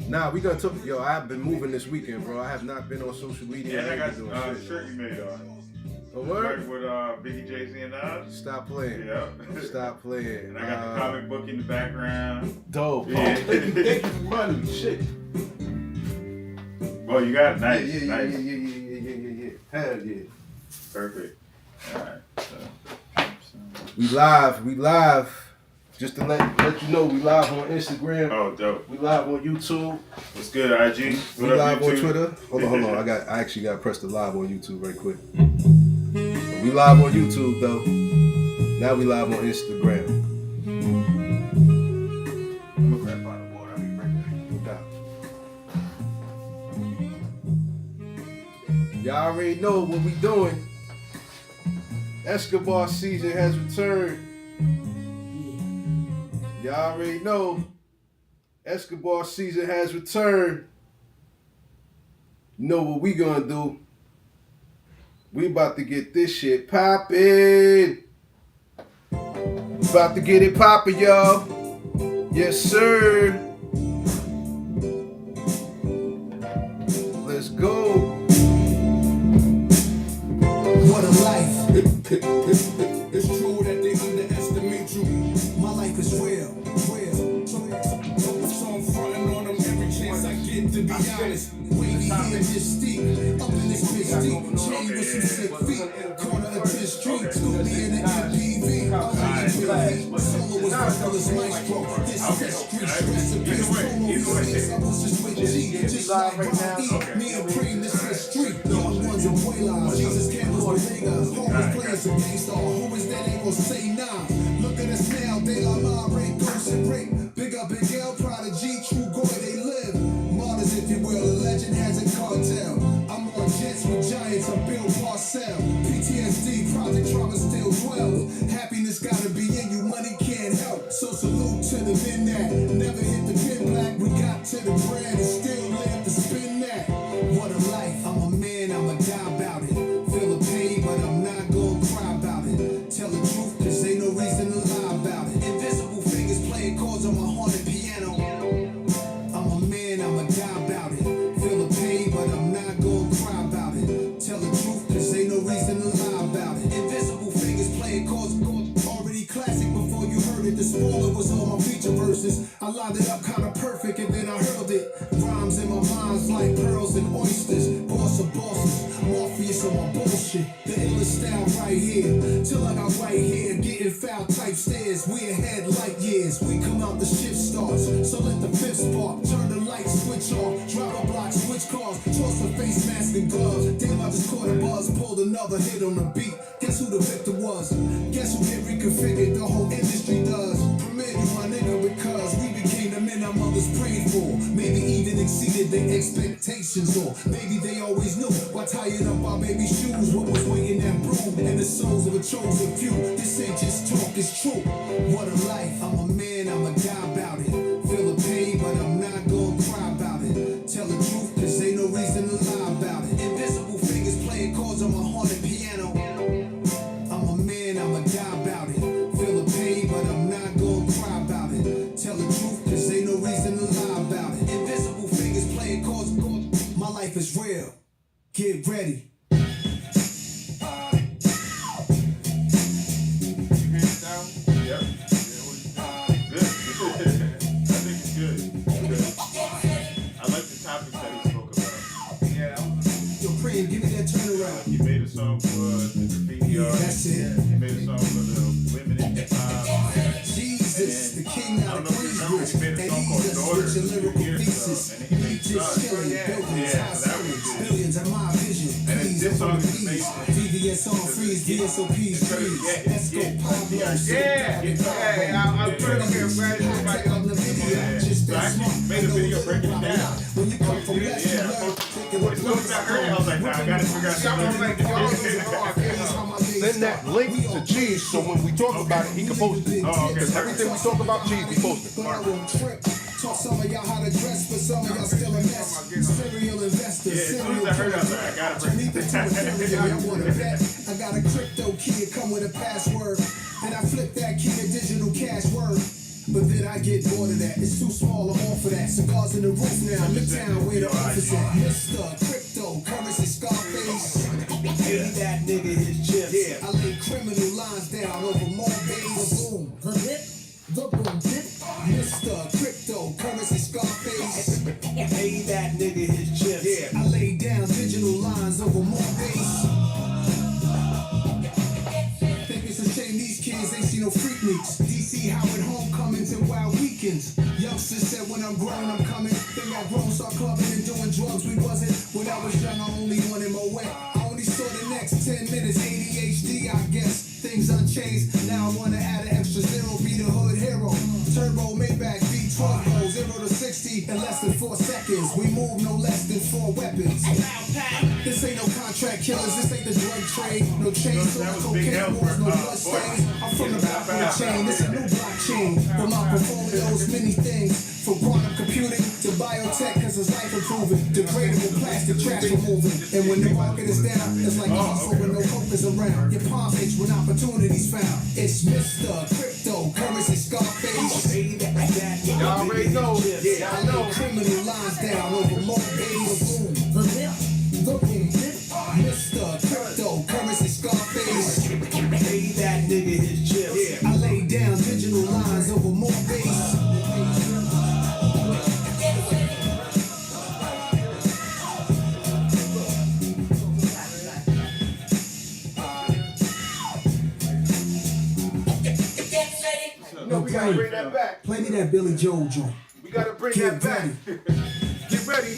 Nah, we gonna talk. Yo, I've been moving this weekend, bro. I have not been on social media. Yeah, and I got the shirt you made A word? with Biggie, Jay-Z, and us. Stop playing. Yeah. Stop playing. And I got the comic book in the background. Dope. Yeah. Thank you for money. Shit. Well, you got it. Nice. Yeah. Nice. Hell yeah. Perfect. All right. So. We live. Just to let you know, we live on Instagram. Oh, dope. We live on YouTube. What's good, IG? We live on Twitter. Hold on. I actually got to press the live on YouTube right quick. We live on YouTube though. Now we live on Instagram. I'm gonna grab bottle water. I'll be right back. No doubt. Y'all already know what we doing. Escobar season has returned. Y'all already know Escobar season has returned. You know what we gonna do? We about to get this shit poppin'. About to get it poppin', y'all. Yes, sir. Let's go. What a life. It's true that they underestimate you. My life is real. So I'm frontin' on them every chance I get, to be honest. Wavy here, just steep. Up in this bitch deep. Chain with some sick feet. Corner of this street. Scooby in the MPV. Solo was reckless maestro. This is street recipes. I was just with G. Just like Rocky. Me and Preem, this is street. Young ones and Waylon. Jesus Campbell's Bodegas. Homies playing some gangsta. Homies that ain't gon' say nah. Look at us now. De La Mar, Ray, Ghost and Rick. Big up Big L, Prodigy, True Goy, they live. Martyrs, if you will. A legend has a cartel. I'm on jets with giants. I'm Bill Parcell. PTSD, Project Trauma still dwells. Happiness gotta be in you. Money can't help. So salute to the men that never hit the pin black. We got to the brand and still live to spin that. What a life. I'm a man, I'ma die about it. Feel the pain, but I'm not gonna cry about it. Tell the truth, cause ain't no reason to lie about it. Invisible fingers playing chords on my haunted piano. I'm a man, I'ma die about it. Feel the pain, but I'm not gonna cry about it. Tell the truth, cause ain't no reason to lie about it. Invisible fingers playing chords, already classic before you heard it. The spoiler was all my feature verses. I lined it up kinda perfect and then I hurled it. Rhymes in my mind's like pearls and oysters. Boss of bosses, Morpheus on my bullshit. The illest style right here. Till I got right here, getting foul type stairs. We ahead light years. We come out, the shift starts. So let the fifth spark. Turn the light switch off. Drive a block, switch cars. Toss a face mask and gloves. Damn, I just caught a buzz. Pulled another hit on the beat. Guess who the victim was? Guess who get reconfigured? The whole industry does. Permit you, my nigga, because we became the men our mothers prayed for. Maybe even exceeded their expectations, or maybe they always knew. Why tying up our baby shoes? What was waiting that broom? And the souls of a chosen few. This ain't just talk, it's true. What a life. I'm a man, I'ma die about it. Feel the pain, but I'm not gonna cry about it. Tell the truth, cause ain't no reason to lie about it. Invisible fingers playing chords on my haunted piano. I'm a man, I'ma die about it. Feel the pain, but I'm not gonna cry about it. Tell the truth, cause ain't no reason to lie about it. Invisible fingers playing chords. My life is real. Get ready. Give me that turnaround. You made a song for the graffiti artists. That's it. You made a song for the women in hip hop. Jesus, the king out of Queensbridge, You made a and song he's called a Daughter. switch of lyrical Years thesis. ago, and he We made just Son. killing, buildings, Yeah, high that was ceilings, good. billions of my vision. And Please, this song is please. amazing. VVS on freeze, VSOPs freeze. Let's go, Pablo. I'm pretty here, Right? Just So I that actually smart. made a video breaking it down. When you come from left to Yeah, left, thinking as soon as I heard it, I was like, nah, I gotta figure out something. Send that link to Cheeze so when we talk about it, he can post it. Oh, okay. Everything we talk about Cheeze, we post it. Taught some of y'all how to dress, but some of y'all still a mess. Serial investors, Yeah, as soon serial as I heard it, I was like, I gotta break Beneath it the I want to bet. I got a crypto key, it come with a password. And I flip that key to digital cash word. but then I get bored of that. It's too small, I'm off of that. Cigars in the roof now, Midtown where the office at. Mr. Crypto, currency Scarface. Pay that nigga his chips. Yeah. I lay criminal lines down over more bays. Boom, the hit, the boom hit. Mr. Crypto, currency Scarface. Pay that nigga his chips. Yeah. I lay down digital lines over more bays. Think it's a shame these kids ain't see no freak meets. DC Howard homecomings and wild weekends. Youngsters said when I'm grown I'm coming. Then got grown, start clubbing and doing drugs. We wasn't. When I was young, I only wanted my way. I only saw the next 10 minutes. ADHD, I guess. Things unchanged. Now I wanna add an extra zero. Be the hood hero. Turbo Maybach V12 go 0 to 60 in less than 4 seconds. We move no less than 4 weapons. This ain't no contract killers. This ain't the drug trade. No chainsaw, cocaine wars, no blood stains. I'm from the block of the chain. This a new blockchain. But my portfolio's many things. From quantum computing to biotech, cause it's life improving. Degradable plastic trash removing. And when the market is down, it's like a hustle when no hope is around. Your palm itch when opportunities found. It's Mr. Crypto, currency Scarface. Y'all already know. Yeah, I know. Criminal lines down over more days. Boom, the lip, the boom, Mr. Crypto, currency Scarface. Pay that nigga his chips. Yeah. I lay down digital lines over more base. No, we gotta bring that back. Play me that Billy Joel joint. We gotta bring that back. Get ready.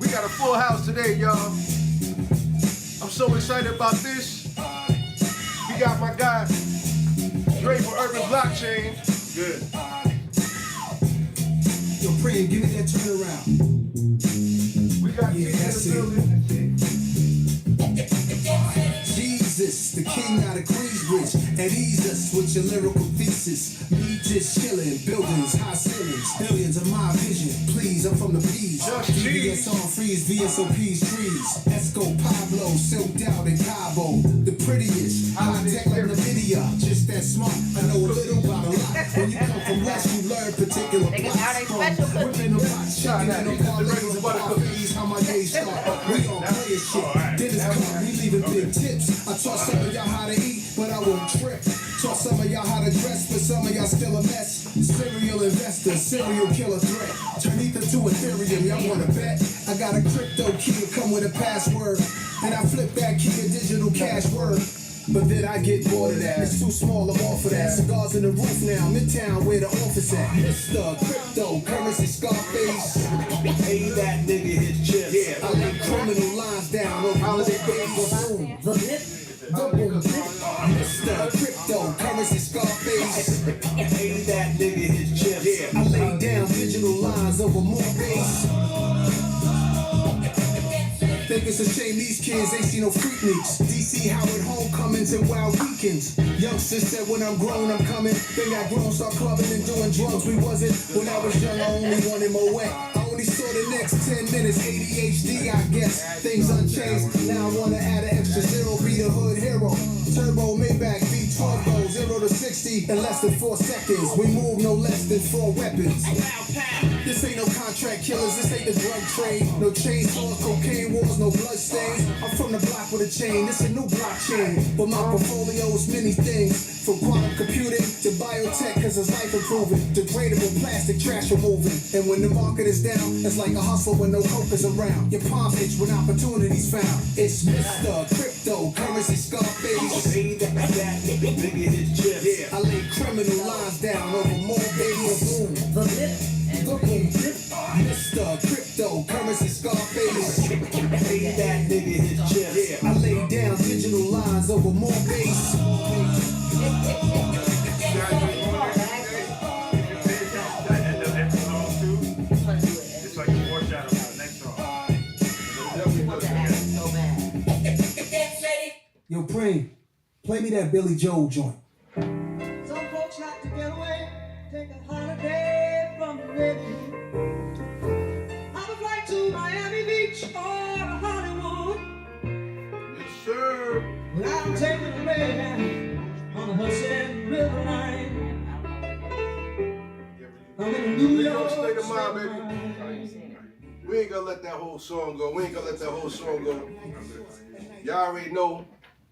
We got a full house today, y'all. I'm so excited about this. We got my guy, Dre for Urban Blockchain. Good. Yo, Pray, give me that turnaround. We got Yeah, T that's in the it. building. Jesus, the king out of Queensbridge, and ease us with your lyrical thesis. Me just chilling, buildings, high ceilings, billions of my vision. Please, I'm from the P's. Just VVS on freeze, VSOP's trees. Esco Pablo, silked out in Cabo. The prettiest, high tech like NVIDIA. Just that smart, I know a little about a lot. When you come from West, you learn particular Niggas out ain't special, plots. Whipping the pot, chicken and no parlays and Buttercup. parfaits. How my day start, we gon' play as shit. Dinner's come, we leaving big tips. I taught some of y'all how to eat, but I won't trip. Taught some of y'all how to dress, but some of y'all still a mess. Serial investor, serial killer threat. Turn ether to Ethereum, y'all wanna bet? I got a crypto key to come with a password. And I flip that key to digital cash word. But then I get bored of that. It's too small, I'm off of that. Cigars in the roof now, Midtown where the office at. Mr. Crypto, currency Scarface. Pay that nigga his chips. Yeah, I lay criminal lines down over holiday days. Boom, the hit, the boom, Mr. Crypto, currency Scarface. Pay that nigga his chips. Yeah, I lay down digital lines over more base. Think it's a shame these kids ain't seen no freak meets. DC Howard homecomings and wild weekends. Youngsters said when I'm grown I'm coming. Then got grown, start clubbing and doing drugs. We wasn't. When I was young I only wanted my way. I only saw the next 10 minutes. ADHD, I guess. Things unchanged. Now I wanna add an extra zero. Be the hood hero. Turbo Maybach V12 go 0 to 60 in less than 4 seconds. We move no less than 4 weapons. This ain't no contract killers, this ain't the drug trade. No chainsaws, cocaine wars, no blood stains. I'm from the block with a chain, this a new blockchain. But my portfolio's many things. From quantum computing to biotech, cause it's life improving. Degradable plastic trash removing. And when the market is down, it's like a hustle when no hope is around. Your palm itch when opportunities found. It's Mr. Crypto, currency Scarface. Pay that nigga his chips. Yeah, I lay criminal lines down over more babies. Boom, the lip, the boom, Mr. Crypto, currency Scarface. Pay that nigga his chips. Yeah, I lay down digital lines over more base. It's like a foreshadow for the next song. Yo, Preem, play me that Billy Joel joint. Some folks like to get away, take a holiday from the living. I would fly to Miami Beach or Hollywood. Yes, sir. But I'm taking a man on the Hudson River line. ain't gonna let that whole song go. Y'all already know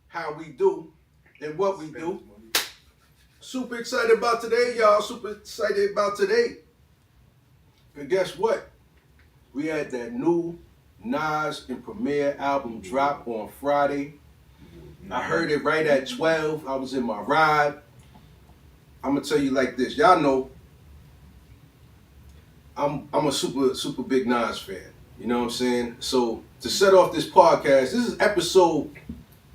how we do and what we do. Super excited about today, y'all. Super excited about today. And guess what? We had that new Nas and Premier album drop on Friday. I heard it right at 12. I was in my ride. I'm gonna tell you like this. Y'all know I'm a super big Nas fan. You know what I'm saying? So to set off this podcast, this is episode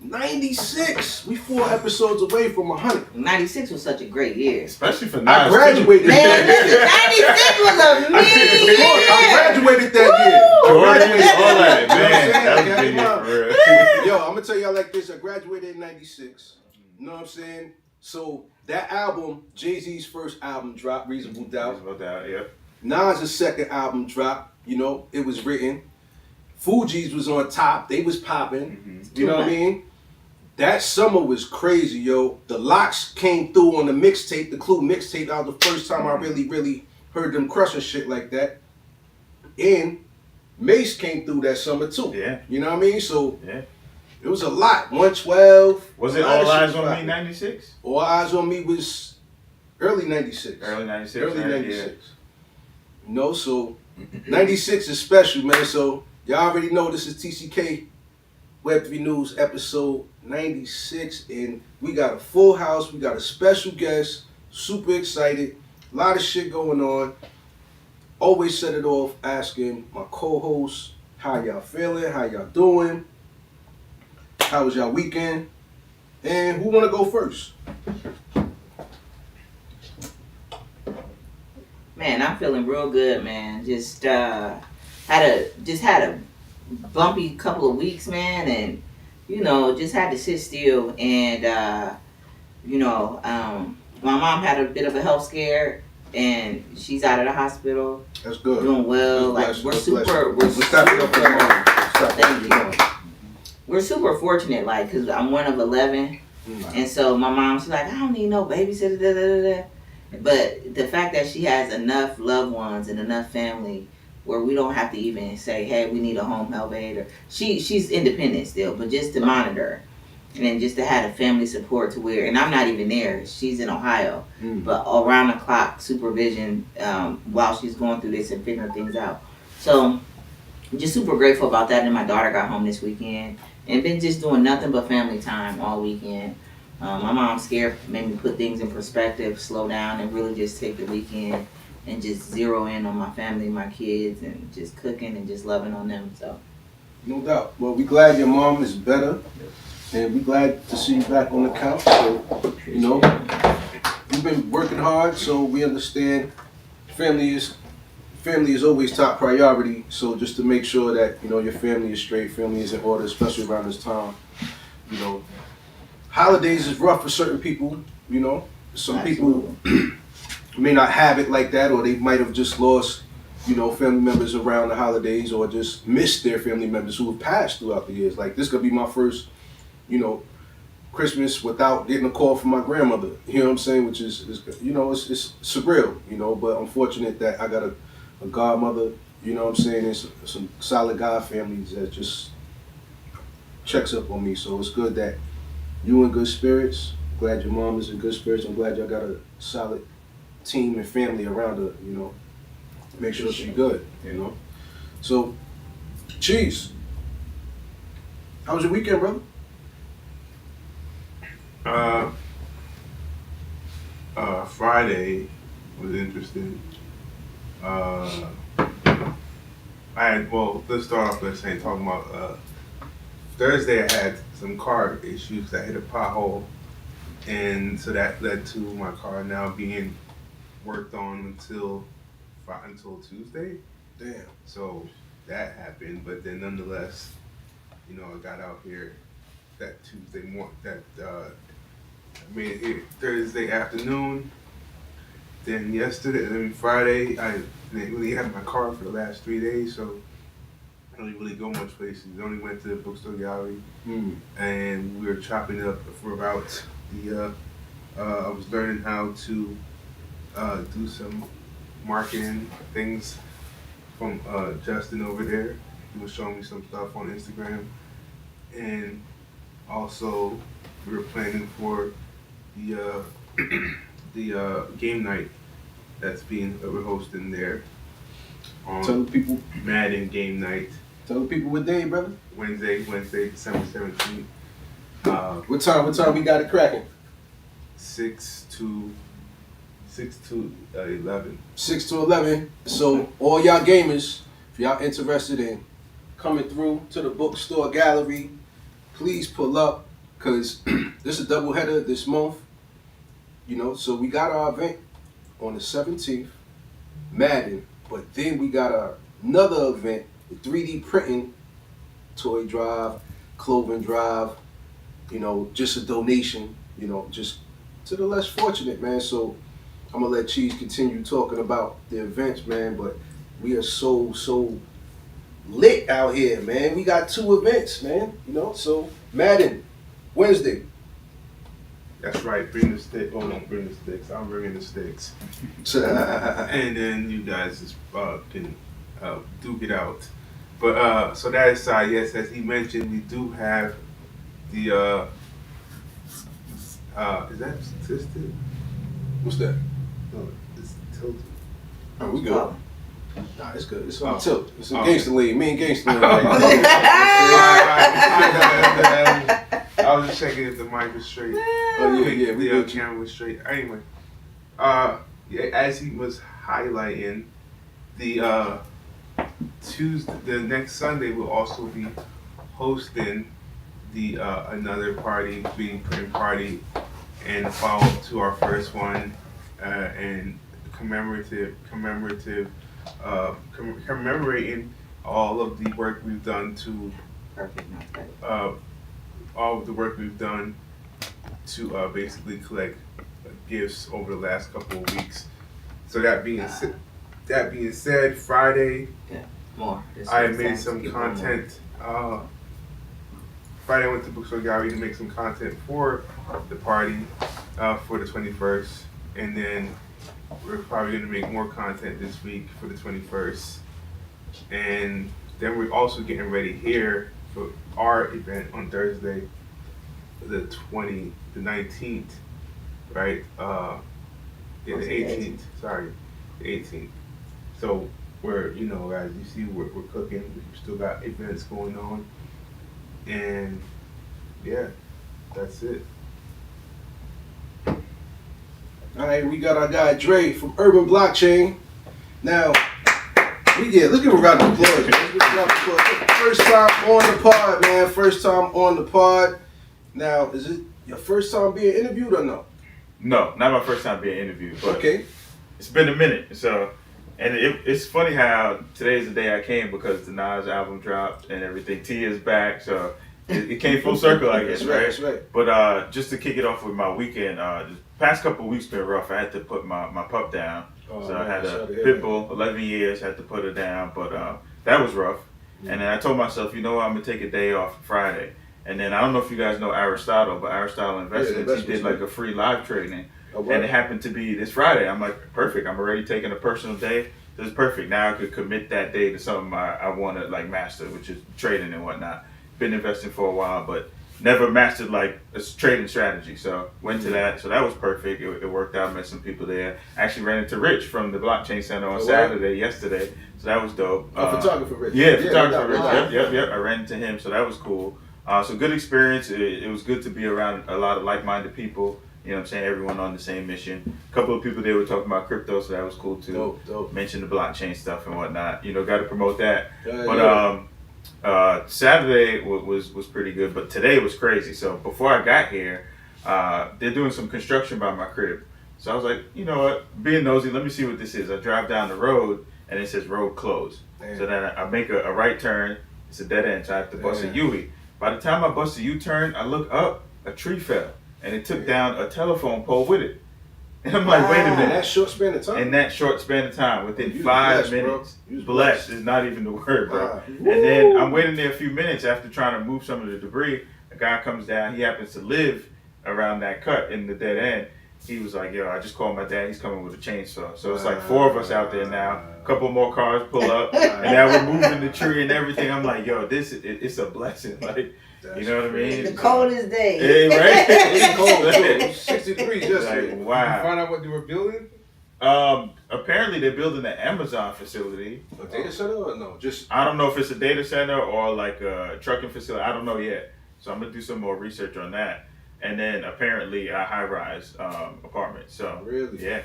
96. We 4 episodes away from 100. 96 was such a great year. Especially for Nas. I graduated. Man, 96 was a mean year. I graduated that year. Jordan, all that, man. That was big year for real. Yo, I'm gonna tell y'all like this. I graduated in 96. You know what I'm saying? So that album, Jay-Z's first album dropped, Reasonable Doubt. Reasonable Doubt, yeah. Nas' second album dropped. You know, it was written. Fugees was on top. They was popping. You know what I mean? That summer was crazy, yo. The Locks came through on the mixtape, the Clue mixtape. That was the first time I really heard them crushing shit like that. And Mace came through that summer too. Yeah. You know what I mean? So Yeah. it was a lot. 112. Was it All Eyes on Me 96? All Eyes on Me was early 96. Early 96. Early right? 96. You know, so 96 is special, man. So y'all already know this is TCK Web3 News episode 96, and we got a full house. We got a special guest. Super excited. A lot of shit going on. Always set it off asking my co-hosts how y'all feeling, how y'all doing, how was y'all weekend, and who want to go first? Man, I'm feeling real good, man. Just had a bumpy couple of weeks, man, and just had to sit still. And my mom had a bit of a health scare, and she's out of the hospital. That's good. Doing well. Bless Like you. we're Stop it up for a moment. Thank you. We're super fortunate, like, cause I'm one of 11, and so my mom, she's like, I don't need no babysitter, da da da da. But the fact that she has enough loved ones and enough family where we don't have to even say, hey, we need a home health aide, or she's independent still, but just to monitor and just to have a family support to where, and I'm not even there, she's in Ohio, but around the clock supervision while she's going through this and figuring things out. So just super grateful about that. And my daughter got home this weekend and been just doing nothing but family time all weekend. My mom's scared, made me put things in perspective, slow down, and really just take the weekend and just zero in on my family, my kids, and just cooking and just loving on them. So, no doubt. Well, we glad your mom is better, and we glad to see you back on the couch. So, you've been working hard, so we understand family is always top priority. So just to make sure that your family is straight, family is in order, especially around this time. Holidays is rough for certain people, Some Absolutely. people may not have it like that, or they might have just lost, family members around the holidays, or just missed their family members who have passed throughout the years. Like, this could be my first, Christmas without getting a call from my grandmother, you know what I'm saying? Which is it's surreal, but I'm fortunate that I got a godmother, you know what I'm saying? There's some solid God families that just checks up on me. So it's good that you in good spirits. Glad your mom is in good spirits. I'm glad y'all got a solid team and family around her, Make sure she's good, So, Cheeze, how was your weekend, brother? Friday was interesting. Let's start off by talking about Thursday I had some car issues. I hit a pothole, and so that led to my car now being worked on until Tuesday. Damn. So that happened, but then nonetheless, I got out here that Tuesday morning. I made it here Thursday afternoon. Then Friday, I didn't really have my car for the last 3 days, so I don't really go much places. I only went to the bookstore gallery, and we were chopping it up for about I was learning how to do some marketing things from Justin over there. He was showing me some stuff on Instagram, and also we were planning for the the game night we're hosting there Tell on the people. Madden game night Tell the people what day, brother. Wednesday, December 17th. What time we got it cracking? 6 to 11. 6 to 11. So all y'all gamers, if y'all interested in coming through to the bookstore gallery, please pull up, because this is a double header this month. You know, so we got our event on the 17th, Madden, but then we got another event, the 3D printing, toy drive, clothing drive, you know, just a donation, you know, just to the less fortunate, man. So I'm gonna let Cheeze continue talking about the events, man, but we are so lit out here, man. We got 2 events, man, you know, so Madden, Wednesday. That's right, bring the stick. Oh, don't bring the sticks. I'm bringing the sticks. And then you guys just can duke it out. But so that aside, yes, as he mentioned, we do have the is that statistic? What's that? No, it's tilted. Oh, we good. Nah, it's good. It's on Oh. tilt. It's a Okay. gangster league. Me and gangster league. I was just checking if the mic was straight. Oh yeah, we The good. camera was straight. Anyway, as he was highlighting, the Tuesday, the next Sunday, we'll also be hosting the another party, being printing party, and follow up to our first one, and commemorating all of the work we've done to Perfect. Not bad. all of the work we've done to basically collect gifts over the last couple of weeks. So that being said, Friday More. I made some content. Friday I went to Bookstore Gallery to make some content for the party for the 21st, and then we're probably going to make more content this week for the 21st, and then we're also getting ready here for our event on Thursday, the 19th, right? The 18th. Sorry, the 18th. So we're, you know, as you see, we're cooking. We've still got events going on, and yeah, that's it. All right, we got our guy Dre from Urban Blockchain. Now, let's give a round of applause. Man. Let's give a round of applause. First time on the pod, man. First time on the pod. Now, is it your first time being interviewed or no? No, not my first time being interviewed, but Okay. it's been a minute. So, and it's funny how today's the day I came because the Nas album dropped and everything. T is back, so it came full circle, I guess, right? That's right. But just to kick it off with my weekend, the past couple of weeks been rough. I had to put my pup down. So I had a pit bull, 11 years, had to put her down, but that was rough. And then I told myself, you know what, I'm gonna take a day off Friday. And then I don't know if you guys know Aristotle, but Aristotle Investments, he did like a free live trading. And it happened to be this Friday. I'm like, perfect, I'm already taking a personal day. This is perfect. Now I could commit that day to something I want to like master, which is trading and whatnot. Been investing for a while, but never mastered like a trading strategy. So went to that. So that was perfect. It worked out. Met some people there. Actually ran into Rich from the Blockchain Center on yesterday. So that was dope. Photographer Rich. Yeah, photographer Rich. Yep. I ran into him. So that was cool. So good experience. It was good to be around a lot of like-minded people. You know what I'm saying? Everyone on the same mission. A couple of people there were talking about crypto, so that was cool too. Dope. Mention the blockchain stuff and whatnot. You know, got to promote that. Yeah. Saturday was pretty good, but today was crazy. So before I got here, they're doing some construction by my crib. So I was like, you know what? Being nosy, let me see what this is. I drive down the road and it says road closed. Damn. So then I make a right turn. It's a dead end, so I have to bust a U-turn. By the time I bust a U-turn, I look up, a tree fell. And it took down a telephone pole with it. And I'm like, wait a minute. In that short span of time? In that short span of time, within You 5 blessed, minutes. bro. Blessed is not even the word, bro. And then I'm waiting there a few minutes after trying to move some of the debris. A guy comes down. He happens to live around that cut in the dead end. he was like, yo, I just called my dad. He's coming with a chainsaw. So it's like 4 of us out there now. A couple more cars pull up, and now we're moving the tree and everything. I'm like, yo, it's a blessing. Like, you know what I mean? The coldest day. Yeah, right? It's cold. 60 degrees yesterday. Like, You wow. find out what they were building? Apparently they're building an Amazon facility. A data center or no? Just I don't know if it's a data center or like a trucking facility. I don't know yet. So I'm gonna do some more research on that. And then apparently a high-rise apartment. So really, yeah,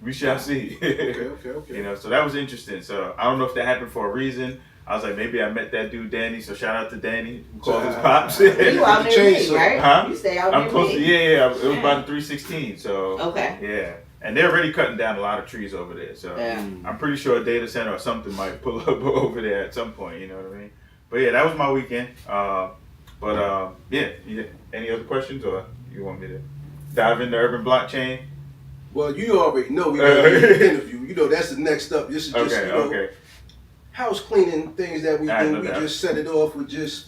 we shall see. okay. You know, so that was interesting. So I don't know if that happened for a reason. I was like, maybe I met that dude Danny. So shout out to Danny who called his pops. You out near me, right? Huh? You stay out I'm near close. me. Yeah. It was about 316. So Okay. yeah. And they're already cutting down a lot of trees over there. So Yeah. I'm pretty sure a data center or something might pull up over there at some point. You know what I mean? But yeah, that was my weekend. Yeah. Any other questions, or you want me to dive into urban blockchain? Well, you already know we got an interview. You know that's the next up. This is just Okay. house cleaning things that we I do. know We that. just set it off with just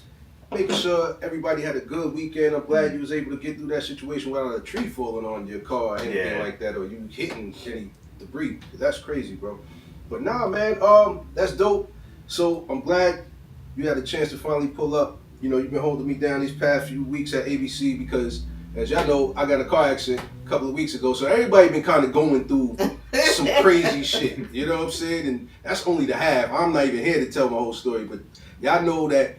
making sure everybody had a good weekend. I'm glad you was able to get through that situation without a tree falling on your car or anything like that, or you hitting any debris. That's crazy, bro. But nah, man, that's dope. So I'm glad you had a chance to finally pull up. You know, you've been holding me down these past few weeks at ABC because, as y'all know, I got a car accident a couple of weeks ago. So everybody been kind of going through some crazy shit. You know what I'm saying? And that's only the half. I'm not even here to tell my whole story, but y'all know that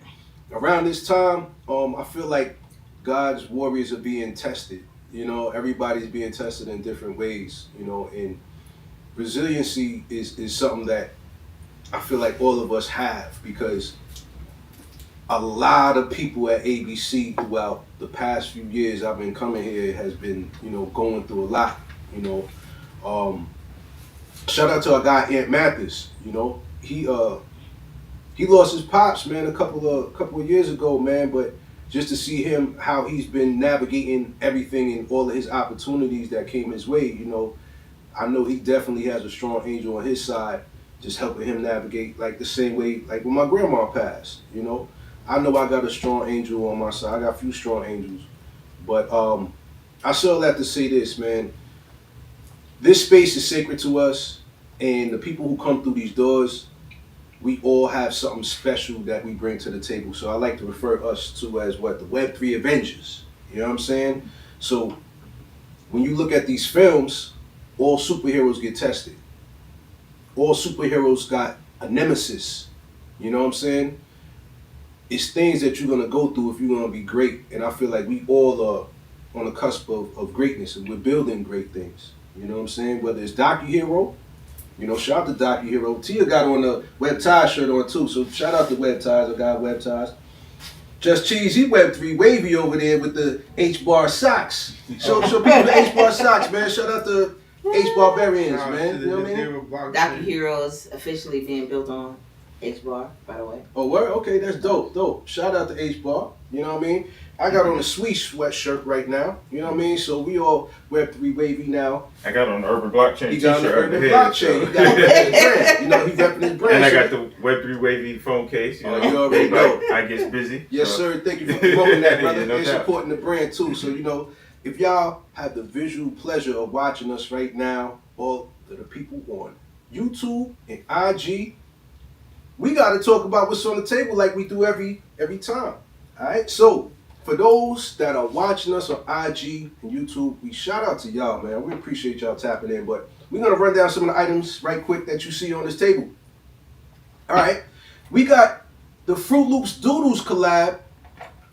around this time, I feel like God's warriors are being tested. You know, everybody's being tested in different ways. You know, and resiliency is something that I feel like all of us have, because a lot of people at ABC throughout the past few years I've been coming here has been, you know, going through a lot. You know, shout out to our guy Aunt Mathis. You know, he lost his pops, man, a couple of years ago, man. But just to see him, how he's been navigating everything and all of his opportunities that came his way, you know, I know he definitely has a strong angel on his side, just helping him navigate like the same way like when my grandma passed. You know, I know I got a strong angel on my side. I got a few strong angels, but I still have to say this, man. This space is sacred to us, and the people who come through these doors, we all have something special that we bring to the table. So I like to refer us to as what, the Web3 Avengers. You know what I'm saying? So when you look at these films, all superheroes get tested. All superheroes got a nemesis. You know what I'm saying? It's things that you're going to go through if you're going to be great. And I feel like we all are on the cusp of greatness, and we're building great things. You know what I'm saying? Whether it's DocuHero, you know, shout out to DocuHero. Tia got on the Web Ties shirt on too, so shout out to Web Ties. I got Web Ties. Just Cheeze, he Web3 wavy over there with the H-bar socks. Show people the H-bar socks, man. Shout out to H-Barbarians, man. You know what I mean? DocuHero's officially being built on H-Bar, by the way. Oh, word? Okay, that's dope. Shout out to H-Bar. You know what I mean? I got on a Swish sweatshirt right now. You know what I mean? So we all Web3 wavy now. I got on the urban blockchain He got on the t-shirt. urban blockchain. He got his brand. You know, he repping his brand. And I got the Web3 wavy phone case. You know, you already know. I get busy. Yes, sir. Thank you for promoting that, brother. Yeah, no and doubt. supporting the brand too. So, you know, if y'all have the visual pleasure of watching us right now, all of the people on YouTube and IG, we got to talk about what's on the table like we do every time. All right. So for those that are watching us on IG and YouTube, we shout out to y'all, man. We appreciate y'all tapping in. But we're gonna run down some of the items right quick that you see on this table. All right. We got the Fruit Loops Doodles collab.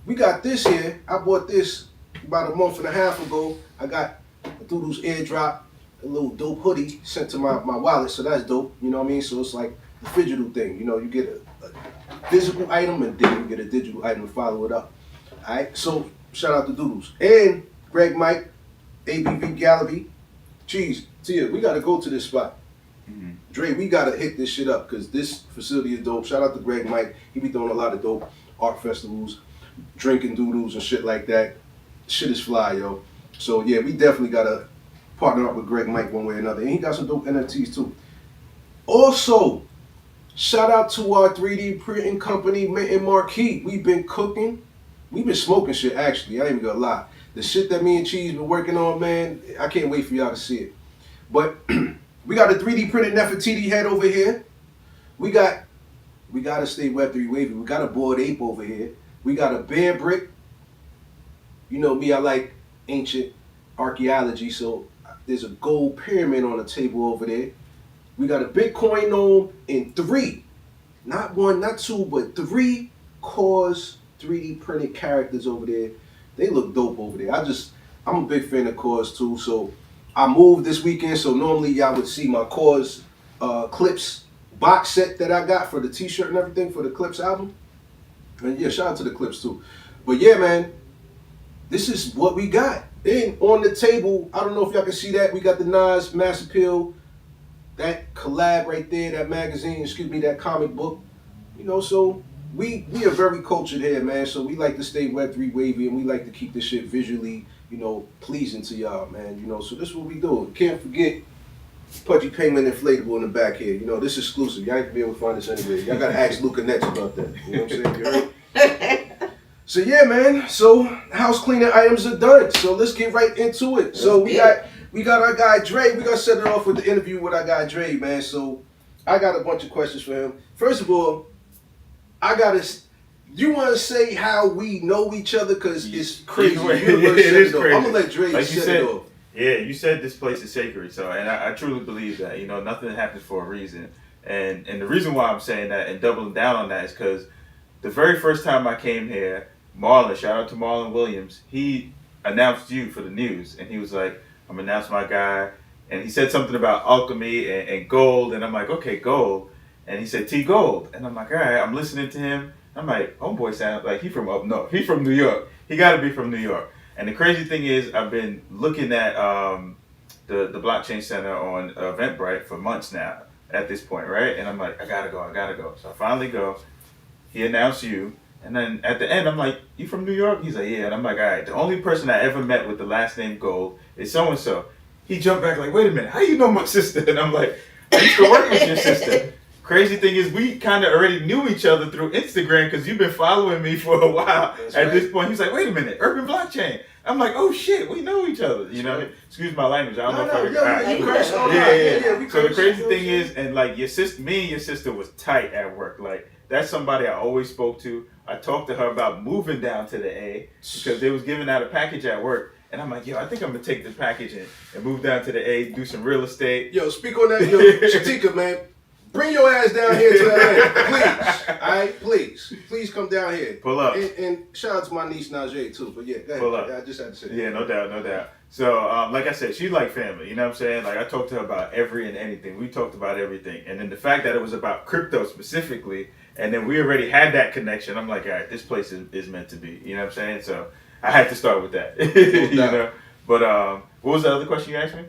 We got this here. I bought this about a month and a half ago. I got a Doodles airdrop, a little dope hoodie sent to my wallet, so that's dope. You know what I mean? So it's like the digital thing. You know, you get a physical item and then you get a digital item to follow it up. All right. So shout out to Doodles and Greg Mike, ABV Gallery, Cheeze. Tia, we got to go to this spot. Dre, we got to hit this shit up because this facility is dope. Shout out to Greg Mike. He be doing a lot of dope art festivals, drinking doodles and shit like that. Shit is fly, yo. So yeah, we definitely got to partner up with Greg Mike one way or another. And he got some dope NFTs too. Also, shout out to our 3D printing company, Mint and Marquee. We've been cooking. We've been smoking shit, actually. I ain't even gonna lie. The shit that me and Cheeze been working on, man, I can't wait for y'all to see it. But we got a 3D printed Nefertiti head over here. We gotta stay Web3 wavy. We got a Bored Ape over here. We got a bear brick. You know me, I like ancient archaeology, so there's a gold pyramid on the table over there. We got a Bitcoin gnome in 3, not 1, not 2, but 3 cores 3D printed characters over there. They look dope over there. I'm a big fan of cores too, so I moved this weekend, so normally y'all would see my cores Clips box set that I got for the t-shirt and everything for the Clips album. And yeah, shout out to the Clips too. But yeah, man, this is what we got. Then on the table, I don't know if y'all can see that, we got the Nas Mass Appeal, that collab right there, that magazine, that comic book. You know, so we are very cultured here, man. So we like to stay Web3 wavy, and we like to keep this shit visually, you know, pleasing to y'all, man. You know, so this is what we do. Can't forget Pudgy Payment inflatable in the back here. You know, this is exclusive. Y'all ain't gonna be able to find this anywhere. Y'all gotta ask Luca Nets about that. You know what I'm saying? You heard? So yeah, man. So house cleaning items are done. So let's get right into it. So we got our guy Dre. We gotta set it off with the interview with our guy Dre, man. So I got a bunch of questions for him. First of all, you want to say how we know each other? Because it's crazy. It is crazy. I'm going to let Dre set it off. Yeah, you said this place is sacred. So, and I truly believe that. You know, nothing happens for a reason. And the reason why I'm saying that and doubling down on that is because the very first time I came here, Marlon, shout out to Marlon Williams, he announced you for the news. And he was like, I'm going to announce my guy. And he said something about alchemy and gold. And I'm like, okay, gold. And he said T.Gold. And I'm like, all right, I'm listening to him. I'm like, homeboy sounds like he from up north. He from New York. He got to be from New York. And the crazy thing is, I've been looking at the Blockchain Center on Eventbrite for months now at this point, right? And I'm like, I gotta go. So I finally go. He announced you. And then at the end, I'm like, you from New York? He's like, yeah. And I'm like, all right, the only person I ever met with the last name Gold is so-and-so. He jumped back like, wait a minute, how you know my sister? And I'm like, I used to work with your sister. Crazy thing is, we kind of already knew each other through Instagram because you've been following me for a while. That's at right. This point, he's like, wait a minute, Urban Blockchain. I'm like, oh shit, we know each other. You know, excuse my language. I don't know if I So the crazy thing is, and like your sister, me and your sister was tight at work. Like that's somebody I always spoke to. I talked to her about moving down to the A because they was giving out a package at work. And I'm like, yo, I think I'm gonna take this package and move down to the A, do some real estate. Yo, speak on that, yo, Shatika, man. Bring your ass down here to LA, please. All right, please come down here. Pull up. And shout out to my niece Najee too. But yeah, go ahead. Pull up. I just had to say that. Yeah, no doubt. So, like I said, she's like family. You know what I'm saying? Like I talked to her about every and anything. We talked about everything, and then the fact that it was about crypto specifically, and then we already had that connection. I'm like, all right, this place is meant to be. You know what I'm saying? So I had to start with that. You know. But what was the other question you asked me?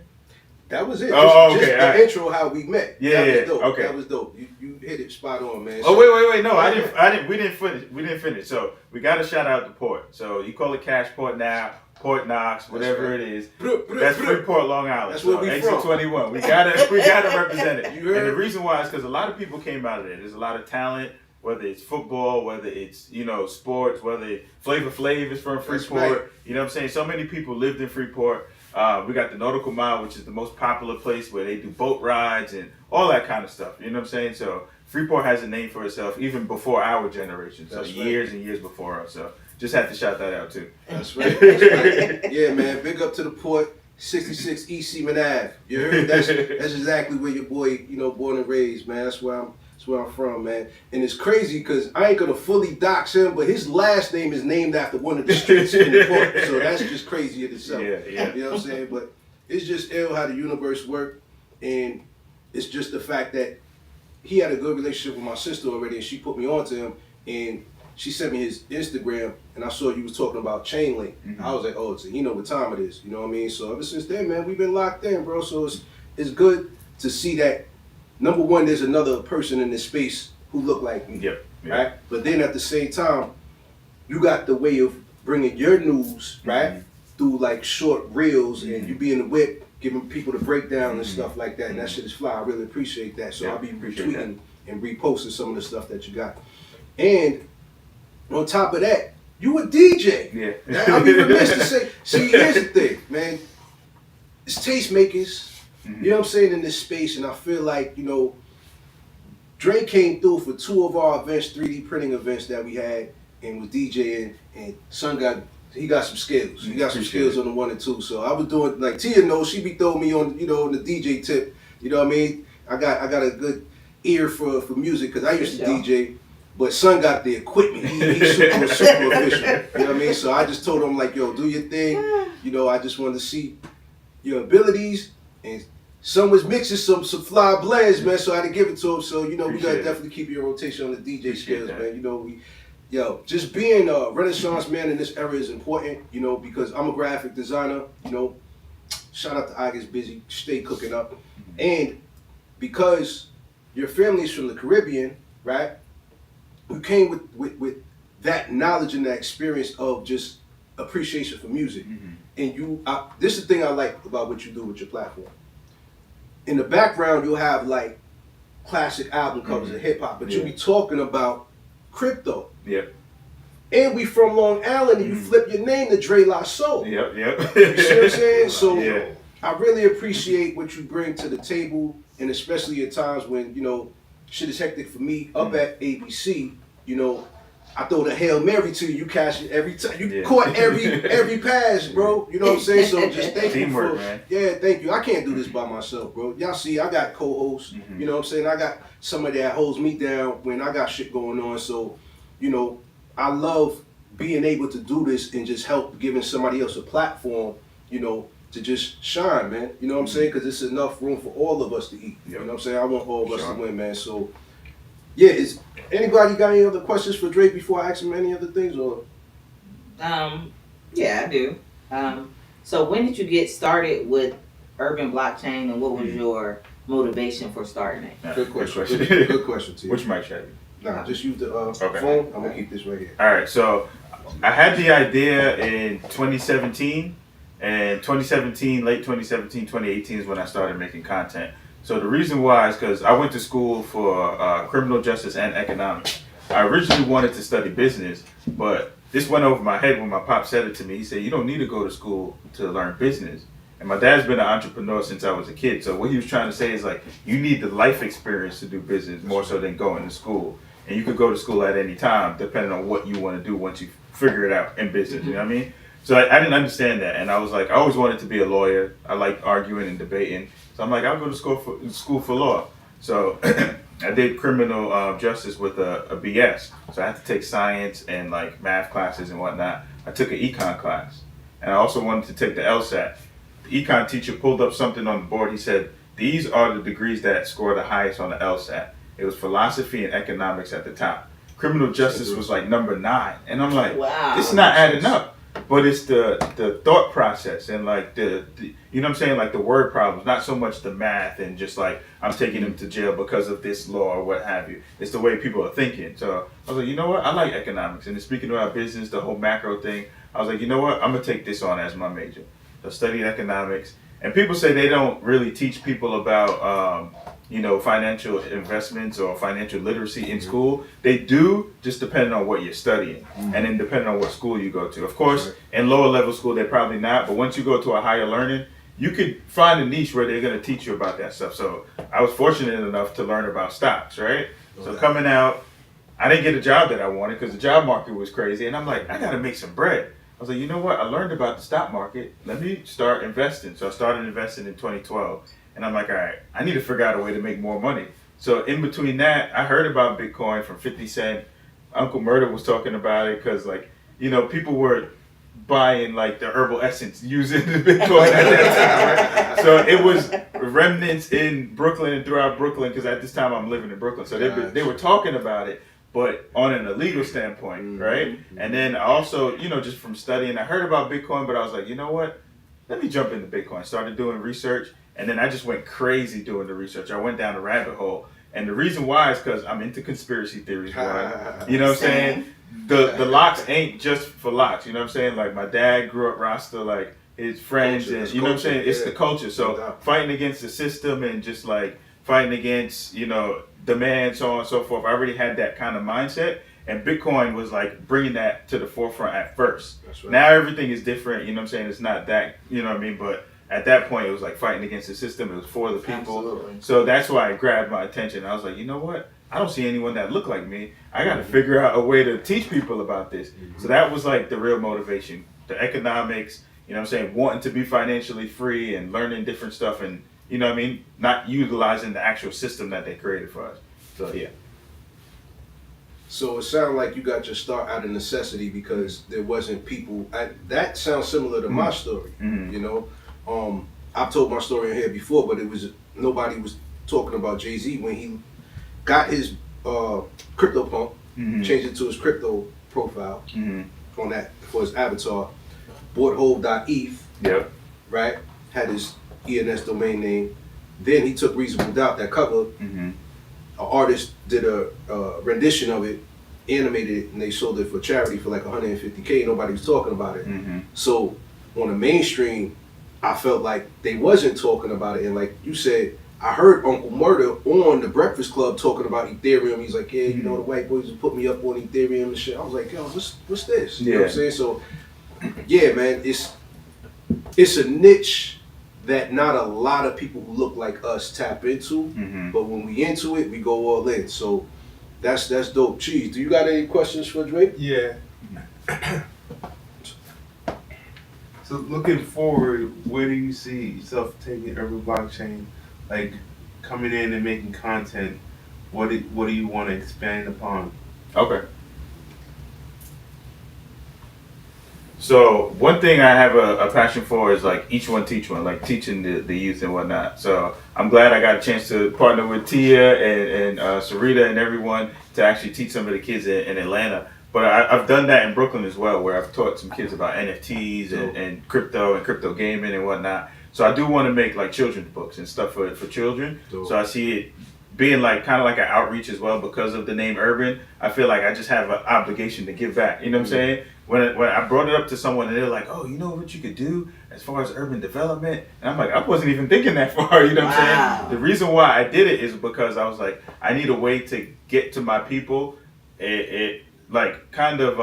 That was it. Oh, just okay. The intro, how we met. Yeah, that was dope. Okay. That was dope. You hit it spot on, man. Oh, wait. No, I didn't. We didn't finish. So we got to shout out the port. So you call it Cash Port now, Port Knox, whatever it is. That's Freeport, Long Island. That's where we exit from. 21. We gotta represent it. You heard? And the reason why is because a lot of people came out of there. There's a lot of talent. Whether it's football, whether it's, you know, sports, whether Flavor Flav is from Freeport. Right. You know what I'm saying? So many people lived in Freeport. We got the Nautical Mile, which is the most popular place where they do boat rides and all that kind of stuff. You know what I'm saying? So Freeport has a name for itself even before our generation. So years and years before us. So just had to shout that out too. That's right. Yeah, man. Big up to the port. 66 East Seaman Ave. You heard? That's exactly where your boy, you know, born and raised, man. That's where I'm from, man. And it's crazy because I ain't gonna fully dox him, but his last name is named after one of the streets in the port. So that's just crazy in itself. Yeah. You know what I'm saying? But it's just ill how the universe works, and it's just the fact that he had a good relationship with my sister already, and she put me on to him, and she sent me his Instagram, and I saw you was talking about Chainlink. Mm-hmm. I was like, oh, so he know what time it is. You know what I mean? So ever since then, man, we've been locked in, bro. So it's good to see that. Number one, there's another person in this space who look like me, right? But then at the same time, you got the way of bringing your news, right, through like short reels, and you be in the whip, giving people the breakdown and stuff like that. And that shit is fly. I really appreciate that. So I'll be retweeting and reposting some of the stuff that you got. And on top of that, You a DJ. Yeah. I'll be remiss to say. See, here's the thing, man. It's tastemakers. Mm-hmm. You know what I'm saying, in this space, and I feel like, you know, Dre came through for 2 of our events, 3D printing events that we had, and was DJing, and Son got some skills. He got some skills on the 1 and 2. So I was doing, like Tia knows, she be throwing me on, you know, on the DJ tip. You know what I mean? I got a good ear for music because I used to DJ, but Son got the equipment. He's super official. You know what I mean? So I just told him, like, yo, do your thing. You know, I just wanted to see your abilities, and Son was mixing some fly blends, man, so I had to give it to him. So, you know, we gotta definitely keep your rotation on the DJ skills, man. You know, just being a Renaissance man in this era is important, you know, because I'm a graphic designer, you know. Shout out to I Gets Busy, stay cooking up. And because your family's from the Caribbean, right? You came with that knowledge and that experience of just appreciation for music. And this is the thing I like about what you do with your platform. In the background, you'll have like classic album covers of hip hop, but you'll be talking about crypto. Yep. And we from Long Island, and you flip your name to Dre La Soul. Yep. You see what I'm saying? So I really appreciate what you bring to the table, and especially at times when, you know, shit is hectic for me up at ABC. You know, I throw the Hail Mary to you, you catch it every time. You caught every pass, bro. You know what I'm saying? So just thank you for, man. Yeah, thank you. I can't do this by myself, bro. Y'all see, I got co-hosts. You know what I'm saying? I got somebody that holds me down when I got shit going on. So, you know, I love being able to do this and just help giving somebody else a platform, you know, to just shine, man. You know what I'm saying? Because it's enough room for all of us to eat. You know what I'm saying? I want all of us to win, man. So, yeah, is anybody got any other questions for Drake before I ask him any other things? Or yeah, I do. So when did you get started with urban blockchain, and what was your motivation for starting it? Good question. Good question, T. Which mic should I use? Nah, just use the phone. I'm gonna keep this right here. All right, so I had the idea in 2017, and late 2017, 2018 is when I started making content. So the reason why is because I went to school for criminal justice and economics. I originally wanted to study business, but this went over my head when my pop said it to me. He said, you don't need to go to school to learn business. And my dad's been an entrepreneur since I was a kid. So what he was trying to say is, like, you need the life experience to do business more so than going to school. And you could go to school at any time depending on what you want to do once you figure it out in business. You know what I mean? So I didn't understand that. And I was like, I always wanted to be a lawyer. I like arguing and debating. So I'm like, I'll go to school for law. So I did criminal justice with a BS. So I had to take science and like math classes and whatnot. I took an econ class. And I also wanted to take the LSAT. The econ teacher pulled up something on the board. He said, these are the degrees that score the highest on the LSAT. It was philosophy and economics at the top. Criminal justice was like number 9. And I'm like, wow, this is not adding up. But it's the thought process and like the you know what I'm saying, like the word problems, not so much the math and just like I'm taking him to jail because of this law or what have you. It's the way people are thinking. So I was like, you know what? I like economics. And speaking about business, the whole macro thing, I was like, you know what? I'm going to take this on as my major. So I studied economics. And people say they don't really teach people about, you know, financial investments or financial literacy in school. They do, just depending on what you're studying and then depending on what school you go to. Of course, in lower level school, they're probably not. But once you go to a higher learning, you could find a niche where they're going to teach you about that stuff. So I was fortunate enough to learn about stocks, right? So coming out, I didn't get a job that I wanted because the job market was crazy. And I'm like, I got to make some bread. I was like, you know what? I learned about the stock market. Let me start investing. So I started investing in 2012. And I'm like, all right, I need to figure out a way to make more money. So in between that, I heard about Bitcoin from 50 Cent. Uncle Murder was talking about it because, like, you know, people were buying, like, the herbal essence using the Bitcoin at that time, right? So it was remnants in Brooklyn and throughout Brooklyn because at this time I'm living in Brooklyn. So they were talking about it, but on an illegal standpoint, right? And then also, you know, just from studying, I heard about Bitcoin, but I was like, you know what? Let me jump into Bitcoin. Started doing research. And then I just went crazy doing the research. I went down the rabbit hole. And the reason why is because I'm into conspiracy theories. You know what I'm saying? The locks ain't just for locks. You know what I'm saying? Like, my dad grew up Rasta, like his friends. Culture, and you know what I'm saying? It's the culture. So fighting against the system and just like fighting against, you know, demand, so on and so forth. I already had that kind of mindset. And Bitcoin was like bringing that to the forefront at first. That's right. Now everything is different, you know what I'm saying? It's not that, you know what I mean? But at that point, it was like fighting against the system. It was for the people. Absolutely. So that's why it grabbed my attention. I was like, you know what? I don't see anyone that look like me. I got to figure out a way to teach people about this. So that was like the real motivation. The economics, you know what I'm saying? Wanting to be financially free and learning different stuff and, you know what I mean? Not utilizing the actual system that they created for us. So, yeah. So it sounds like you got your start out of necessity because there wasn't people. That sounds similar to my story. You know, I've told my story in here before, but it was nobody was talking about Jay-Z when he got his CryptoPunk, changed it to his crypto profile on that for his avatar. Bought Hove.eth, Yep. right? Had his ENS domain name. Then he took Reasonable Doubt, that cover. An artist did a rendition of it, animated it, and they sold it for charity for like $150K. Nobody was talking about it. So on the mainstream, I felt like they wasn't talking about it. And like you said, I heard Uncle Murder on the Breakfast Club talking about Ethereum. He's like, yeah, you know, the white boys just put me up on Ethereum and shit. I was like, yo, what's this? You know what I'm saying? So yeah, man, it's a niche that not a lot of people who look like us tap into, but when we into it, we go all in. So that's dope. Cheeze, do you got any questions for Drake? Yeah. So looking forward, where do you see yourself taking Urban Blockchain, like coming in and making content? What do you want to expand upon? Okay. So one thing I have a passion for is like each one teach one, like teaching the youth and whatnot. So I'm glad I got a chance to partner with Tia and Sarita and everyone to actually teach some of the kids in Atlanta. But I've done that in Brooklyn as well, where I've taught some kids about NFTs and crypto gaming and whatnot. So I do want to make like children's books and stuff for children. So I see it being like kind of like an outreach as well because of the name Urban. I feel like I just have an obligation to give back. You know what I'm saying? When I brought it up to someone and they're like, oh, you know what you could do as far as urban development? And I'm like, I wasn't even thinking that far, you know what I'm saying? The reason why I did it is because I was like, I need a way to get to my people. It like kind of,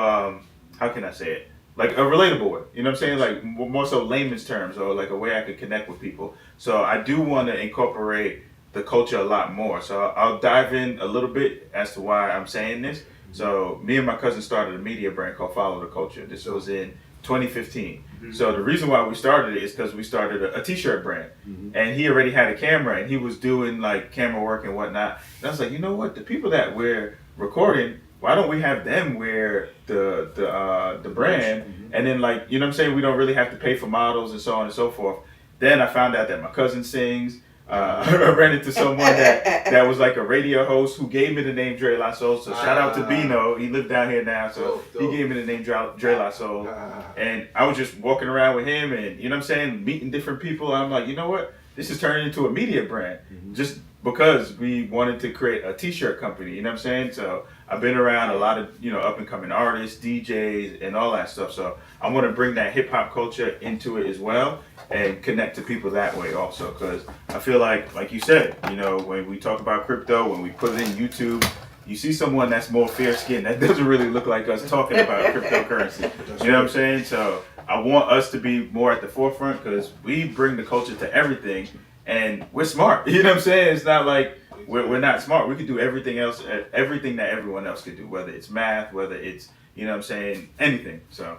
how can I say it? Like a relatable way, you know what I'm saying? Like more so layman's terms or like a way I could connect with people. So I do want to incorporate the culture a lot more. So I'll dive in a little bit as to why I'm saying this. So me and my cousin started a media brand called Follow the Culture. This was in 2015. So the reason why we started it is because we started a t-shirt brand. And he already had a camera and he was doing like camera work and whatnot. And I was like, you know what? The people that we're recording, why don't we have them wear the brand? And then like, you know what I'm saying? We don't really have to pay for models and so on and so forth. Then I found out that my cousin sings. I ran into someone that was like a radio host who gave me the name Dre La Soul. So shout out to Bino. He lived down here now. So he gave me the name Dre La Soul. And I was just walking around with him and, you know what I'm saying, meeting different people. And I'm like, you know what? This is turning into a media brand. Just because we wanted to create a t-shirt company, you know what I'm saying? So I've been around a lot of, you know, up and coming artists, DJs, and all that stuff. So I want to bring that hip hop culture into it as well and connect to people that way also. Because I feel like you said, you know, when we talk about crypto, when we put it in YouTube, you see someone that's more fair skinned that doesn't really look like us talking about cryptocurrency. You know what I'm saying? So I want us to be more at the forefront because we bring the culture to everything and we're smart. You know what I'm saying? It's not like we're not smart. We could do everything else, everything that everyone else could do, whether it's math, whether it's, you know what I'm saying, anything. So,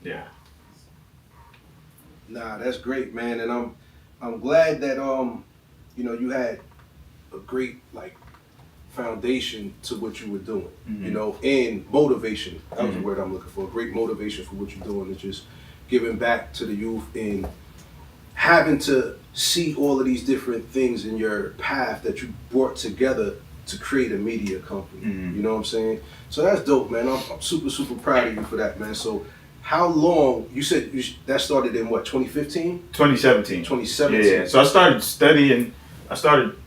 yeah. Nah, that's great, man. And I'm glad that, you know, you had a great, like, foundation to what you were doing, you know, and motivation. That was the word I'm looking for. Great motivation for what you're doing and just giving back to the youth and having to see all of these different things in your path that you brought together to create a media company. You know what I'm saying? So that's dope, man. I'm super, super proud of you for that, man. So how long, you said that started in what, 2015? 2017. 2017. Yeah. So I started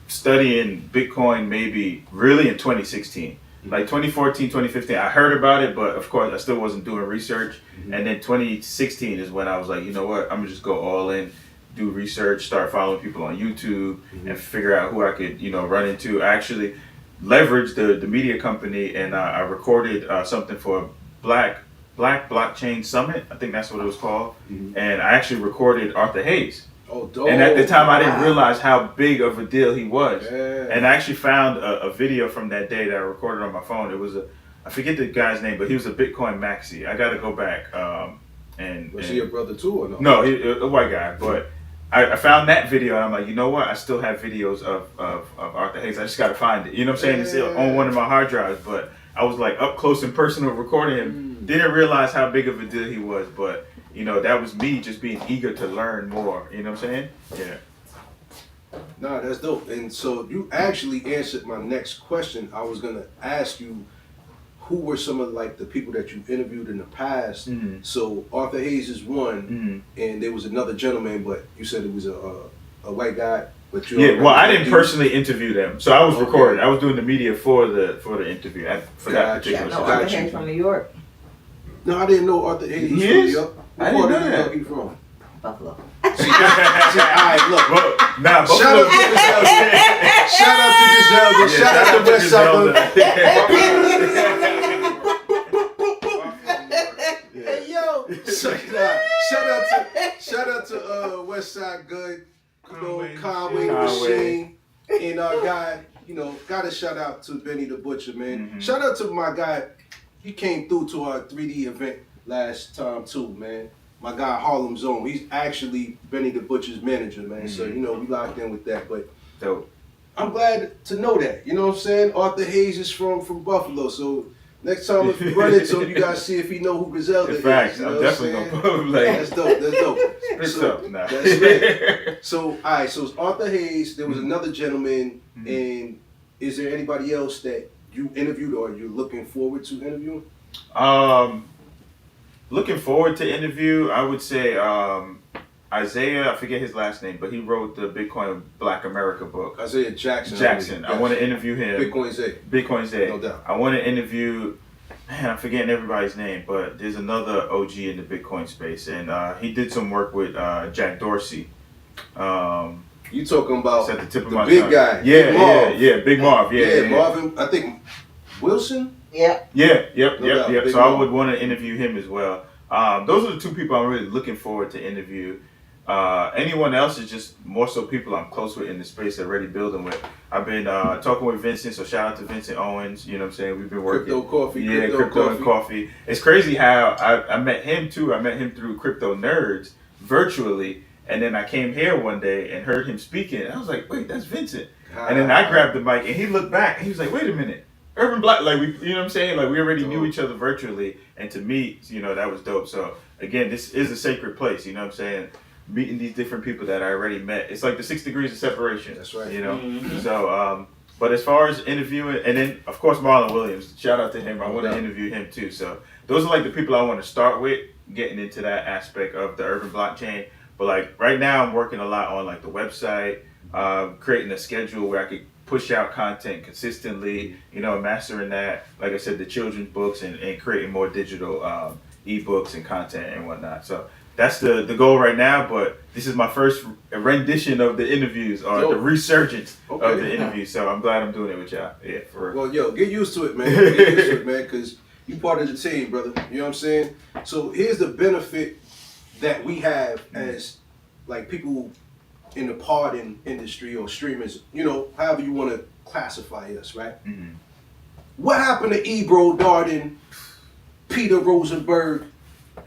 studying Bitcoin maybe really in 2016. Like 2014, 2015, I heard about it, but of course I still wasn't doing research. And then 2016 is when I was like, you know what, I'm gonna just go all in, do research, start following people on YouTube and figure out who I could, you know, run into. Actually, leveraged the media company, and I recorded something for Black Blockchain Summit. I think that's what it was called. Mm-hmm. And I actually recorded Arthur Hayes. Oh, dope. And at the time, I didn't realize how big of a deal he was. Yeah. And I actually found a video from that day that I recorded on my phone. It was I forget the guy's name, but he was a Bitcoin maxi. I got to go back. Was he a brother too or no? No, a white guy. But I found that video, and I'm like, you know what? I still have videos of Arthur Hayes. I just got to find it. You know what I'm saying? It's still on one of my hard drives. But I was like up close and personal recording him. Didn't realize how big of a deal he was, but you know, that was me just being eager to learn more. You know what I'm saying? Yeah. Nah, that's dope. And so you actually answered my next question. I was gonna ask you, who were some of like the people that you interviewed in the past? Mm-hmm. So Arthur Hayes is one, and there was another gentleman, but you said it was a white guy. But you well, I didn't personally interview them, so I was recording. I was doing the media for the interview for that particular. No, Arthur Hayes from New York. No, I didn't know Arthur Hayes was from New York. I didn't know that. He from? Buffalo. All right, look. Well, nah, Shout out to Griselda. Shout out to Griselda. Shout out to West Side. Hey yo. Shout out to West Side Good. You know, Conway Machine. And our guy, you know, gotta shout out to Benny the Butcher, man. Mm-hmm. Shout out to my guy. He came through to our 3D event last time too, man. My guy Harlem Zone. He's actually Benny the Butcher's manager, man. Mm-hmm. So, you know, we locked in with that. But dope. I'm glad to know that. You know what I'm saying? Arthur Hayes is from Buffalo. So next time if you run into him, you guys see if he know who Griselda is. Facts. You know I'm definitely gonna put him like that's dope. That's dope. So, nah. That's right. So, all right. So it's Arthur Hayes. There was another gentleman, and is there anybody else that you interviewed or you're looking forward to interviewing? Looking forward to interview, I would say Isaiah, I forget his last name, but he wrote the Bitcoin Black America book. Isaiah Jackson. Yes. I want to interview him. Bitcoin Zay. No doubt. I want to interview, man, I'm forgetting everybody's name, but there's another OG in the Bitcoin space, and he did some work with Jack Dorsey. You talking about at the tip of the my big tongue. guy? Yeah, Big Marv. Yeah, Marvin. I think Wilson. Yep. So I would want to interview him as well. Those are the two people I'm really looking forward to interview. Anyone else is just more so people I'm close with in the space already building with. I've been talking with Vincent, so shout out to Vincent Owens. You know what I'm saying? We've been working. Crypto Coffee. Yeah, Crypto and Coffee. It's crazy how I met him too. I met him through Crypto Nerds virtually. And then I came here one day and heard him speaking. And I was like, wait, that's Vincent. And then I grabbed the mic and he looked back and he was like, wait a minute. Urban Black, like we, you know what I'm saying? Like we already knew each other virtually, and to me, you know, that was dope. So again, this is a sacred place, you know what I'm saying? Meeting these different people that I already met. It's like the 6 degrees of separation. That's right. You know? So, but as far as interviewing, and then of course Marlon Williams, shout out to him. I want to interview him too. So those are like the people I want to start with, getting into that aspect of the urban blockchain. But like right now, I'm working a lot on like the website, creating a schedule where I could push out content consistently, you know, mastering that, like I said, the children's books and creating more digital ebooks and content and whatnot. So that's the goal right now, but this is my first rendition of the interviews or the resurgence of the interviews. So I'm glad I'm doing it with y'all. Yeah, for real. Well, yo, get used to it, man. Get used to it, man, because you part of the team, brother. You know what I'm saying? So here's the benefit that we have as like people in the podding industry or streamers, you know, however you want to classify us, right? Mm-hmm. What happened to Ebro Darden, Peter Rosenberg,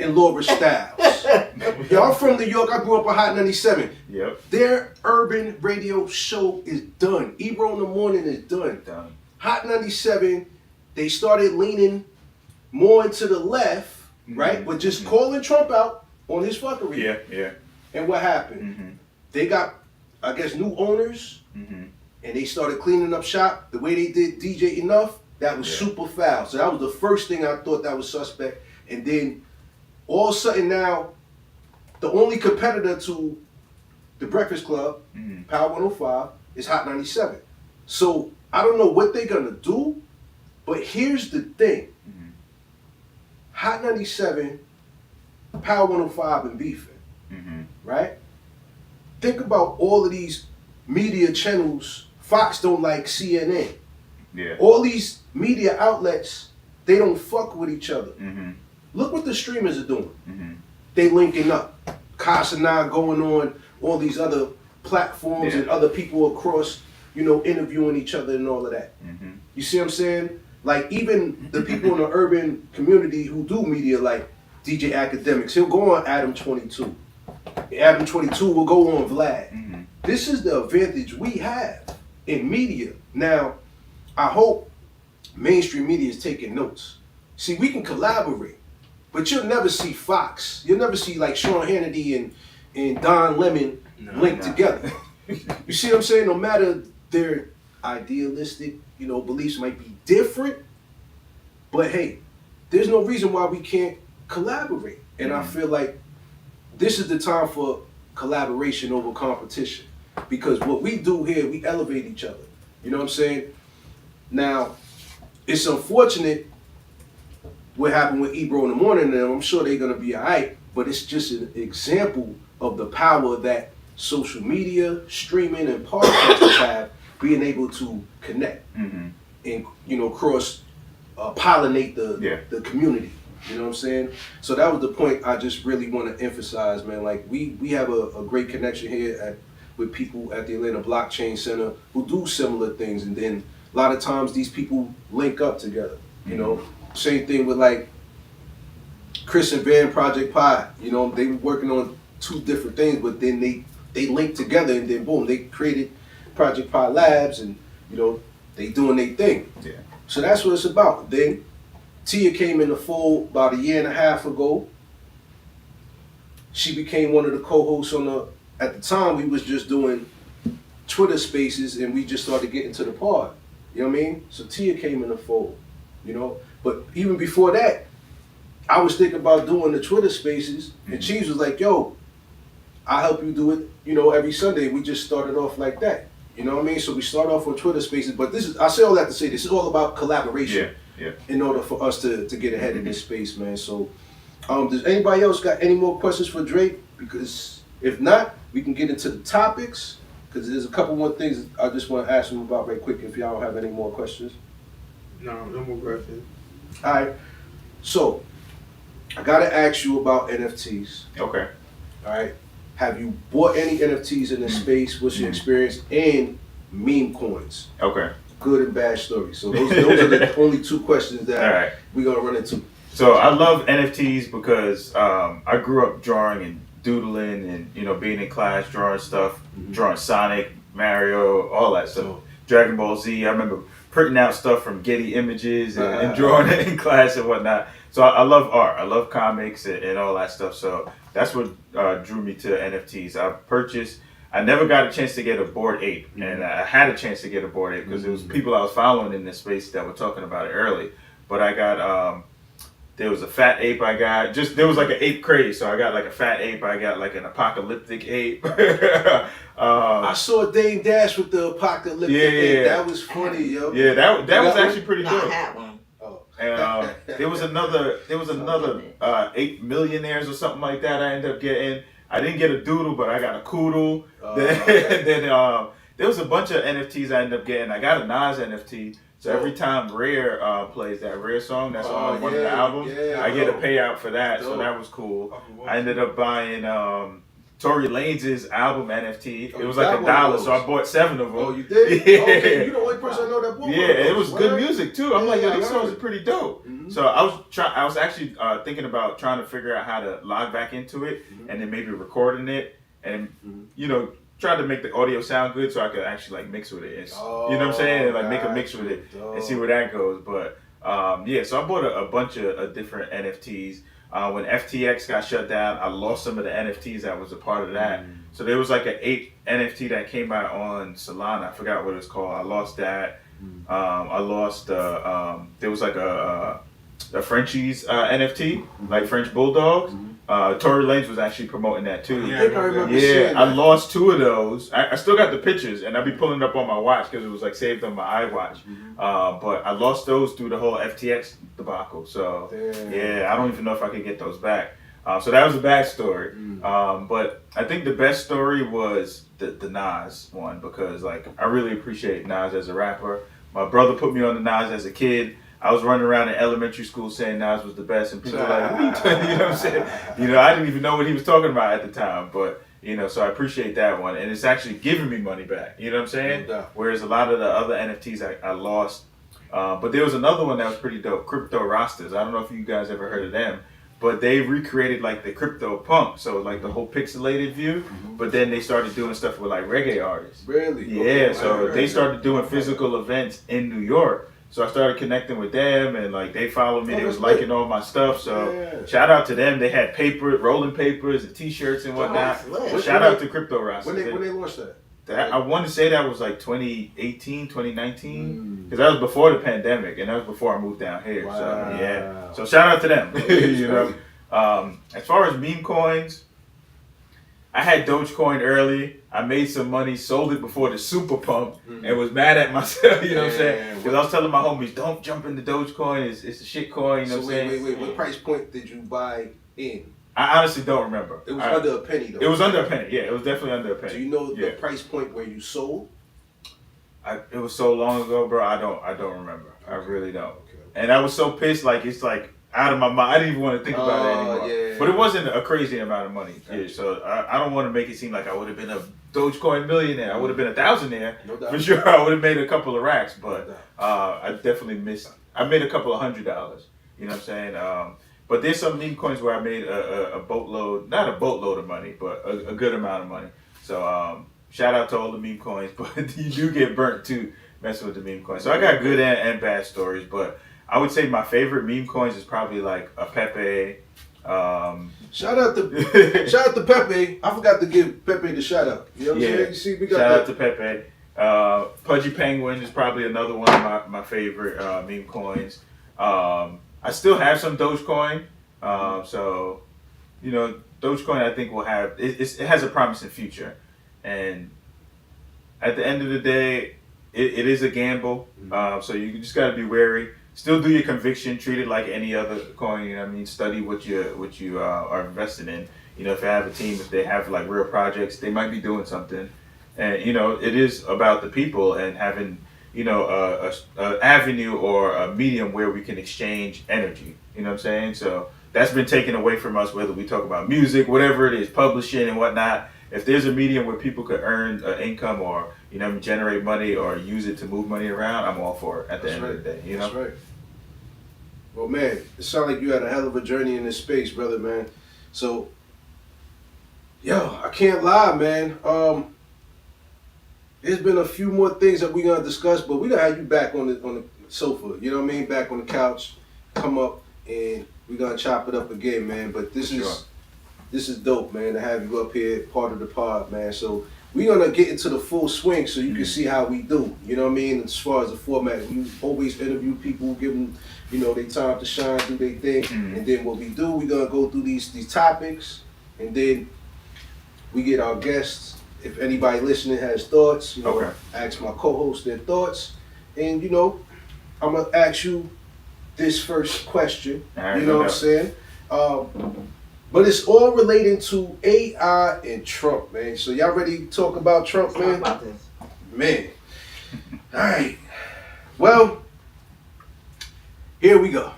and Laura Styles? Yo, I'm from New York. I grew up on Hot 97. Yep. Their urban radio show is done. Ebro in the Morning is done. Hot 97, they started leaning more into the left, right? But just calling Trump out on his fuckery. Yeah. And what happened? They got, I guess, new owners, and they started cleaning up shop. The way they did DJ Enough, that was super foul. So that was the first thing I thought that was suspect. And then all of a sudden now, the only competitor to the Breakfast Club, Power 105, is Hot 97. So I don't know what they're gonna do, but here's the thing. Hot 97, Power 105 and beefing, right? Think about all of these media channels. Fox don't like CNN. Yeah. All these media outlets, they don't fuck with each other. Mm-hmm. Look what the streamers are doing. Mm-hmm. They linking up. Casa and going on all these other platforms and other people across, interviewing each other and all of that. Mm-hmm. You see what I'm saying? Like even the people in the urban community who do media, like DJ Academics, he'll go on Adam 22. Adam 22 will go on Vlad. Mm-hmm. This is the advantage we have in media. Now, I hope mainstream media is taking notes. See, we can collaborate, but you'll never see Fox. You'll never see like Sean Hannity and Don Lemon linked together. You see what I'm saying? No matter their idealistic, beliefs might be different, but hey, there's no reason why we can't collaborate. And I feel like this is the time for collaboration over competition, because what we do here, we elevate each other. You know what I'm saying? Now, it's unfortunate what happened with Ebro in the morning, and I'm sure they're gonna be all right, but it's just an example of the power that social media, streaming, and podcasts have, being able to connect and cross pollinate the community. You know what I'm saying? So that was the point I just really want to emphasize, man. Like we have a great connection here with people at the Atlanta Blockchain Center who do similar things, and then a lot of times these people link up together. Same thing with like Chris and Van Project Pi. They were working on two different things, but then they linked together, and then boom, they created Project Pi Labs, and they doing their thing. Yeah. So that's what it's about. Then Tia came in the fold about 1.5 years ago. She became one of the co-hosts at the time we was just doing Twitter Spaces, and we just started getting to the pod. You know what I mean? So Tia came in the fold, But even before that, I was thinking about doing the Twitter Spaces, and Cheeze was like, yo, I'll help you do it, every Sunday. We just started off like that. You know what I mean? So we start off on Twitter Spaces, but I say all that to say this is all about collaboration. Yeah. In order for us to get ahead in this space, man. So, does anybody else got any more questions for Drake? Because if not, we can get into the topics. Because there's a couple more things I just want to ask him about right quick. If y'all don't have any more questions. No more questions. All right. So, I gotta ask you about NFTs. Okay. All right. Have you bought any NFTs in this space? What's your experience? And meme coins. Okay. Good and bad stories. So those are the only two questions that we're gonna run into. So I love NFTs because I grew up drawing and doodling and being in class drawing stuff, drawing Sonic, Mario, all that stuff. Dragon Ball Z. I remember printing out stuff from Getty Images and drawing it in class and whatnot. So I love art. I love comics and all that stuff. So that's what drew me to NFTs. I never got a chance to get a Bored Ape, and I had a chance to get a Bored Ape because it was people I was following in this space that were talking about it early. But I got, there was a fat ape I got, there was like an ape craze, so I got like a fat ape, I got like an apocalyptic ape. I saw Dame Dash with the apocalyptic ape, that was funny, yo. Yeah, that was actually pretty No, dope. I had one. And there was another 8 millionaires or something like that I ended up getting. I didn't get a doodle, but I got a koodle. Then there was a bunch of NFTs I ended up getting. I got a Nas NFT. So every time Rare plays that Rare song that's on one of the albums, I get a payout for that. So that was cool. I ended up buying Tory Lanez's album NFT. It was like $1, so I bought 7 of them. Oh, you did? Yeah. Okay, you the only person I know that bought one. Yeah, it was good music too. I'm like, yo, these songs are pretty dope. So I was actually thinking about trying to figure out how to log back into it and then maybe recording it and try to make the audio sound good so I could actually like mix with it. And, you know what I'm saying? Like make a mix with it and see where that goes. But so I bought a bunch of different NFTs. When FTX got shut down, I lost some of the NFTs that was a part of that. So there was like an 8 NFT that came out on Solana. I forgot what it was called. I lost that. I lost there was like a Frenchies NFT, like French Bulldogs. Tory Lanez was actually promoting that too. I think I remember seeing I that. lost 2 of those. I still got the pictures, and I'd be pulling it up on my watch because it was like saved on my iWatch. But I lost those through the whole FTX debacle. So I don't even know if I could get those back. So that was a bad story. But I think the best story was the Nas one because like I really appreciate Nas as a rapper. My brother put me on the Nas as a kid. I was running around in elementary school saying Nas was the best, and people were like, "What are you doing?" You know what I'm saying? I didn't even know what he was talking about at the time, but so I appreciate that one, and it's actually giving me money back. You know what I'm saying? No doubt. Whereas a lot of the other NFTs I lost, but there was another one that was pretty dope, Crypto Rastas. I don't know if you guys ever heard of them. But they recreated like the crypto punk, so like the whole pixelated view. But then they started doing stuff with like reggae artists. Really? Yeah, Okay, so they started doing physical events in New York. So I started connecting with them, and like they followed me. They was liking all my stuff. So shout out to them. They had rolling papers, and T-shirts and whatnot. So shout out to Crypto Rastas. When they launched that? I want to say that was like 2018, 2019, because that was before the pandemic, and that was before I moved down here. Wow. So yeah, so shout out to them. As far as meme coins, I had Dogecoin early. I made some money, sold it before the super pump, and was mad at myself. You know what I'm saying? Because I was telling my homies, don't jump into Dogecoin. It's a shit coin. You know what I'm saying? Wait. What price point did you buy in? I honestly don't remember. It was under a penny, though. It was under a penny. Yeah, it was definitely under a penny. Do you know the price point where you sold? It was so long ago, bro. I don't remember. I really don't. Okay. And I was so pissed. Like it's like out of my mind. I didn't even want to think about it anymore. Yeah. But it wasn't a crazy amount of money. Yeah. So I don't want to make it seem like I would have been a Dogecoin millionaire. I would have been a thousandaire for sure. I would have made a couple of racks, but I definitely missed. I made a couple of $100. You know what I'm saying? But there's some meme coins where I made a boatload, not a boatload of money, but a good amount of money. So shout out to all the meme coins, but you do get burnt too messing with the meme coins. So I got good and bad stories, but I would say my favorite meme coins is probably like a Pepe. Shout out to Pepe. I forgot to give Pepe the shout out. You know what I'm saying? You see, we got shout out to Pepe. Pudgy Penguin is probably another one of my favorite meme coins. I still have some Dogecoin, so Dogecoin I think will have it has a promising future, and at the end of the day, it is a gamble. So you just got to be wary. Still do your conviction. Treat it like any other coin. You know what I mean? Study what you are investing in. If they have a team, if they have like real projects, they might be doing something. And it is about the people and having a avenue or a medium where we can exchange energy. You know what I'm saying? So that's been taken away from us, whether we talk about music, whatever it is, publishing and whatnot. If there's a medium where people could earn income or generate money or use it to move money around, I'm all for it at the end of the day. That's right. Well, man, it sounds like you had a hell of a journey in this space, brother, man. So, I can't lie, man. There's been a few more things that we're gonna discuss, but we're gonna have you back on the sofa. You know what I mean? Back on the couch. Come up and we're gonna chop it up again, man. But this is dope, man, to have you up here, part of the pod, man. So we're gonna get into the full swing so you can see how we do. You know what I mean? As far as the format, we always interview people, give them, their time to shine, do their thing, and then what we do, we're gonna go through these topics, and then we get our guests. If anybody listening has thoughts, ask my co-host their thoughts, and I'm gonna ask you this first question. You know what I'm saying? But it's all relating to AI and Trump, man. So y'all ready to talk about Trump, man? Talk about this. Man. All right. Well, here we go.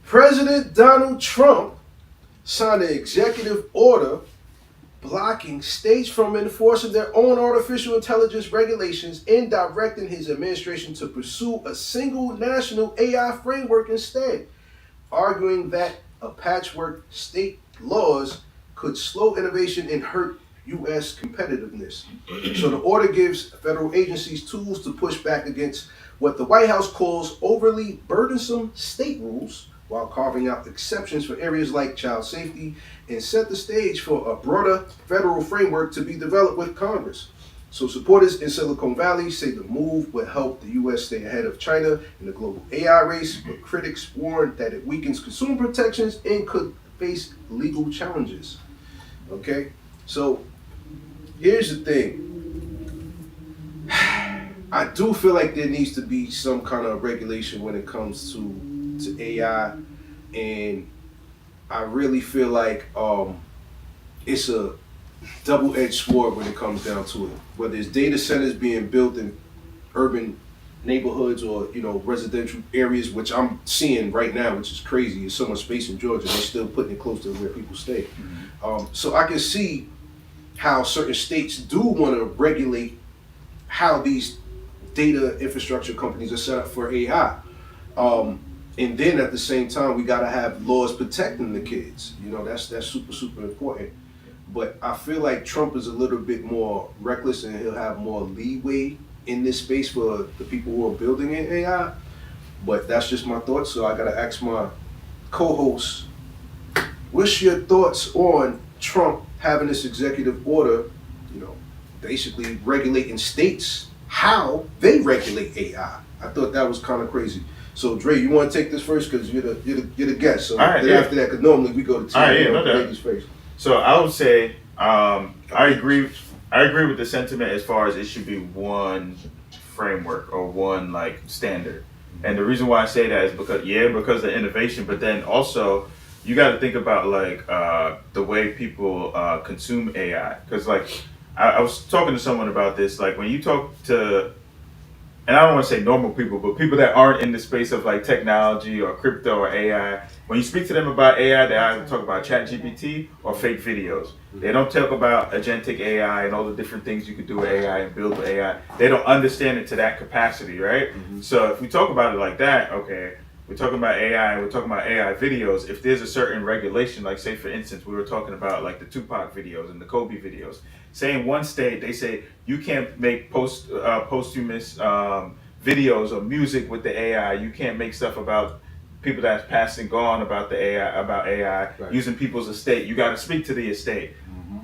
President Donald Trump signed an executive order blocking states from enforcing their own artificial intelligence regulations and directing his administration to pursue a single national AI framework instead, arguing that a patchwork state laws could slow innovation and hurt U.S. competitiveness. So the order gives federal agencies tools to push back against what the White House calls overly burdensome state rules, while carving out exceptions for areas like child safety, and set the stage for a broader federal framework to be developed with Congress. So supporters in Silicon Valley say the move will help the U.S. stay ahead of China in the global AI race, but critics warn that it weakens consumer protections and could face legal challenges. Okay, so here's the thing. I do feel like there needs to be some kind of regulation when it comes to AI, and I really feel like it's a double-edged sword when it comes down to it. Whether it's data centers being built in urban neighborhoods or residential areas, which I'm seeing right now, which is crazy. There's so much space in Georgia, they're still putting it close to where people stay. So I can see how certain states do want to regulate how these data infrastructure companies are set up for AI. And then at the same time, we gotta have laws protecting the kids. That's super, super important. But I feel like Trump is a little bit more reckless and he'll have more leeway in this space for the people who are building in AI. But that's just my thoughts, so I gotta ask my co-host, what's your thoughts on Trump having this executive order, basically regulating states how they regulate AI? I thought that was kind of crazy. So Dre, you want to take this first because you're the guest. So right, then after that, because normally we go to Tim, ladies first. So I would say I agree. I agree with the sentiment as far as it should be one framework or one like standard. And the reason why I say that is because of innovation, but then also you got to think about like the way people consume AI. Because like I was talking to someone about this. Like when you talk to, and I don't want to say normal people, but people that aren't in the space of like technology or crypto or AI, when you speak to them about AI, they either talk about ChatGPT or fake videos. They don't talk about agentic AI and all the different things you could do with AI and build with AI. They don't understand it to that capacity, right? So if we talk about it like that, okay, we're talking about AI and we're talking about AI videos. If there's a certain regulation, like say for instance, we were talking about like the Tupac videos and the Kobe videos. Say in one state, they say you can't make posthumous videos or music with the AI. You can't make stuff about people that's passed and gone about the AI, using people's estate. You got to speak to the estate.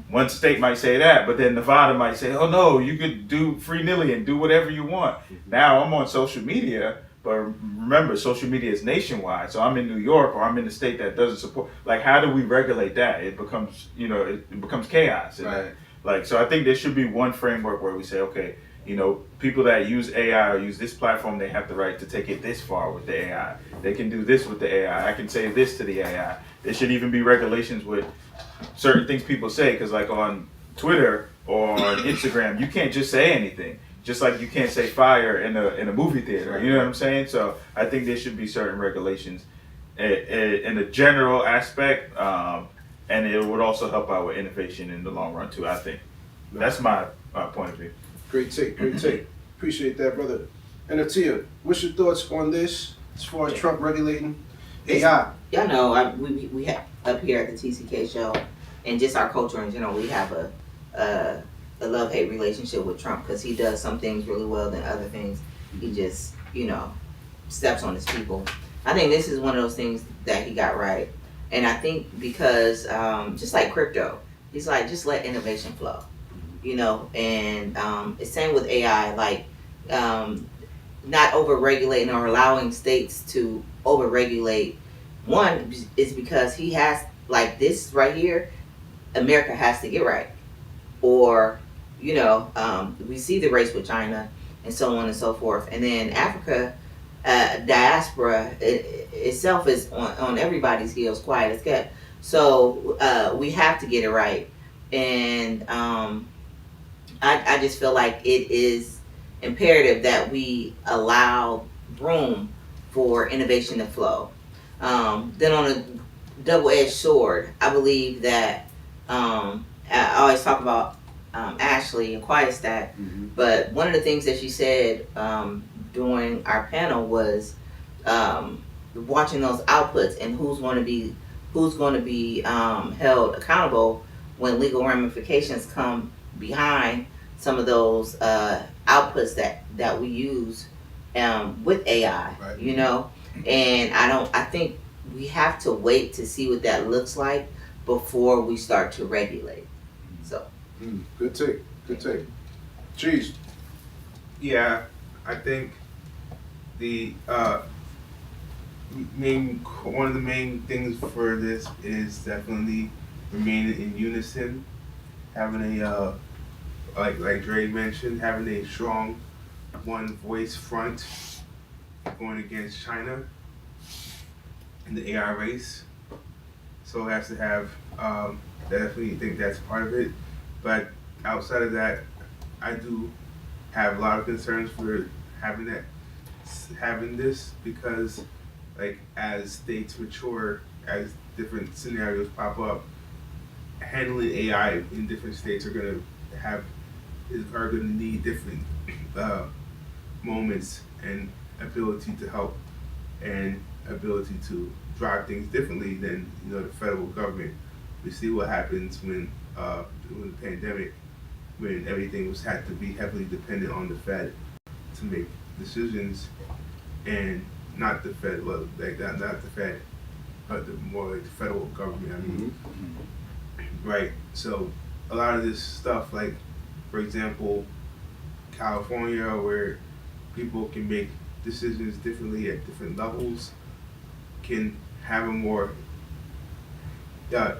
One state might say that, but then Nevada might say, oh no, you could do free-nilly and do whatever you want. Now I'm on social media, but remember, social media is nationwide. So I'm in New York or I'm in a state that doesn't support. Like, how do we regulate that? It becomes, it becomes chaos. Right. Like, so I think there should be one framework where we say, okay, people that use AI or use this platform, they have the right to take it this far with the AI. They can do this with the AI. I can say this to the AI. There should even be regulations with certain things people say, because like on Twitter or on Instagram, you can't just say anything. Just like you can't say fire in a movie theater. You know what I'm saying? So I think there should be certain regulations in a general aspect, and it would also help out with innovation in the long run too, I think. That's my point of view. Great take. Appreciate that, brother. NFTia, what's your thoughts on this as far as Trump regulating AI? Y'all know, we have up here at the TCK show, and just our culture in general, we have a love-hate relationship with Trump because he does some things really well, than other things he just, steps on his people. I think this is one of those things that he got right. And I think because, just like crypto, he's like, just let innovation flow, and it's same with AI, like not over-regulating or allowing states to over-regulate. One is because he has, like this right here, America has to get right. Or, we see the race with China and so on and so forth. And then Africa, diaspora itself is on everybody's heels, quiet as kept. So we have to get it right. And I just feel like it is imperative that we allow room for innovation to flow. Then on a double-edged sword, I believe that I always talk about Ashley and Quiet Stack, but one of the things that she said during our panel was watching those outputs and who's going to be held accountable when legal ramifications come behind some of those outputs that we use with AI, and I think we have to wait to see what that looks like before we start to regulate. So. Good take. Cheeze. Yeah, I think the one of the main things for this is definitely remaining in unison, having a like Dre mentioned, having a strong one voice front going against China in the AI race. So it has to have definitely think that's part of it. But outside of that, I do have a lot of concerns for having that having this because, like, as states mature, as different scenarios pop up, handling AI in different states are gonna need different moments and ability to help and ability to drive things differently than the federal government. We see what happens when during the pandemic, when everything had to be heavily dependent on the Fed to make decisions, and not the Fed, well, like not the Fed, but more like the federal government. I mean, right? So a lot of this stuff, like for example, California, where people can make decisions differently at different levels, can have a more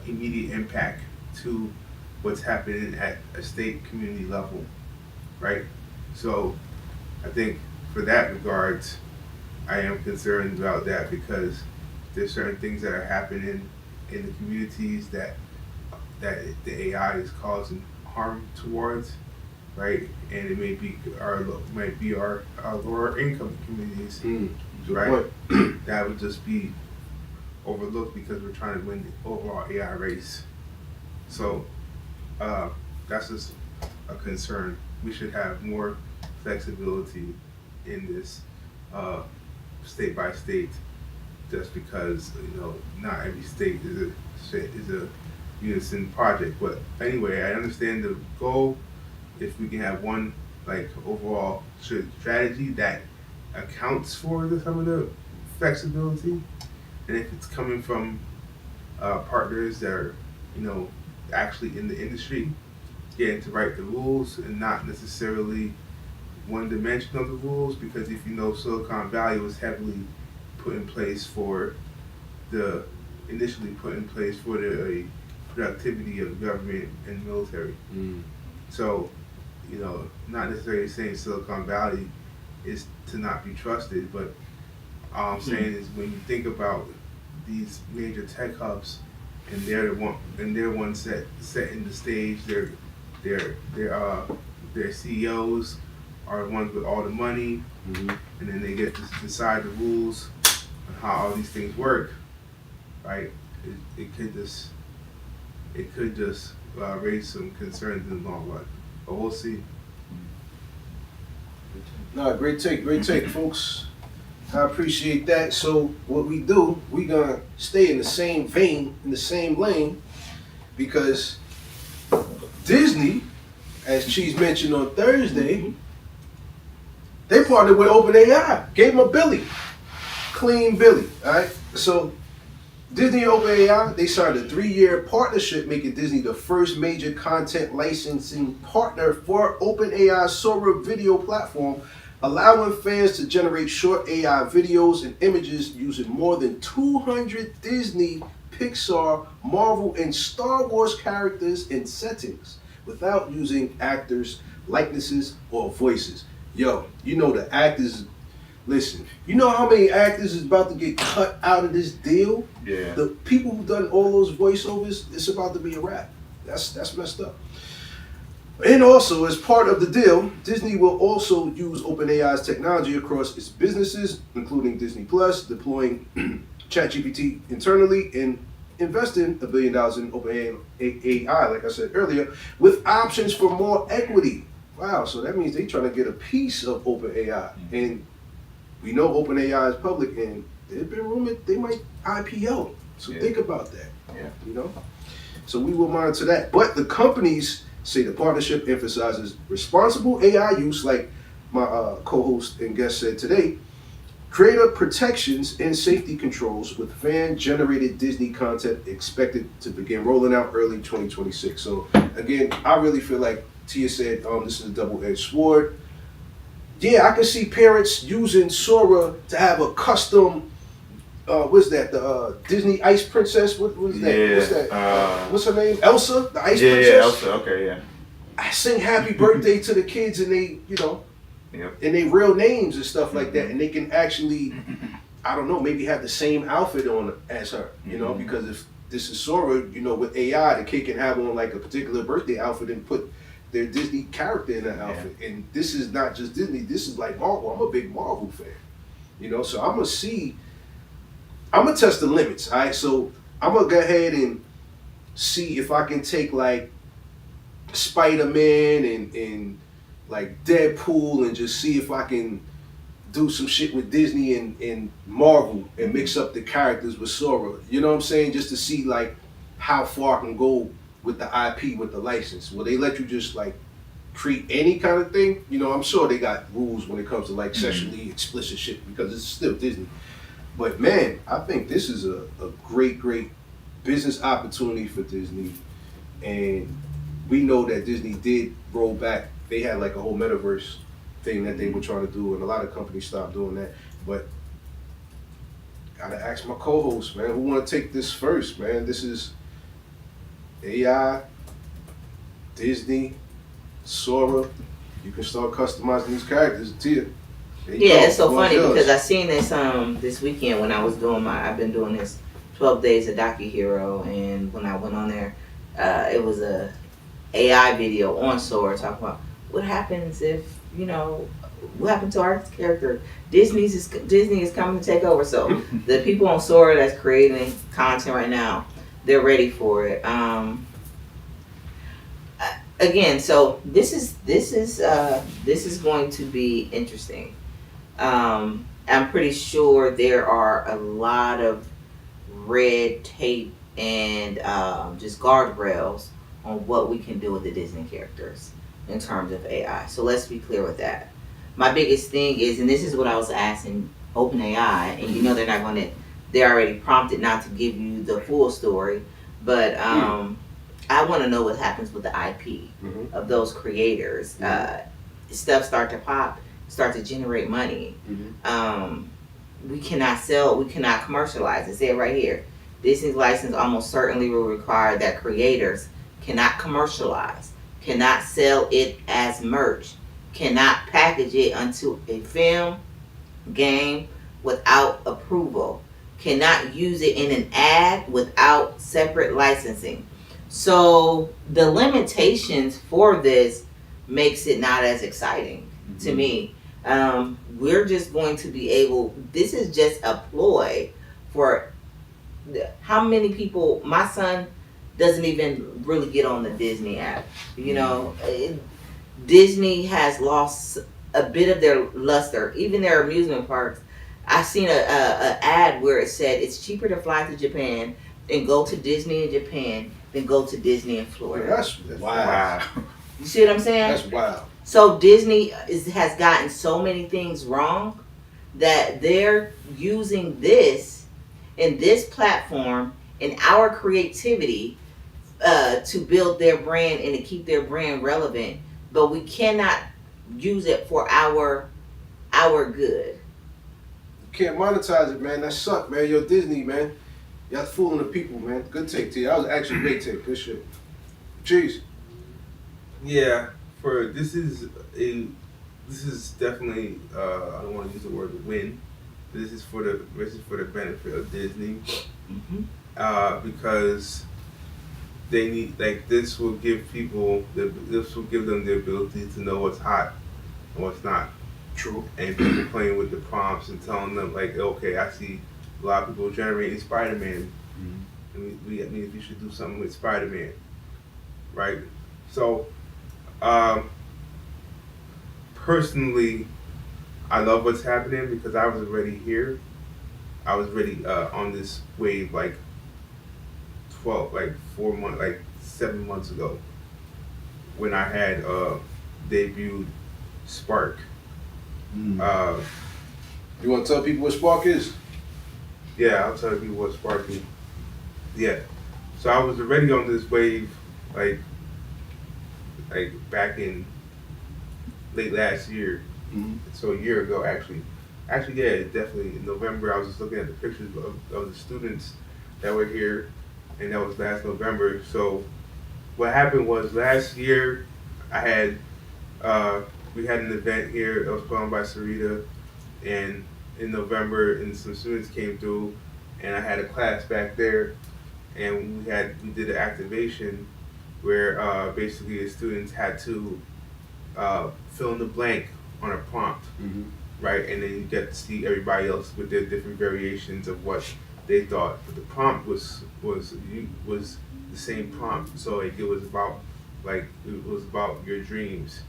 immediate impact to what's happening at a state community level, right? So I think for that regards, I am concerned about that because there's certain things that are happening in the communities that the AI is causing harm towards, right? And it may be our lower income communities, right? That would just be overlooked because we're trying to win the overall AI race. So that's just a concern. We should have more flexibility in this state by state, just because not every state is a unison project. But anyway, I understand the goal. If we can have one like overall strategy that accounts for some of the flexibility, and if it's coming from partners that are actually in the industry, getting to write the rules and not necessarily one dimension of the rules, because if Silicon Valley was heavily put in place initially put in place for the productivity of the government and military. So, not necessarily saying Silicon Valley is to not be trusted, but all I'm saying is when you think about these major tech hubs, and they're ones that setting the stage. Their CEOs are the ones with all the money, and then they get to decide the rules on how all these things work, right? It could just raise some concerns in the long run, but we'll see. No, great take, folks. I appreciate that. So what we do, we gonna stay in the same vein, in the same lane, because Disney, as Cheeze mentioned on Thursday, they partnered with OpenAI, gave them a Billy, clean Billy, all right? So Disney and OpenAI, they signed a 3-year partnership, making Disney the first major content licensing partner for OpenAI's Sora video platform, allowing fans to generate short AI videos and images using more than 200 Disney, Pixar, Marvel, and Star Wars characters and settings without using actors, likenesses, or voices. Yo, the actors, listen, you know how many actors is about to get cut out of this deal? Yeah. The people who done all those voiceovers, it's about to be a wrap. That's messed up. And also, as part of the deal, Disney will also use OpenAI's technology across its businesses, including Disney Plus, deploying ChatGPT internally, and investing $1 billion in OpenAI, like I said earlier, with options for more equity. Wow, so that means they're trying to get a piece of OpenAI. And we know OpenAI is public, and it's been rumored they might IPO. So think about that. Yeah. So we will monitor that. But the companies say the partnership emphasizes responsible AI use, like my co-host and guest said today, creator protections and safety controls, with fan-generated Disney content expected to begin rolling out early 2026. So again, I really feel like Tia said, this is a double-edged sword. Yeah, I can see parents using Sora to have a custom, what's that? The Disney Ice Princess. What was that? Yeah, What's that? What's her name? Elsa, the Ice Princess. Yeah, Elsa. Okay, yeah. I sing happy birthday to the kids, and they, and they real names and stuff like that, and they can actually, I don't know, maybe have the same outfit on as her, because if this is Sora, with AI, the kid can have on like a particular birthday outfit and put their Disney character in that outfit. And this is not just Disney, this is like Marvel. I'm a big Marvel fan. You know, so I'm gonna test the limits. All right, so I'm gonna go ahead and see if I can take like Spider-Man and like Deadpool and just see if I can do some shit with Disney and Marvel and mix up the characters with Sora. You know what I'm saying? Just to see like how far I can go with the IP, with the license. Will they let you just like create any kind of thing? You know, I'm sure they got rules when it comes to like sexually explicit shit because it's still Disney. But man, I think this is a great business opportunity for Disney. And we know that Disney did roll back. They had like a whole metaverse thing that they were trying to do, and a lot of companies stopped doing that. But gotta ask my co-host, man, who wanna take this first, man? This is AI, Disney, Sora. You can start customizing these characters. Tia. Yeah, it's so funny because I seen this this weekend when I was doing I've been doing this 12 days of DocuHero, and when I went on there, it was a AI video on Sora talking about what happens if, you know, what happened to our character. Disney is coming to take over. So the people on Sora that's creating content right now, they're ready for it. Again, so this is going to be interesting. I'm pretty sure there are a lot of red tape and just guardrails on what we can do with the Disney characters in terms of AI. So let's be clear with that. My biggest thing is, and this is what I was asking OpenAI, and you know they're already prompted not to give you the full story, but I want to know what happens with the IP of those creators. Stuff start to pop, start to generate money. We cannot commercialize. It said right here, Disney's license almost certainly will require that creators cannot commercialize, cannot sell it as merch, cannot package it onto a film, game without approval, cannot use it in an ad without separate licensing. So the limitations for this makes it not as exciting to me. We're just going to be able, this is just a ploy for how many people. My son doesn't even really get on the Disney app. You know, Disney has lost a bit of their luster, even their amusement parks. I seen a ad where it said it's cheaper to fly to Japan and go to Disney in Japan than go to Disney in Florida. That's wow. You see what I'm saying? That's wild. So Disney has gotten so many things wrong that they're using this and this platform and our creativity to build their brand and to keep their brand relevant. But we cannot use it for our good. You can't monetize it, man. That suck, man. Yo, Disney, man. Y'all fooling the people, man. Good take, T. That was actually a great take. Good shit. Cheese. Yeah, this is definitely I don't want to use the word win. This is for the benefit of Disney, because they need, like, this will give them the ability to know what's hot and what's not. True. And people playing with the prompts and telling them, like, okay, I see a lot of people generating Spider-Man. And we should do something with Spider-Man, right? So, personally, I love what's happening because I was already here. I was already on this wave like 7 months ago when I had debuted Spark. You want to tell people what Spark is? Yeah, I'll tell you what Spark is. Yeah. So I was already on this wave like back in late last year. So a year ago, actually, yeah, definitely in November. I was just looking at the pictures of the students that were here, and that was last November. So what happened was last year, we had an event here that was put on by Sarita, and in November, and some students came through, and I had a class back there, and we did an activation where basically the students had to fill in the blank on a prompt, right? And then you get to see everybody else with their different variations of what they thought. But the prompt was the same prompt, so like it was about your dreams,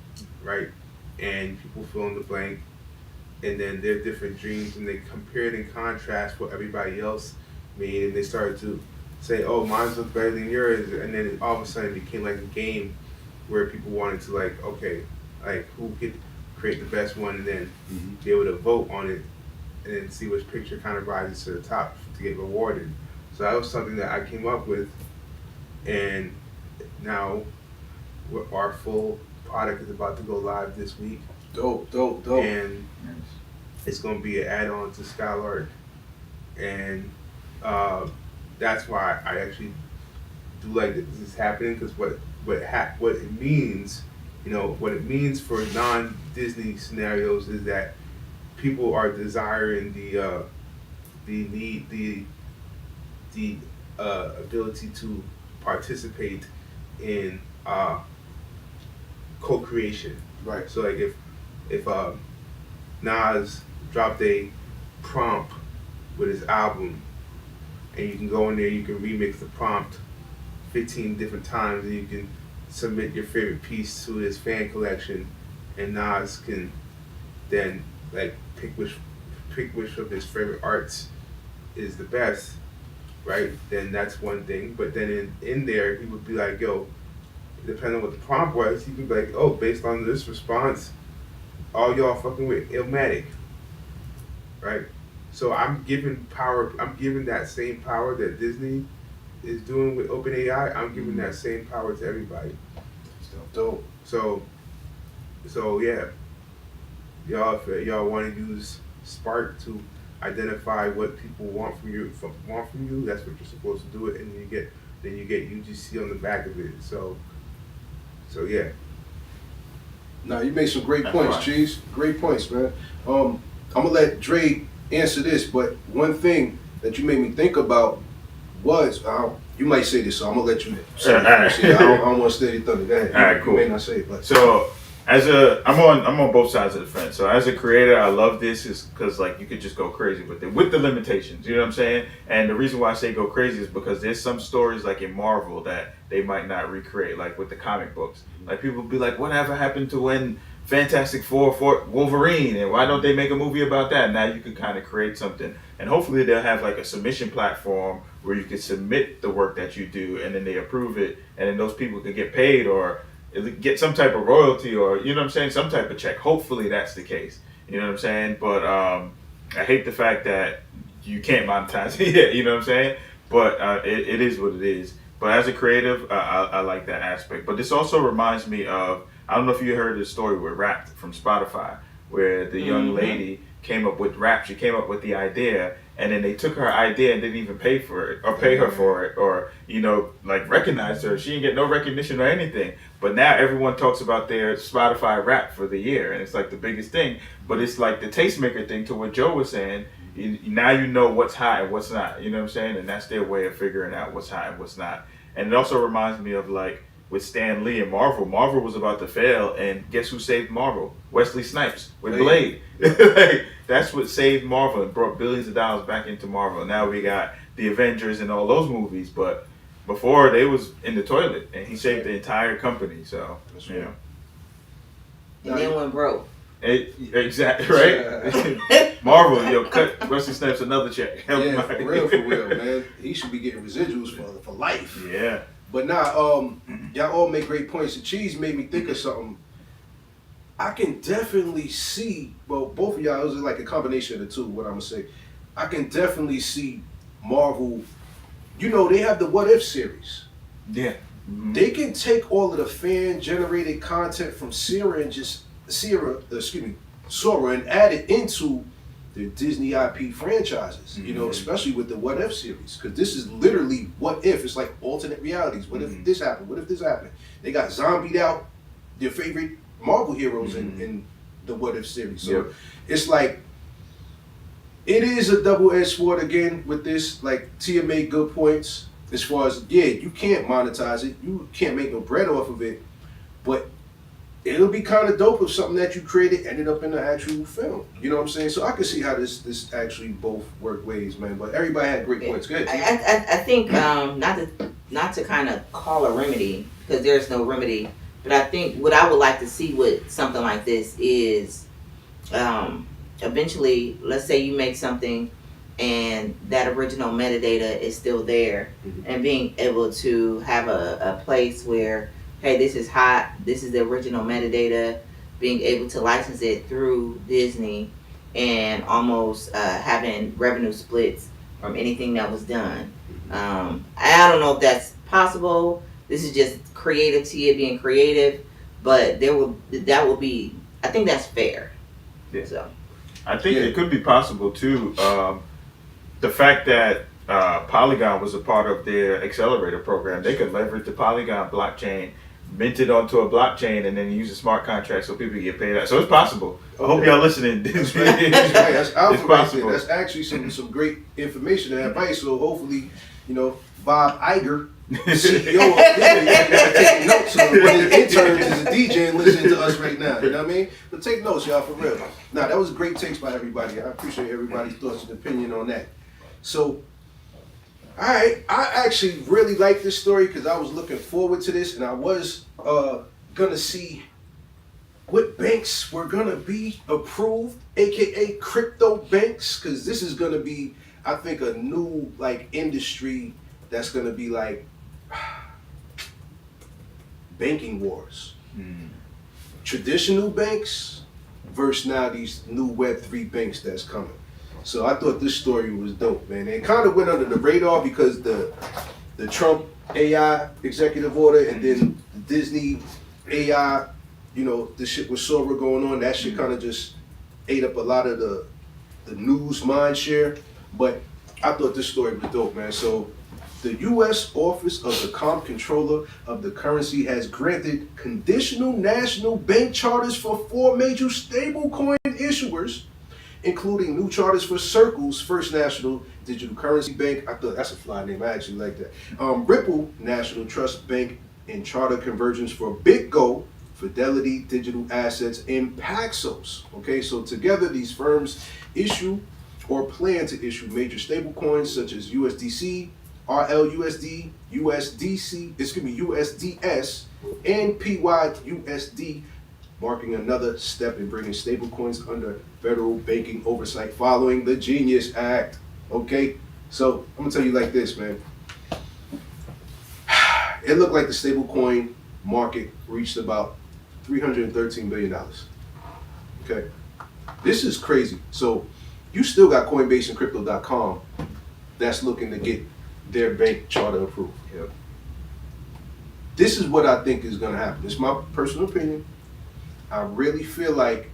right? And people fill in the blank, and then their different dreams, and they compared and contrast what everybody else made, and they started to say, "Oh, mine look better than yours," and then all of a sudden it became like a game where people wanted to like, okay, like who could create the best one, and then be able to vote on it, and then see which picture kind of rises to the top to get rewarded. So that was something that I came up with, and now our full product is about to go live this week. Dope. And it's going to be an add-on to Skylark, and that's why I actually do like that this is happening, because what it means, what it means for non-Disney scenarios is that people are desiring the ability to participate in co-creation. Right. So like if Nas dropped a prompt with his album, and you can go in there, you can remix the prompt 15 different times, and you can submit your favorite piece to his fan collection, and Nas can then like pick which of his favorite arts is the best, right? Then that's one thing. But then in there, he would be like, yo, depending on what the prompt was, he could be like, oh, based on this response, all y'all fucking with Illmatic, right? So I'm giving that same power that Disney is doing with OpenAI. I'm giving that same power to everybody. Dope. So yeah, y'all, if y'all want to use Spark to identify what people want from you, that's what you're supposed to do it, and then you get UGC on the back of it. So yeah. Now you made some great points, Cheeze. Great points, man. I'm gonna let Dre answer this, but one thing that you made me think about was, you might say this, so I'm gonna let you say it. I don't want to steady thunder. Go ahead. All right, cool. You may not say it, but so I'm on both sides of the fence. So as a creator, I love this is because like you could just go crazy with it, with the limitations. You know what I'm saying? And the reason why I say go crazy is because there's some stories like in Marvel that they might not recreate, like with the comic books. Like people be like, whatever happened to when Fantastic Four fought Wolverine, and why don't they make a movie about that? Now you can kind of create something, and hopefully they'll have like a submission platform where you can submit the work that you do, and then they approve it, and then those people could get paid or get some type of royalty, or you know what I'm saying, some type of check. Hopefully that's the case. You know what I'm saying? But I hate the fact that you can't monetize it yet. You know what I'm saying? But it is what it is. But as a creative, I like that aspect. But this also reminds me of, I don't know if you heard the story with Wrapped from Spotify, where the young lady came up with Wrapped. She came up with the idea, and then they took her idea and didn't even pay for it, or pay her for it, or like recognize her. She didn't get no recognition or anything. But now everyone talks about their Spotify Wrapped for the year, and it's like the biggest thing. But it's like the tastemaker thing, to what Joe was saying. Now you know what's hot and what's not. You know what I'm saying? And that's their way of figuring out what's hot and what's not. And it also reminds me of like with Stan Lee and Marvel. Marvel was about to fail, and guess who saved Marvel? Wesley Snipes with Blade. Like, that's what saved Marvel and brought billions of dollars back into Marvel. Now we got the Avengers and all those movies, but before they was in the toilet, and he saved the entire company. So and then went broke. Exactly right. Marvel, cut Wesley Snipes another check. Help him out. For real, man. He should be getting residuals for life. Yeah. But now, y'all all make great points. The Cheeze made me think of something. I can definitely see, well, both of y'all, it was like a combination of the two, what I'm gonna say. I can definitely see Marvel, they have the What If series. Yeah. Mm-hmm. They can take all of the fan-generated content from Sora, and add it into the Disney IP franchises, especially with the What If series. Because this is literally what if. It's like alternate realities. What if this happened? What if this happened? They got zombied out their favorite Marvel heroes in the What If series. So it's like, it is a double-edged sword again with this. Like Tia made good points as far as, you can't monetize it. You can't make no bread off of it. But it'll be kind of dope if something that you created ended up in the actual film. You know what I'm saying? So I can see how this actually both work ways, man. But everybody had great points. Good. I think not to kind of call a remedy, because there's no remedy, but I think what I would like to see with something like this is eventually, let's say you make something and that original metadata is still there, and being able to have a place where, hey, this is hot, this is the original metadata, being able to license it through Disney and almost having revenue splits from anything that was done. I don't know if that's possible. This is just creative Tia being creative, but that will be, I think that's fair. Yeah. So I think it could be possible too. The fact that Polygon was a part of their accelerator program, they could leverage the Polygon blockchain, mint it onto a blockchain, and then use a smart contract so people get paid out. So it's possible. I hope y'all listening. That's right. That's alpha It's right there. possible. That's actually some great information and advice. So hopefully, Bob Iger, CEO of Disney, take notes of what his interns as a DJ and listening to us right now. You know what I mean? But take notes, y'all, for real. Now, that was great takes by everybody. I appreciate everybody's thoughts and opinion on that. So, all right, I actually really like this story because I was looking forward to this, and I was gonna see what banks were gonna be approved, aka crypto banks, because this is gonna be, I think, a new industry that's gonna be banking wars. Traditional banks versus now these new Web3 banks that's coming. So I thought this story was dope, man. It kind of went under the radar because the Trump AI executive order and then the Disney AI, the shit with Sora going on, that shit kind of just ate up a lot of the news mind share. But I thought this story was dope, man. So the U.S. Office of the Comptroller of the Currency has granted conditional national bank charters for 4 major stablecoin issuers, including new charters for Circle's First National Digital Currency Bank. I thought that's a fly name. I actually like that. Ripple National Trust Bank and charter conversions for BitGo, Fidelity Digital Assets, and Paxos. Okay, so together these firms issue or plan to issue major stablecoins such as USDC, RLUSD, USDS, and PYUSD, marking another step in bringing stablecoins under federal banking oversight following the Genius Act. Okay, so I'm gonna tell you like this, man. It looked like the stablecoin market reached about $313 billion. Okay, this is crazy. So you still got Coinbase and Crypto.com that's looking to get their bank charter approved. Yep. This is what I think is gonna happen. It's my personal opinion. I really feel like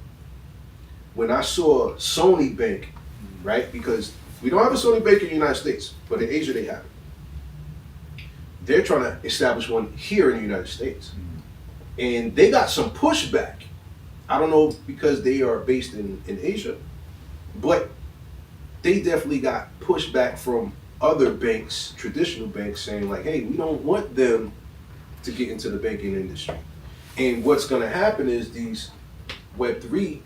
when I saw Sony Bank, right? Because we don't have a Sony Bank in the United States, but in Asia they have it. They're trying to establish one here in the United States. And they got some pushback. I don't know because they are based in Asia, but they definitely got pushback from other banks, traditional banks, saying like, hey, we don't want them to get into the banking industry. And what's going to happen is these Web3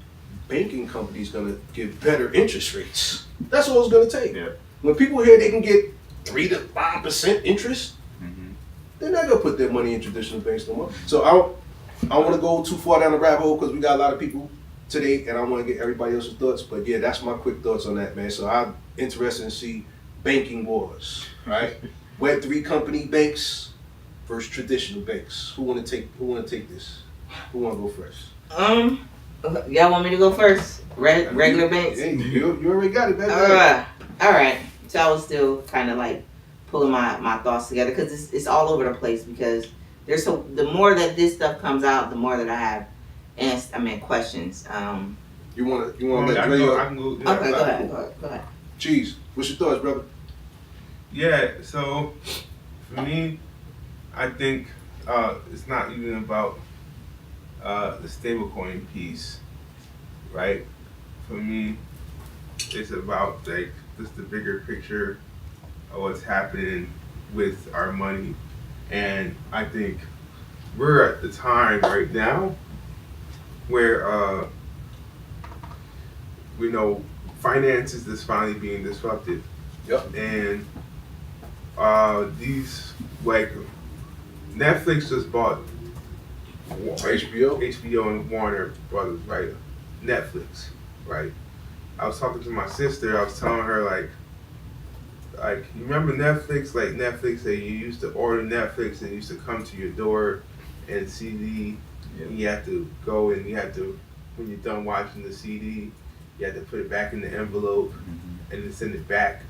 banking companies going to give better interest rates. That's all it's going to take. Yeah. When people hear they can get 3 to 5% interest, they're not going to put their money in traditional banks no more. So I don't want to go too far down the rabbit hole because we got a lot of people today and I want to get everybody else's thoughts. But yeah, that's my quick thoughts on that, man. So I'm interested in see banking wars, right? Web3 company banks versus traditional banks. Who want to take this? Who want to go first? Y'all want me to go first? Regular banks? Hey, you already got it, baby. All right. So I was still kind of pulling my thoughts together because it's all over the place because the more that this stuff comes out, the more that I have questions. You want to let I can go. Okay, go ahead. Cheeze, what's your thoughts, brother? Yeah, so for me, I think it's not even about the stablecoin piece, right? For me, it's about just the bigger picture of what's happening with our money. And I think we're at the time right now where we know finances is finally being disrupted. Yep. And these, like, Netflix just bought HBO and Warner Brothers, right? Netflix, right? I was talking to my sister. I was telling her like you remember Netflix? Like Netflix, that you used to order Netflix and it used to come to your door and CD. Yeah. You had to go and you had to, when you're done watching the CD, you had to put it back in the envelope and then send it back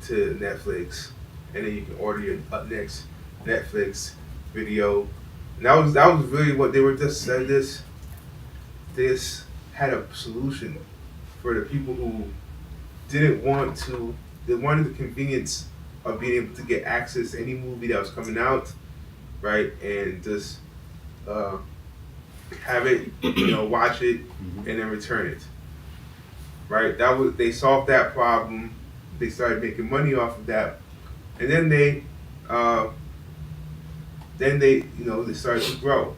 to Netflix, and then you can order your next Netflix video. And that was really what they were just said. This had a solution for the people who didn't want to. They wanted the convenience of being able to get access to any movie that was coming out, right, and just have it, watch it, and then return it. Right. They solved that problem. They started making money off of that, and then they started to grow.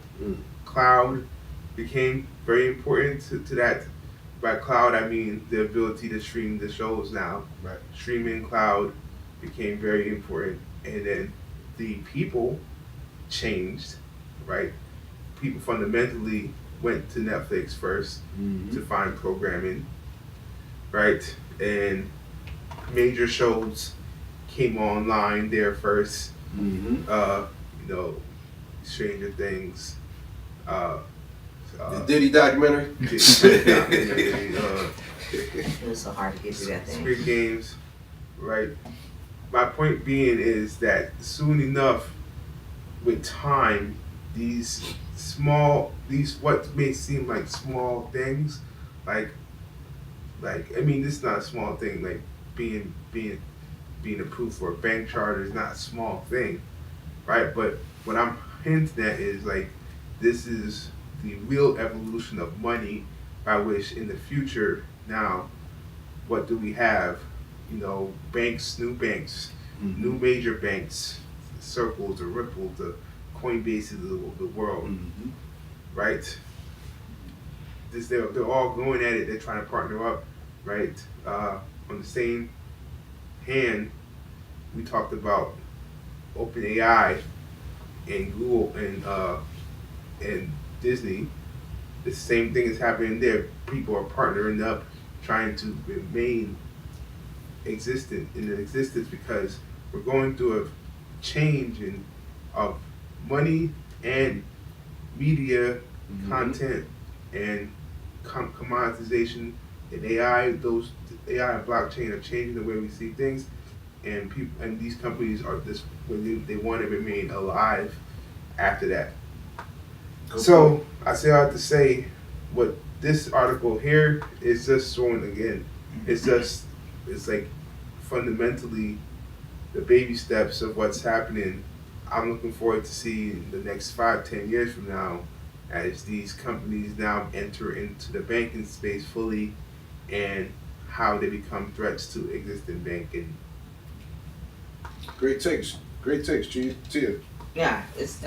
Cloud became very important to that. By cloud, I mean the ability to stream the shows now. Right. Streaming cloud became very important, and then the people changed. Right. People fundamentally went to Netflix first to find programming. Right. And major shows came online there first. Stranger Things, the Diddy documentary. It was so hard to get through that thing. Squid Games, right? My point being is that soon enough, with time, these what may seem like small things, like I mean, this is not a small thing. Like being approved for a bank charter is not a small thing, right? But what I'm hinting at is like this is the real evolution of money, by which in the future now, what do we have? Banks, new major banks, Circles, the Ripple, the Coinbases of the world, right? They're all going at it. They're trying to partner up, right? On the same hand, we talked about OpenAI and Google and Disney. The same thing is happening there. People are partnering up, trying to remain in existence because we're going through a change of money and media content and commoditization and AI. Those AI and blockchain are changing the way we see things, and people and these companies are they want to remain alive after that. So I say I have to say, what this article here is just showing again. It's like fundamentally the baby steps of what's happening. I'm looking forward to seeing the next 5-10 years from now, as these companies now enter into the banking space fully, and how they become threats to existing banking. Great takes, Cheeze. Tia. Yeah, it's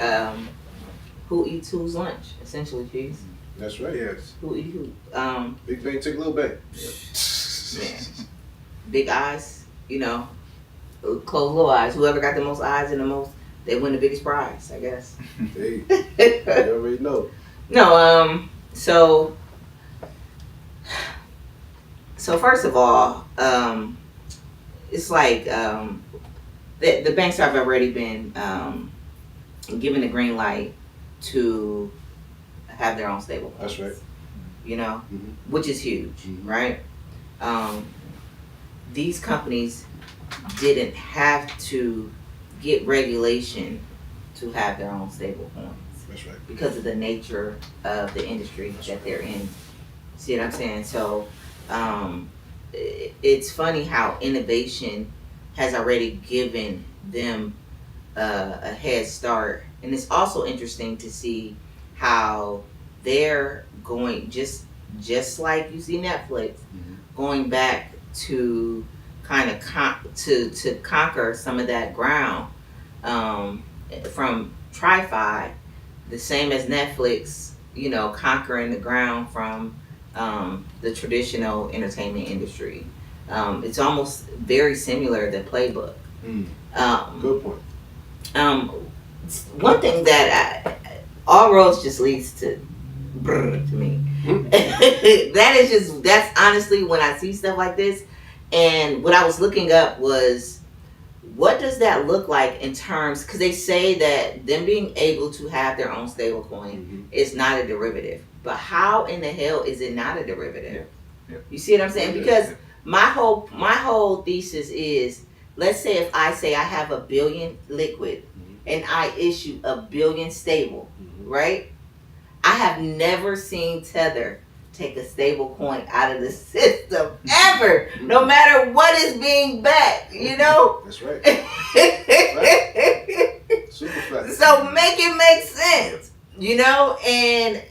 who eats whose lunch, essentially, Cheeze. That's right. Yes. Who eat who? Big bang, take a little bang. Man, big eyes, close little eyes. Whoever got the most eyes and the most, they win the biggest prize, I guess. Hey, you already know. No, so first of all, it's like the banks have already been given the green light to have their own stable coins. That's right. Which is huge, right? These companies didn't have to get regulation to have their own stable coins. That's right. Because of the nature of the industry that they're in. See what I'm saying? So it's funny how innovation has already given them a head start. And it's also interesting to see how they're going, just like you see Netflix, going back to kind of to conquer some of that ground from TriFi, the same as Netflix conquering the ground from the traditional entertainment industry. It's almost very similar to Playbook. Good point. One thing that all roads just leads to me. That's honestly when I see stuff like this. And what I was looking up was, what does that look like in terms, because they say that them being able to have their own stable coin is not a derivative. But how in the hell is it not a derivative? Yeah. You see what I'm saying? Because my whole thesis is, let's say if I say I have 1 billion liquid and I issue 1 billion stable, right? I have never seen Tether take a stable coin out of the system ever, no matter what is being backed, That's right. Super fact. So make it make sense, and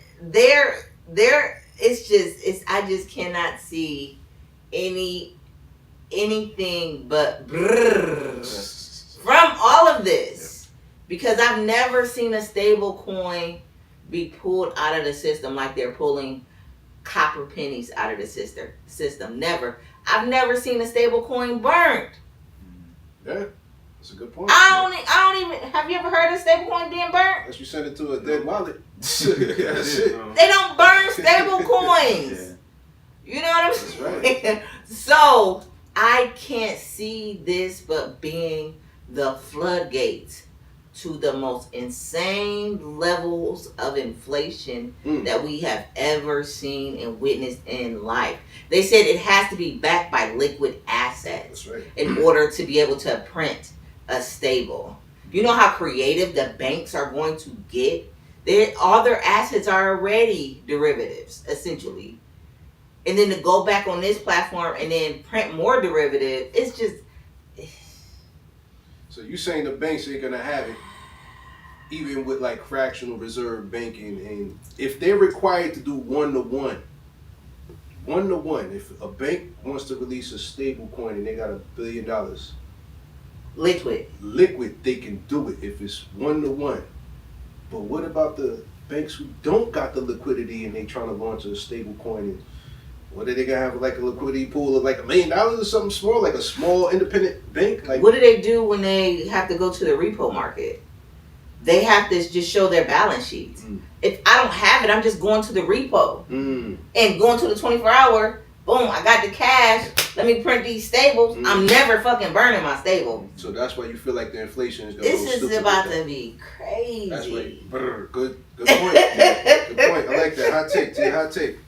I just cannot see anything but from all of this, because I've never seen a stable coin be pulled out of the system like they're pulling copper pennies out of the system. Never. I've never seen a stable coin burned. Yeah, that's a good point. I don't even. Have you ever heard of stable coin being burnt? Unless you send it to a dead wallet. That's it. They don't burn stable coins. You know what I'm saying? Right. So I can't see this but being the floodgates to the most insane levels of inflation that we have ever seen and witnessed in life. They said it has to be backed by liquid assets in order to be able to print a stable. You know how creative the banks are going to get? All their assets are already derivatives, essentially. And then to go back on this platform and then print more derivative, it's just... So you saying the banks ain't gonna have it, even with like fractional reserve banking, and if they're required to do 1-to-1, if a bank wants to release a stable coin and they got $1 billion liquid, they can do it if it's 1-to-1. But what about the banks who don't got the liquidity and they trying to launch a stable coin? And what are they gonna have, like a liquidity pool of like $1 million or something small, like a small independent bank? Like, what do they do when they have to go to the repo market? They have to just show their balance sheets. If I don't have it, I'm just going to the repo and going to the 24-hour. Boom! I got the cash. Let me print these stables. I'm never fucking burning my stable. So that's why you feel like the inflation is gonna go This is stupid about like to be crazy. That's right. Good point. Good point. I like that. Hot take, Tia. Hot take.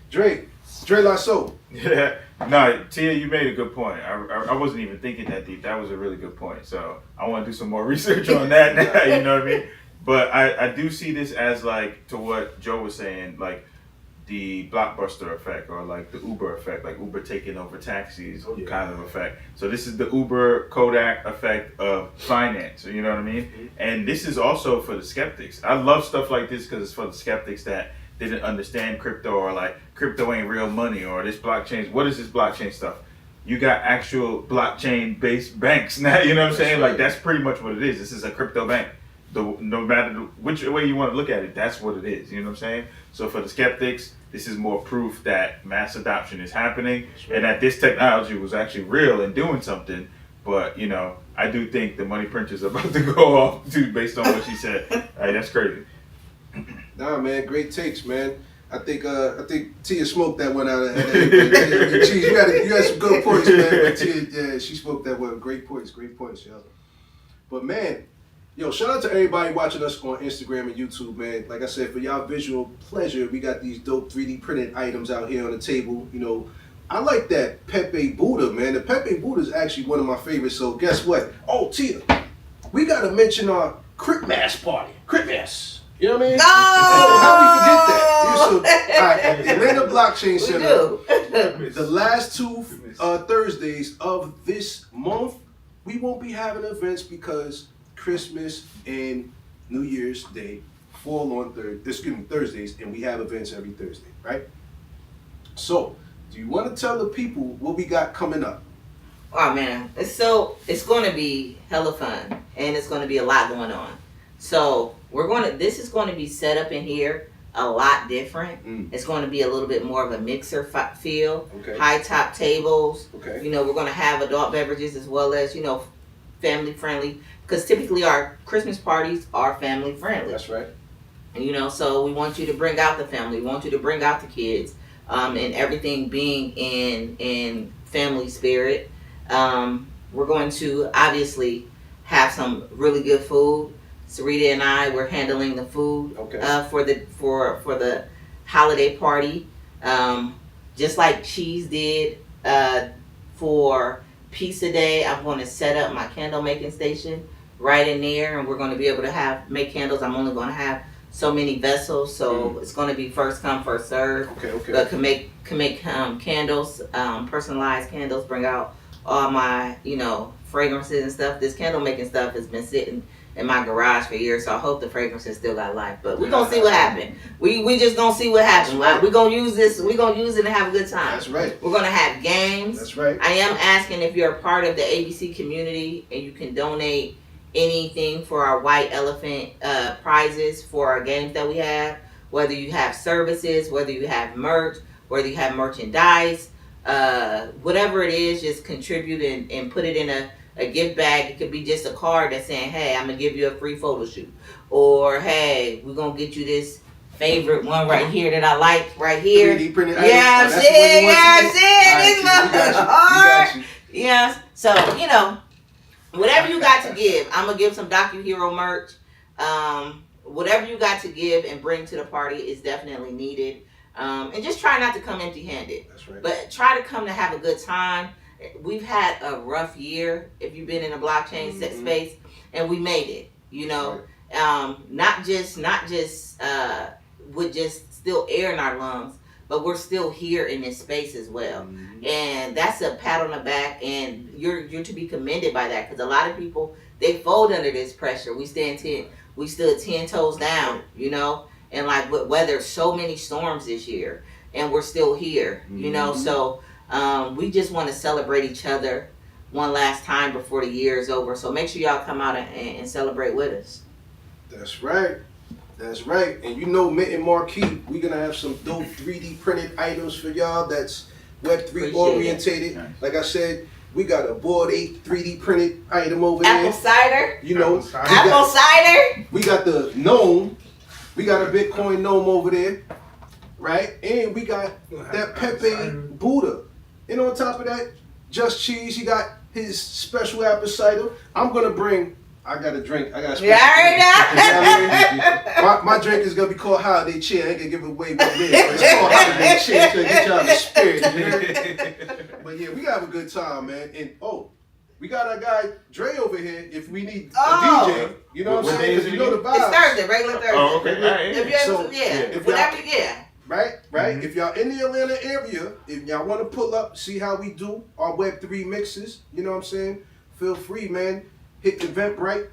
Dre Lasso. Yeah. No, Tia, you made a good point. I wasn't even thinking that deep. That was a really good point. So I want to do some more research on that now, you know what I mean? But I do see this as like, to what Joe was saying, like the Blockbuster effect or like the Uber effect, like Uber taking over taxis kind of effect. So this is the Uber Kodak effect of finance, you know what I mean? And this is also for the skeptics. I love stuff like this because it's for the skeptics that didn't understand crypto, or like crypto ain't real money, or this blockchain. What is this blockchain stuff? You got actual blockchain based banks now, you know what I'm saying? Like that's pretty much what it is. This is a crypto bank. No matter which way you want to look at it, that's what it is. You know what I'm saying? So for the skeptics, this is more proof that mass adoption is happening and that this technology was actually real and doing something. But I do think the money printer's about to go off too, based on what she said. That's crazy. Nah, man, great takes, man. I think Tia smoked that one out of Cheeze. You had some good points, man. Tia, she smoked that one. Great points, yo. But man, shout out to everybody watching us on Instagram and YouTube, man. Like I said, for y'all visual pleasure, we got these dope 3D printed items out here on the table. I like that Pepe Buddha, man. The Pepe Buddha is actually one of my favorites. So guess what? Oh, Tia, we gotta mention our Crip Mass party. Crip Mass. You know what I mean? No! How we forget that? All right, at the Atlanta Blockchain Center, the last 2 Thursdays of this month, we won't be having events because Christmas and New Year's Day fall on Thursdays, and we have events every Thursday, right? So, do you want to tell the people what we got coming up? Oh man, it's going to be hella fun, and it's going to be a lot going on. So this is going to be set up in here a lot different. It's going to be a little bit more of a mixer feel. Okay. High top tables. Okay. You know, we're going to have adult beverages as well as, you know, family friendly. Because typically our Christmas parties are family friendly. That's right. And, you know, so we want you to bring out the family. We want you to bring out the kids. And everything being in family spirit. We're going to obviously have some really good food. Sarita and I were handling the food for the holiday party, just like Cheeze did for Pizza Day. I'm going to set up my candle making station right in there, and we're going to be able to make candles. I'm only going to have so many vessels, so it's going to be first come first serve. But can make candles, personalized candles. Bring out all my fragrances and stuff. This candle making stuff has been sitting in my garage for years, so I hope the fragrances still got life. But we're gonna see what happens. We just gonna see what happens. Right. We're gonna use this. We're gonna use it and have a good time. That's right. We're gonna have games. That's right. I am asking if you're a part of the ABC community and you can donate anything for our White Elephant prizes for our games that we have. Whether you have services, whether you have merch, whether you have merchandise, whatever it is, just contribute and put it in a gift bag. It could be just a card that's saying, hey, I'm gonna give you a free photo shoot, or hey, we're gonna get you this favorite one right here that I like right here. 3D printed yeah, items. Yes. So whatever you got to give, I'm gonna give some DocuHero merch. Whatever you got to give and bring to the party is definitely needed. And just try not to come empty-handed. That's right. But try to come to have a good time. We've had a rough year if you've been in a blockchain space, and we made it. Not just with just still air in our lungs, but we're still here in this space as well. And that's a pat on the back, and you're to be commended by that, because a lot of people, they fold under this pressure. We stood 10 toes down, and like weathered so many storms this year, and we're still here, so we just want to celebrate each other one last time before the year is over. So make sure y'all come out and celebrate with us. That's right. That's right. And Mint and Marquee, we're going to have some dope 3D printed items for y'all that's Web3 orientated. Nice. Like I said, we got a Bored Ape 3D printed item over there. Apple cider. Apple cider. We got the gnome. We got a Bitcoin gnome over there. Right? And we got that Pepe Buddha. And on top of that, Just Cheeze, he got his special apple cider. I'm going to bring, I got a drink. I got a special drink. My drink is going to be called Holiday Cheer. I ain't going to give away what it is. But it's called Holiday Cheer to get y'all in the spirit. But yeah, we got a good time, man. And we got our guy Dre over here if we need a DJ. You know what I'm saying? Because the vibes. It's Thursday, regular Thursday. Oh, okay. If you're able to, whatever you get. Right? If y'all in the Atlanta area, if y'all want to pull up, see how we do our Web3 mixes, you know what I'm saying? Feel free, man. Hit Eventbrite.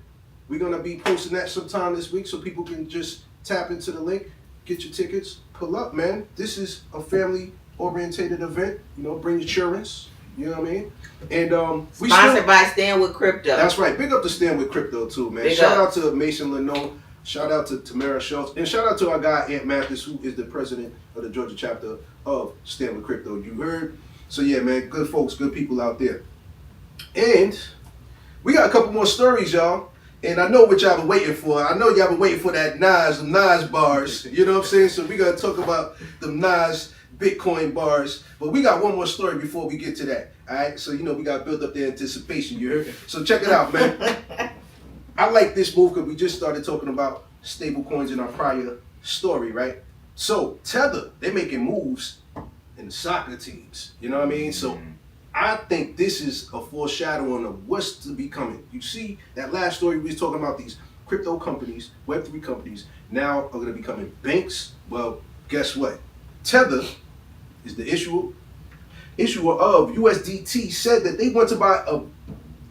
We're going to be posting that sometime this week so people can just tap into the link, get your tickets, pull up, man. This is a family-orientated event. Bring insurance. You know what I mean? And we sponsored by Stand With Crypto. That's right. Big up to Stand With Crypto too, man. Shout out to Mason Leno. Shout out to Tamara Schultz. And shout out to our guy Ant Mathis, who is the president of the Georgia chapter of Stand With Crypto. You heard? So yeah, man, good folks, good people out there. And we got a couple more stories, y'all. And I know what y'all been waiting for. I know y'all been waiting for that Nas bars. You know what I'm saying? So we gotta talk about the Nas Bitcoin bars. But we got one more story before we get to that. Alright? So we gotta build up the anticipation, you heard? So check it out, man. I like this move because we just started talking about stable coins in our prior story, right? So Tether, they're making moves in the soccer teams. You know what I mean? So I think this is a foreshadowing of what's to be coming. You see, that last story we was talking about, these crypto companies, Web3 companies, now are going to be becoming banks. Well, guess what? Tether is the issuer of USDT said that they want to buy a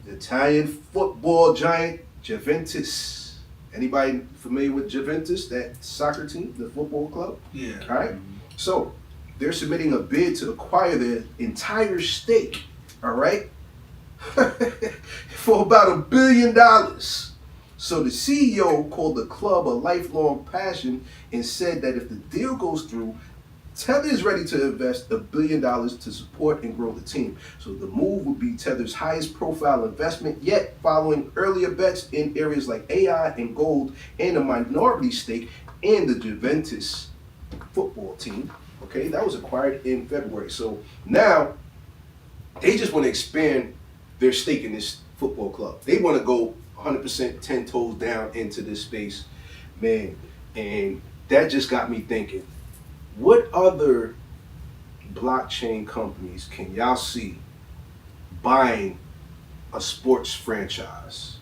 Italian football giant, Juventus. Anybody familiar with Juventus, that soccer team, the football club? Yeah. All right. So they're submitting a bid to acquire their entire stake. All right. For about $1 billion. So the CEO called the club a lifelong passion and said that if the deal goes through, Tether is ready to invest $1 billion to support and grow the team. So the move would be Tether's highest profile investment yet, following earlier bets in areas like AI and gold and a minority stake in the Juventus football team. Okay, that was acquired in February. So now they just want to expand their stake in this football club. They want to go 100% 10 toes down into this space, man. And that just got me thinking, what other blockchain companies can y'all see buying a sports franchise?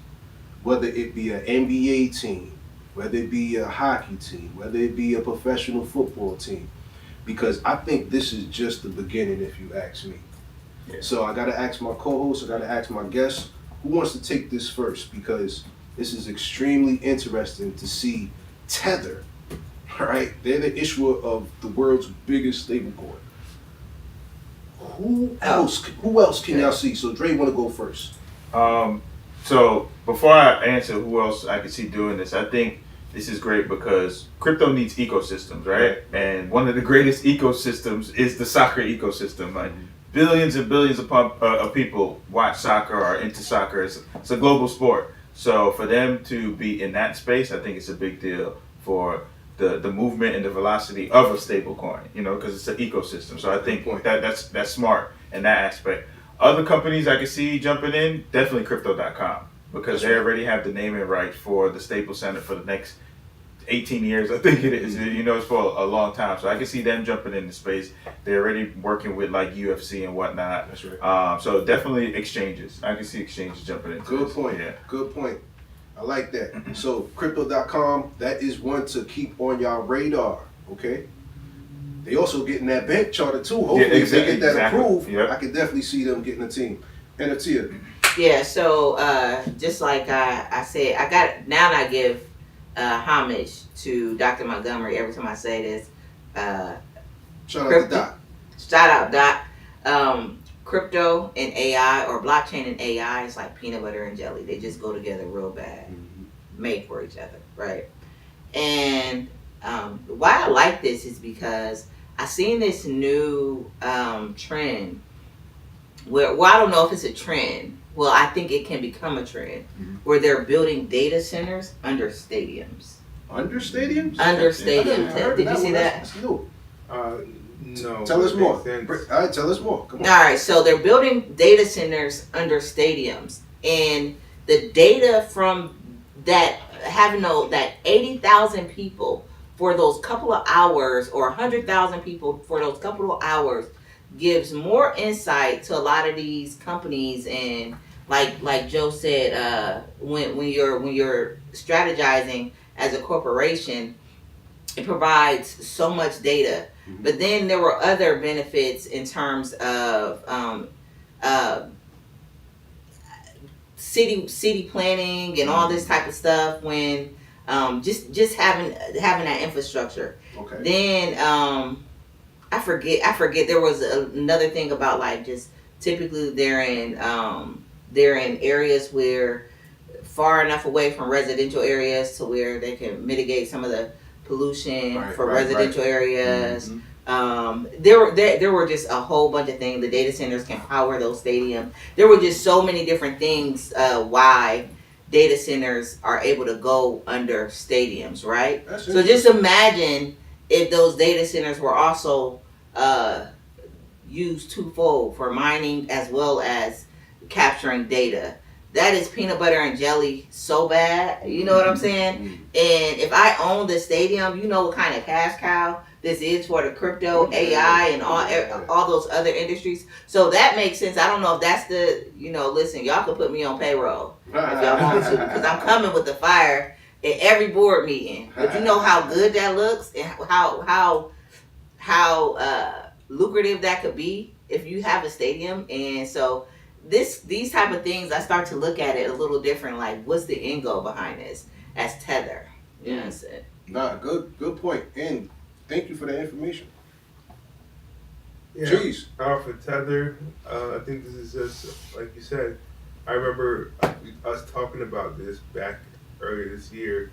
Whether it be an NBA team, whether it be a hockey team, whether it be a professional football team. Because I think this is just the beginning, if you ask me. Yeah. So I gotta ask my co-host, I gotta ask my guests, who wants to take this first? Because this is extremely interesting to see Tether, all right? They're the issuer of the world's biggest stablecoin. Who else can y'all see? So Dre wanna go first. So before I answer who else I can see doing this, I think this is great because crypto needs ecosystems, right? And one of the greatest ecosystems is the soccer ecosystem. Like billions and billions of people watch soccer or into soccer. It's a global sport. So for them to be in that space, I think it's a big deal for the movement and the velocity of a stable coin, you know, because it's an ecosystem. So I think that's smart in that aspect. Other companies I can see jumping in, definitely Crypto.com, because they already have the naming right for the Staples Center for the next 18 years, I think it is. You know, it's for a long time. So I can see them jumping into space. They're already working with like UFC and whatnot. That's right. So definitely exchanges. I can see exchanges jumping into Good this. point. Yeah. Good point. I like that. So Crypto.com, that is one to keep on y'all radar, okay? They also getting that bank charter too. Hopefully if they get that approved, I can definitely see them getting a team. NFTia. Yeah, so just like I said, I give homage to Dr. Montgomery every time I say this. Shout out to Doc. Shout out Doc. Crypto and AI, or blockchain and AI, is like peanut butter and jelly. They just go together real bad, made for each other, right? And why I like this is because I seen this new trend where, well, I don't know if it's a trend. Well, I think it can become a trend where they're building data centers under stadiums. Under stadiums? Under stadiums. Did you see that? That's new. No. Tell us more. All right, tell us more. Come on. All right, so they're building data centers under stadiums, and the data from that, having that 80,000 people for those couple of hours, or 100,000 people for those couple of hours, gives more insight to a lot of these companies. And like Joe said, when you're strategizing as a corporation, it provides so much data. But then there were other benefits in terms of city planning and all this type of stuff, when just having that infrastructure. Okay. Then I forget there was another thing about, like, just typically they're in areas where far enough away from residential areas to where they can mitigate some of the pollution for residential areas. There were just a whole bunch of things. The data centers can power those stadiums. There were just so many different things why data centers are able to go under stadiums, right? So just imagine if those data centers were also used twofold for mining as well as capturing data. That is peanut butter and jelly so bad. You know what I'm saying? And if I own the stadium, you know what kind of cash cow this is for the crypto, AI, and all those other industries. So that makes sense. I don't know if that's listen, y'all can put me on payroll if y'all want to, because I'm coming with the fire at every board meeting. But you know how good that looks, and how lucrative that could be if you have a stadium. And so these type of things, I start to look at it a little different. Like, what's the end goal behind this as Tether? You know what I'm saying? Nah, good point. And thank you for that information. Yeah. Cheeze. For Tether, I think this is just, like you said, I remember us talking about this back earlier this year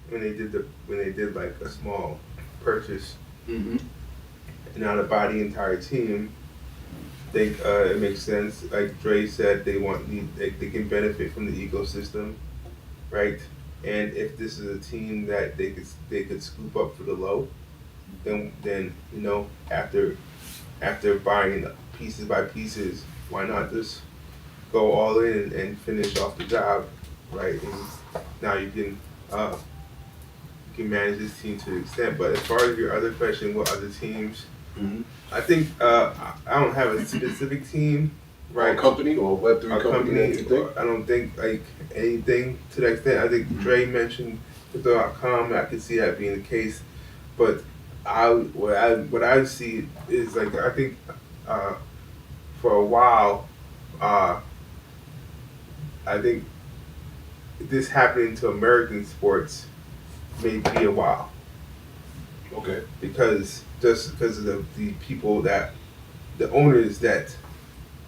when they did like a small purchase Mm-hmm. and now to buy the entire team. I think it makes sense. Like Dre said, they can benefit from the ecosystem, right? And if this is a team that they could scoop up for the low, then you know, after buying pieces by pieces, why not just go all in and finish off the job, right? And now you can manage this team to the extent. But as far as your other question, what other teams? Mm-hmm. I think I don't have a specific team, right? Or company or Web3 company. I don't think like anything to that extent. I think Dre mentioned Crypto.com. I could see that being the case, but what I see is like I think for a while I think this happening to American sports may be a while. Okay. Because of the people the owners that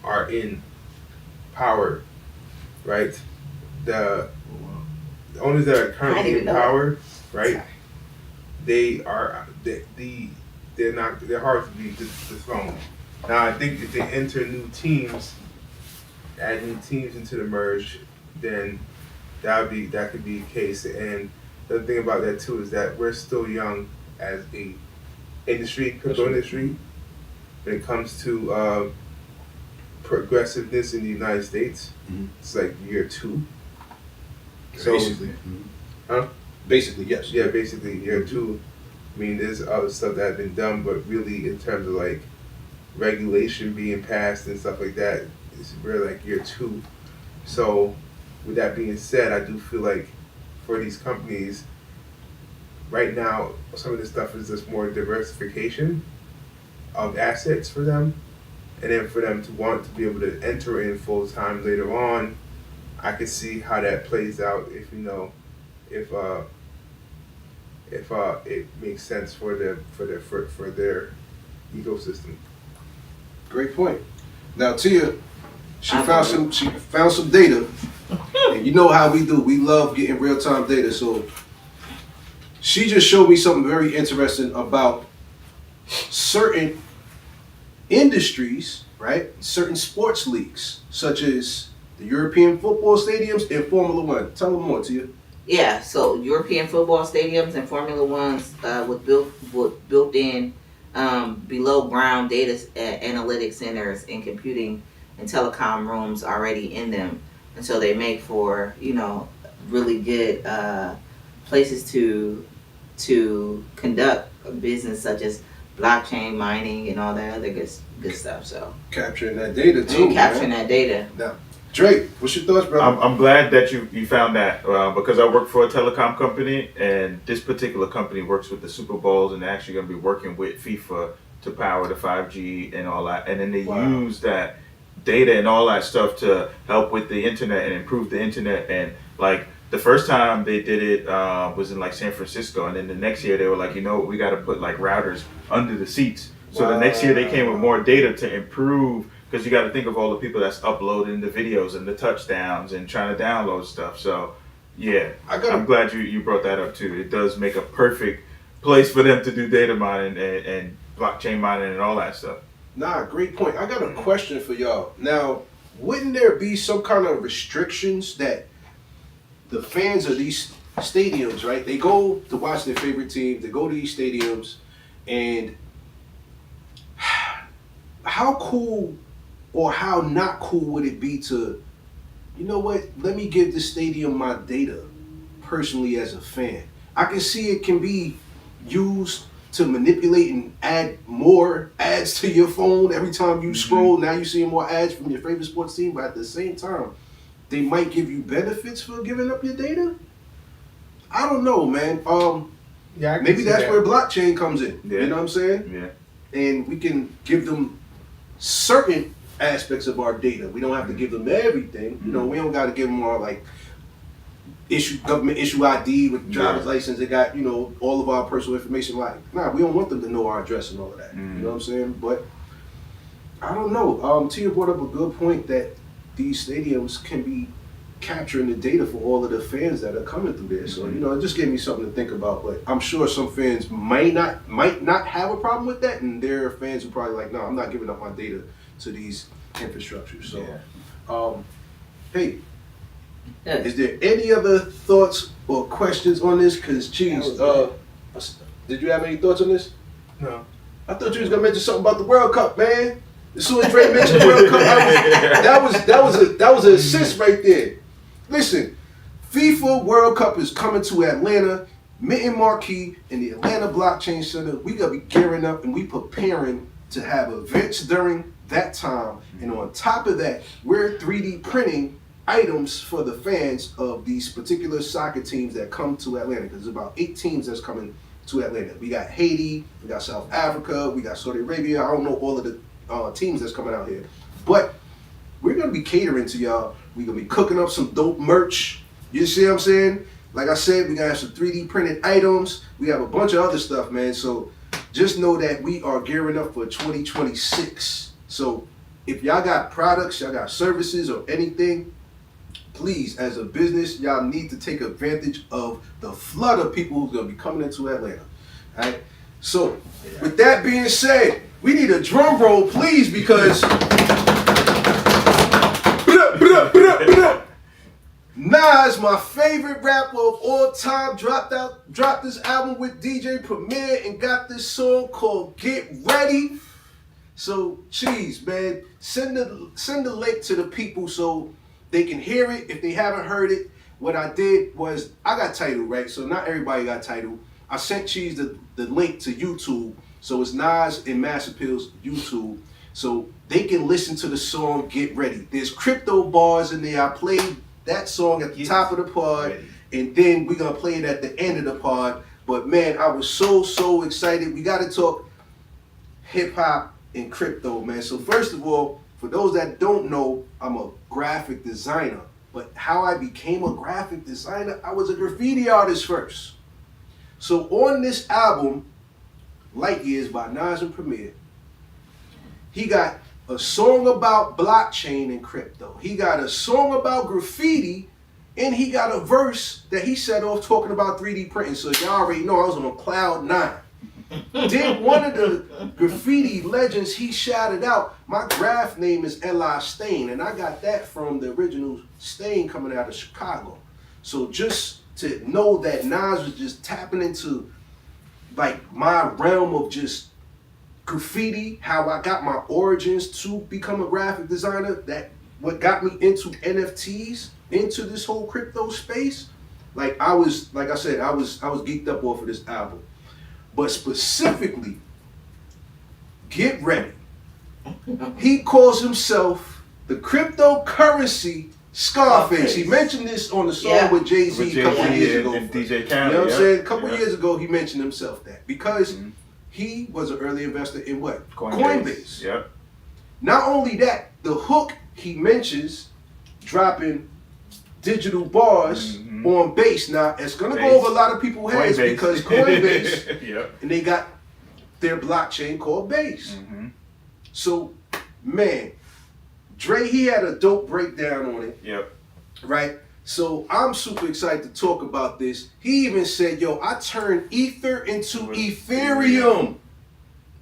are in power, right? The owners that are currently in power, right? They're hard to be dethroned. Now I think if they enter new teams, add new teams into the merge, then that could be the case. And the thing about that too is that we're still young as a crypto industry, when it comes to progressiveness in the United States. Mm-hmm. It's like year 2. So basically, basically, yes. Yeah, basically year 2. I mean, there's other stuff that has been done, but really in terms of like regulation being passed and stuff like that, we're like year 2. So with that being said, I do feel like for these companies, right now, some of this stuff is just more diversification of assets for them. And then for them to want to be able to enter in full time later on, I can see how that plays out if it makes sense for their ecosystem. Great point. Now Tia, she found some data, and you know how we do. We love getting real time data. So she just showed me something very interesting about certain industries, right? Certain sports leagues, such as the European football stadiums and Formula One. Tell them more, Tia. Yeah, so European football stadiums and Formula Ones with built-in below ground data analytics centers and computing and telecom rooms already in them, and so they make for really good places to conduct a business such as blockchain mining and all that other good stuff. So capturing that data too. Capturing that data. Now, Drake, what's your thoughts, brother? I'm glad that you found that because I work for a telecom company, and this particular company works with the Super Bowls, and they're actually going to be working with FIFA to power the 5G and all that, and then they use that data and all that stuff to help with the internet and improve the internet. And like the first time they did it was in like San Francisco, and then the next year they were like, we got to put like routers under the seats. So the next year they came with more data to improve, because you got to think of all the people that's uploading the videos and the touchdowns and trying to download stuff. So yeah, I'm glad you brought that up too. It does make a perfect place for them to do data mining and blockchain mining and all that stuff. Nah, great point. I got a question for y'all. Now, wouldn't there be some kind of restrictions that the fans of these stadiums, right? They go to watch their favorite team, they go to these stadiums, and how cool or how not cool would it be to, let me give the stadium my data personally as a fan. I can see it can be used to manipulate and add more ads to your phone every time you scroll. Now you're seeing more ads from your favorite sports team, but at the same time, they might give you benefits for giving up your data. I don't know, man. Maybe that's where blockchain comes in. Yeah. You know what I'm saying? Yeah. And we can give them certain aspects of our data. We don't have to give them everything. We don't got to give them all like government issue ID with driver's license. They got all of our personal information. Like, nah, we don't want them to know our address and all of that. You know what I'm saying? But I don't know. Tia brought up a good point that these stadiums can be capturing the data for all of the fans that are coming through there. So, you know, it just gave me something to think about. But I'm sure some fans might not have a problem with that, and there are fans who probably like, no, I'm not giving up my data to these infrastructures. So, hey, is there any other thoughts or questions on this? Because, Cheeze, did you have any thoughts on this? No. I thought you was gonna mention something about the World Cup, man. As soon as Dre mentioned the World Cup, that was an assist right there. Listen, FIFA World Cup is coming to Atlanta, Mitten Marquee, in the Atlanta Blockchain Center. We gotta be gearing up and we preparing to have events during that time. And on top of that, we're 3D printing items for the fans of these particular soccer teams that come to Atlanta. Because there's about 8 teams that's coming to Atlanta. We got Haiti, we got South Africa, we got Saudi Arabia. I don't know all of the teams that's coming out here, but we're gonna be catering to y'all. We're gonna be cooking up some dope merch. You see what I'm saying? Like I said, we gonna have some 3D printed items. We have a bunch of other stuff, man. So just know that we are gearing up for 2026. So if y'all got products, y'all got services or anything, please, as a business, y'all need to take advantage of the flood of people who's gonna be coming into Atlanta. All right. So with that being said, we need a drum roll, please, because Nas, my favorite rapper of all time, dropped this album with DJ Premier and got this song called Get Ready. So, Cheeze, man, send the link to the people so they can hear it if they haven't heard it. What I did was, I got Tidal, right? So not everybody got Tidal. I sent Cheeze the link to YouTube. So it's Nas and Mass Appeal's YouTube. So they can listen to the song Get Ready. There's crypto bars in there. I played that song at the top of the pod. And then we're going to play it at the end of the pod. But man, I was so excited. We got to talk hip hop and crypto, man. So first of all, for those that don't know, I'm a graphic designer. But how I became a graphic designer, I was a graffiti artist first. So on this album, Light Years by Nas and Premier, he got a song about blockchain and crypto. He got a song about graffiti, and he got a verse that he set off talking about 3D printing. So y'all already know I was on cloud 9. Then one of the graffiti legends, he shouted out, my graph name is Eli Stain, and I got that from the original Stain coming out of Chicago. So just to know that Nas was just tapping into like my realm of just graffiti, how I got my origins to become a graphic designer, that what got me into NFTs, into this whole crypto space. Like I was geeked up off of this album. But specifically, Get Ready. He calls himself the cryptocurrency Scarface. He mentioned this on the song with Jay-Z a couple years ago. And DJ Khaled, you know what I'm saying? A couple years ago, he mentioned himself that because he was an early investor in what? Coinbase. Yep. Not only that, the hook he mentions dropping digital bars on base. Now, it's going to go over a lot of people's heads because Coinbase, yep. And they got their blockchain called Base. So, man, Dre, he had a dope breakdown on it. Yep. Right? So, I'm super excited to talk about this. He even said, yo, I turned Ether into Ethereum.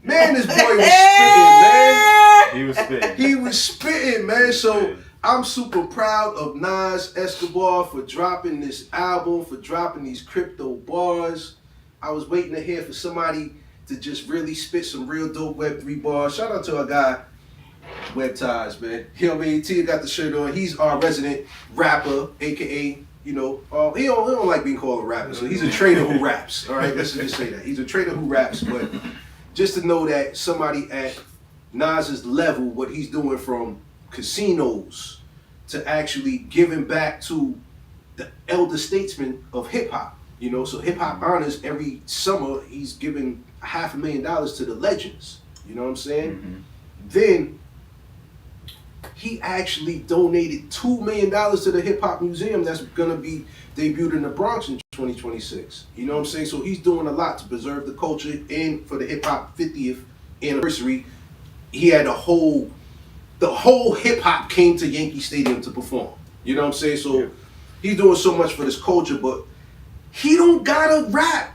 Man, this boy was spitting, man. He was spitting. He was spitting, man. So, I'm super proud of Nas Escobar for dropping this album, for dropping these crypto bars. I was waiting to hear for somebody to just really spit some real dope Web3 bars. Shout out to our guy, Web Ties, man. You know what I mean? Tia got the shirt on. He's our resident rapper, aka, you know, he don't like being called a rapper, so he's a trader who raps. All right, let's just say that. He's a trader who raps, but just to know that somebody at Nas's level, what he's doing from casinos to actually giving back to the elder statesmen of hip hop, you know. So hip hop honors every summer. He's giving $500,000 to the legends. You know what I'm saying? Then he actually donated $2 million to the hip hop museum that's gonna be debuted in the Bronx in 2026. You know what I'm saying? So he's doing a lot to preserve the culture, and for the hip hop 50th anniversary, he had the whole hip hop came to Yankee Stadium to perform. You know what I'm saying? So he's doing so much for this culture, but he don't gotta rap.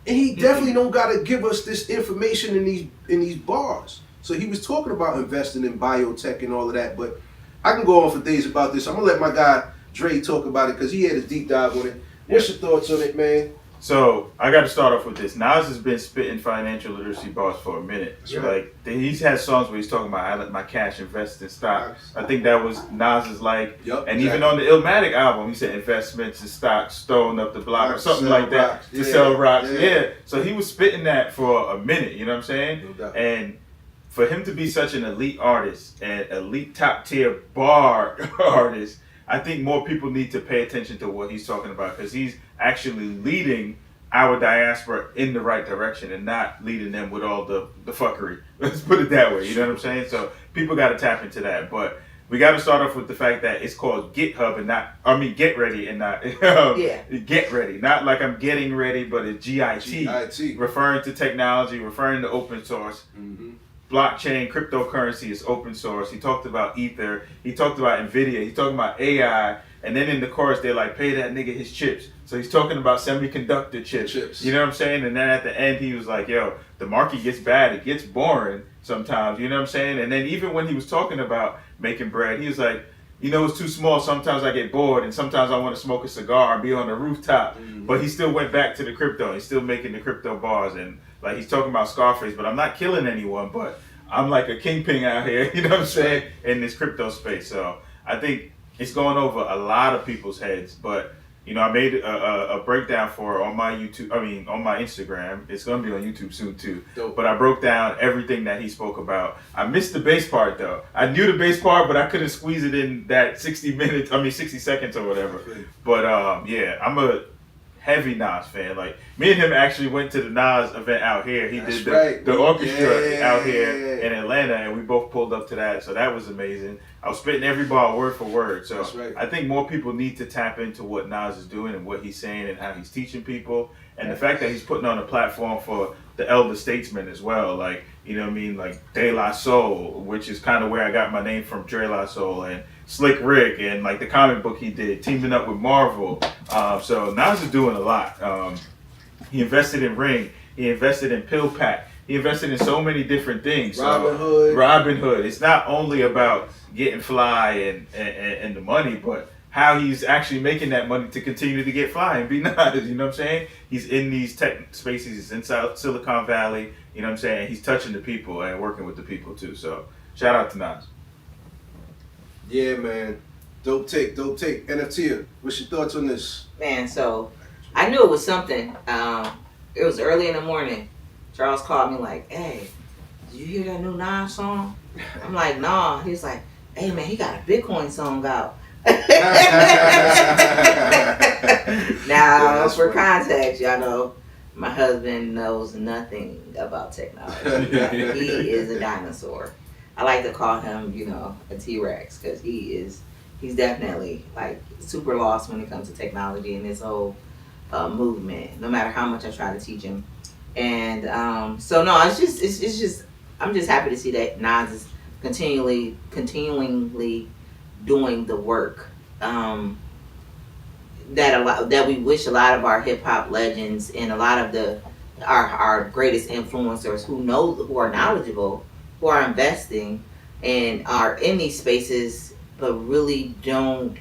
And he definitely don't gotta give us this information in these bars. So he was talking about investing in biotech and all of that, but I can go on for days about this. I'm gonna let my guy Dre talk about it because he had a deep dive on it. What's your thoughts on it, man? So I got to start off with this. Nas has been spitting financial literacy bars for a minute. That's right. Like he's had songs where he's talking about I let my cash invest in stock. I think that was Nas's like, and even on the Illmatic album, he said investments in stocks, throwing up the block or something like that to sell rocks. Yeah. So he was spitting that for a minute. You know what I'm saying? No doubt. And for him to be such an elite artist and elite top tier bar artist, I think more people need to pay attention to what he's talking about because he's actually leading our diaspora in the right direction and not leading them with all the fuckery. Let's put it that way. You know what I'm saying? So people got to tap into that. But we got to start off with the fact that it's called GitHub and not, Get Ready and not, Get Ready. Not like I'm getting ready, but it's GIT. Referring to technology, referring to open source. Mm-hmm. Blockchain, cryptocurrency is open source. He talked about Ether. He talked about NVIDIA. He talking about AI. And then in the chorus, they're like, pay that nigga his chips. So he's talking about semiconductor chips. You know what I'm saying? And then at the end, he was like, yo, the market gets bad. It gets boring sometimes. You know what I'm saying? And then even when he was talking about making bread, he was like, you know, it's too small. Sometimes I get bored. And sometimes I want to smoke a cigar and be on the rooftop. Mm-hmm. But he still went back to the crypto. He's still making the crypto bars. And like he's talking about Scarface, but I'm not killing anyone. But I'm like a kingpin out here. You know what I'm saying? In this crypto space. So I think it's going over a lot of people's heads, but you know, I made a breakdown for on my on my Instagram. It's going to be on YouTube soon too. Dope. But I broke down everything that he spoke about. I missed the bass part though. I knew the bass part, but I couldn't squeeze it in that 60 seconds or whatever. But I'm a heavy Nas fan. Like me and him actually went to the Nas event out here. He did the orchestra out here in Atlanta, and we both pulled up to that. So that was amazing. I was spitting every bar word for word. So I think more people need to tap into what Nas is doing and what he's saying and how he's teaching people, and the fact that he's putting on a platform for the elder statesmen as well. Like, you know what I mean? Like De La Soul, which is kind of where I got my name from, Dre La Soul, and Slick Rick, and like the comic book he did, teaming up with Marvel. So Nas is doing a lot. He invested in Ring. He invested in Pill Pack. He invested in so many different things. Robin Hood. It's not only about getting fly and the money, but how he's actually making that money to continue to get fly and be Nas. You know what I'm saying? He's in these tech spaces. He's in Silicon Valley. You know what I'm saying? He's touching the people and working with the people too. So shout out to Nas. Yeah, man. Dope take. NFTia, what's your thoughts on this? Man, so I knew it was something. It was early in the morning. Charles called me like, hey, did you hear that new Nas song? I'm like, nah. He was like, hey, man, he got a Bitcoin song out. Now, for context, y'all know, my husband knows nothing about technology. He is a dinosaur. I like to call him, you know, a T-Rex because he's definitely like super lost when it comes to technology and this whole movement, no matter how much I try to teach him. And so no, it's just I'm just happy to see that Nas is continually doing the work that we wish a lot of our hip hop legends and a lot of our greatest influencers who are knowledgeable, who are investing and are in these spaces, but really don't.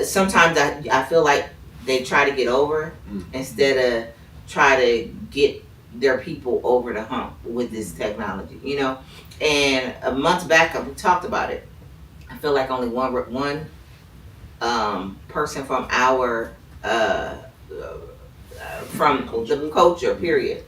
Sometimes I feel like they try to get over instead of try to get their people over the hump with this technology, you know. And a month back, we talked about it. I feel like only one person from our from the culture period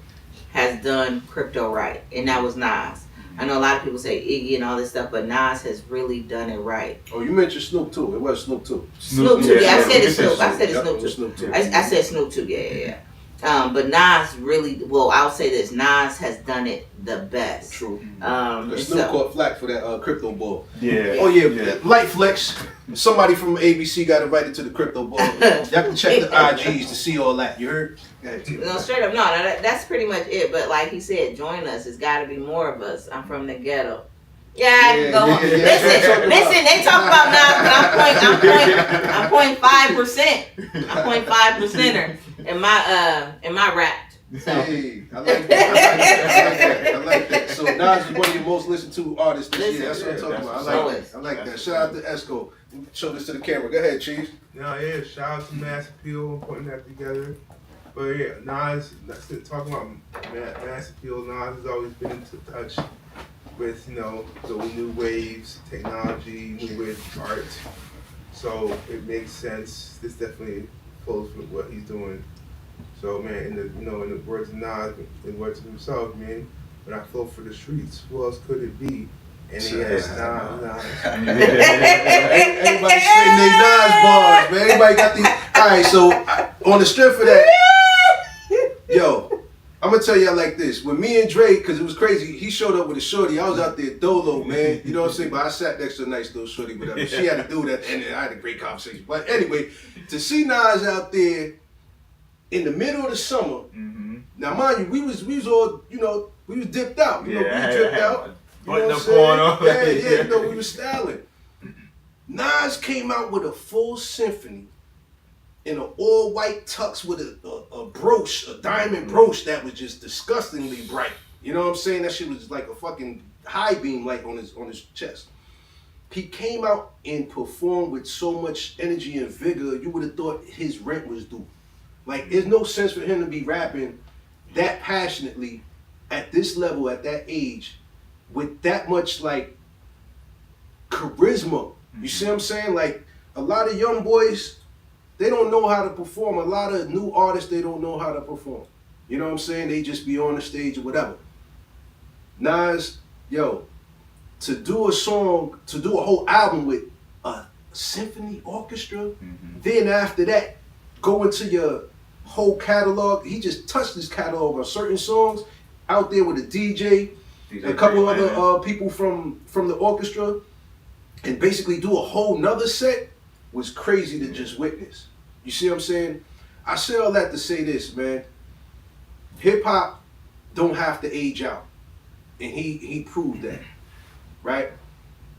has done crypto right, and that was Nas. I know a lot of people say Iggy and all this stuff, but Nas has really done it right. Oh, you mentioned Snoop too. It was Snoop too. Snoop too. Yeah, I said it's Snoop. I said it's Snoop too. I said Snoop too. Yeah. But Nas really, well, I'll say this: Nas has done it the best. True. Snoop caught flack for that crypto ball. Yeah. Oh yeah. Light flex. Somebody from ABC got invited to the crypto ball. Y'all can check the IGs to see all that. You heard? No, straight up. No, that's pretty much it. But like he said, join us. It's got to be more of us. I'm from the ghetto. Yeah, go on. Listen, they talk about now, but I'm 0.5%. I'm 0.5%er in my rap. So. Hey, I like that. I like that. So Nas is one of your most listened to artists this year. That's what I'm talking about. I like that. Shout out to Esco. Show this to the camera. Go ahead, Cheeze. No, yeah, shout out to Mass Appeal putting that together. But yeah, Nas, talking about Mass Appeal, Nas has always been into touch with, the new waves, technology, new waves of art. So it makes sense. This definitely flows with what he's doing. So man, in the words of Nas, in the words of himself, man, when I flow for the streets, who else could it be? And he has Nas. Everybody spitting their Nas bars, man. Everybody got these. All right, so on the strength of that, yo, I'm gonna tell y'all like this. When me and Drake, because it was crazy, he showed up with a shorty. I was out there dolo, man. You know what I'm saying? But I sat next to a nice little shorty, whatever. She had to do that, and I had a great conversation. But anyway, to see Nas out there in the middle of the summer. Now, mind you, we was all, we was dipped out. We was dripped out. Button up going on. Yeah, we was styling. Nas came out with a full symphony in an all-white tux with a brooch, a diamond brooch that was just disgustingly bright. You know what I'm saying? That shit was like a fucking high beam light on his chest. He came out and performed with so much energy and vigor, you would have thought his rent was due. Like, there's no sense for him to be rapping that passionately at this level, at that age, with that much, like, charisma. You see what I'm saying? Like, a lot of young boys, they don't know how to perform. A lot of new artists, they don't know how to perform. You know what I'm saying? They just be on the stage or whatever. Nas, yo, to do a song, to do a whole album with a symphony orchestra, then after that, go into your whole catalog. He just touched his catalog on certain songs, out there with a DJ a couple other people from the orchestra, and basically do a whole nother set was crazy to just witness. You see what I'm saying? I say all that to say this, man. Hip hop don't have to age out, and he proved that, right?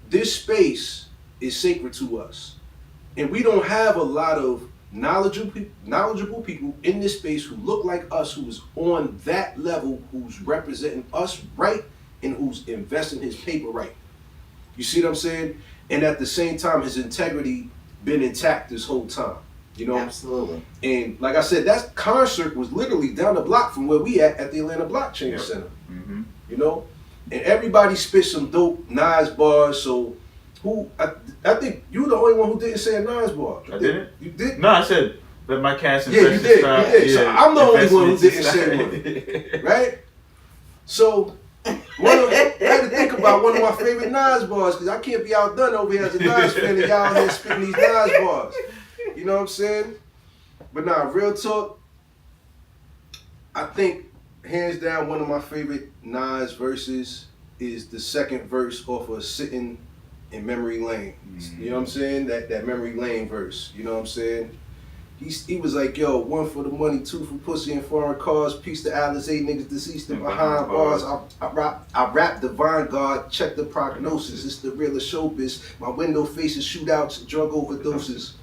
This space is sacred to us, and we don't have a lot of knowledgeable people in this space who look like us, who's on that level, who's representing us right, and who's investing his paper right. You see what I'm saying? And at the same time, his integrity been intact this whole time. You know? Absolutely. And like I said, that concert was literally down the block from where we at the Atlanta Blockchain Center. Mm-hmm. You know? And everybody spit some dope Nas bars, so I think you were the only one who didn't say a Nas bar. I didn't? You did? No, I said that my cast and you did. You did. So I'm the only one who didn't say one. Right? So I had to think about one of my favorite Nas bars, because I can't be outdone over here as a Nas fan and y'all here spitting these Nas bars. You know what I'm saying? But nah, real talk, I think hands down one of my favorite Nas verses is the second verse off of Sitting in Memory Lane. Mm-hmm. You know what I'm saying? That Memory Lane verse. You know what I'm saying? He was like, yo, 1 for the money, 2 for pussy and foreign cars, peace to Alizé niggas deceased and behind bars. I rap the Vanguard, check the prognosis. It's the realest showbiz. My window faces shootouts, drug overdoses.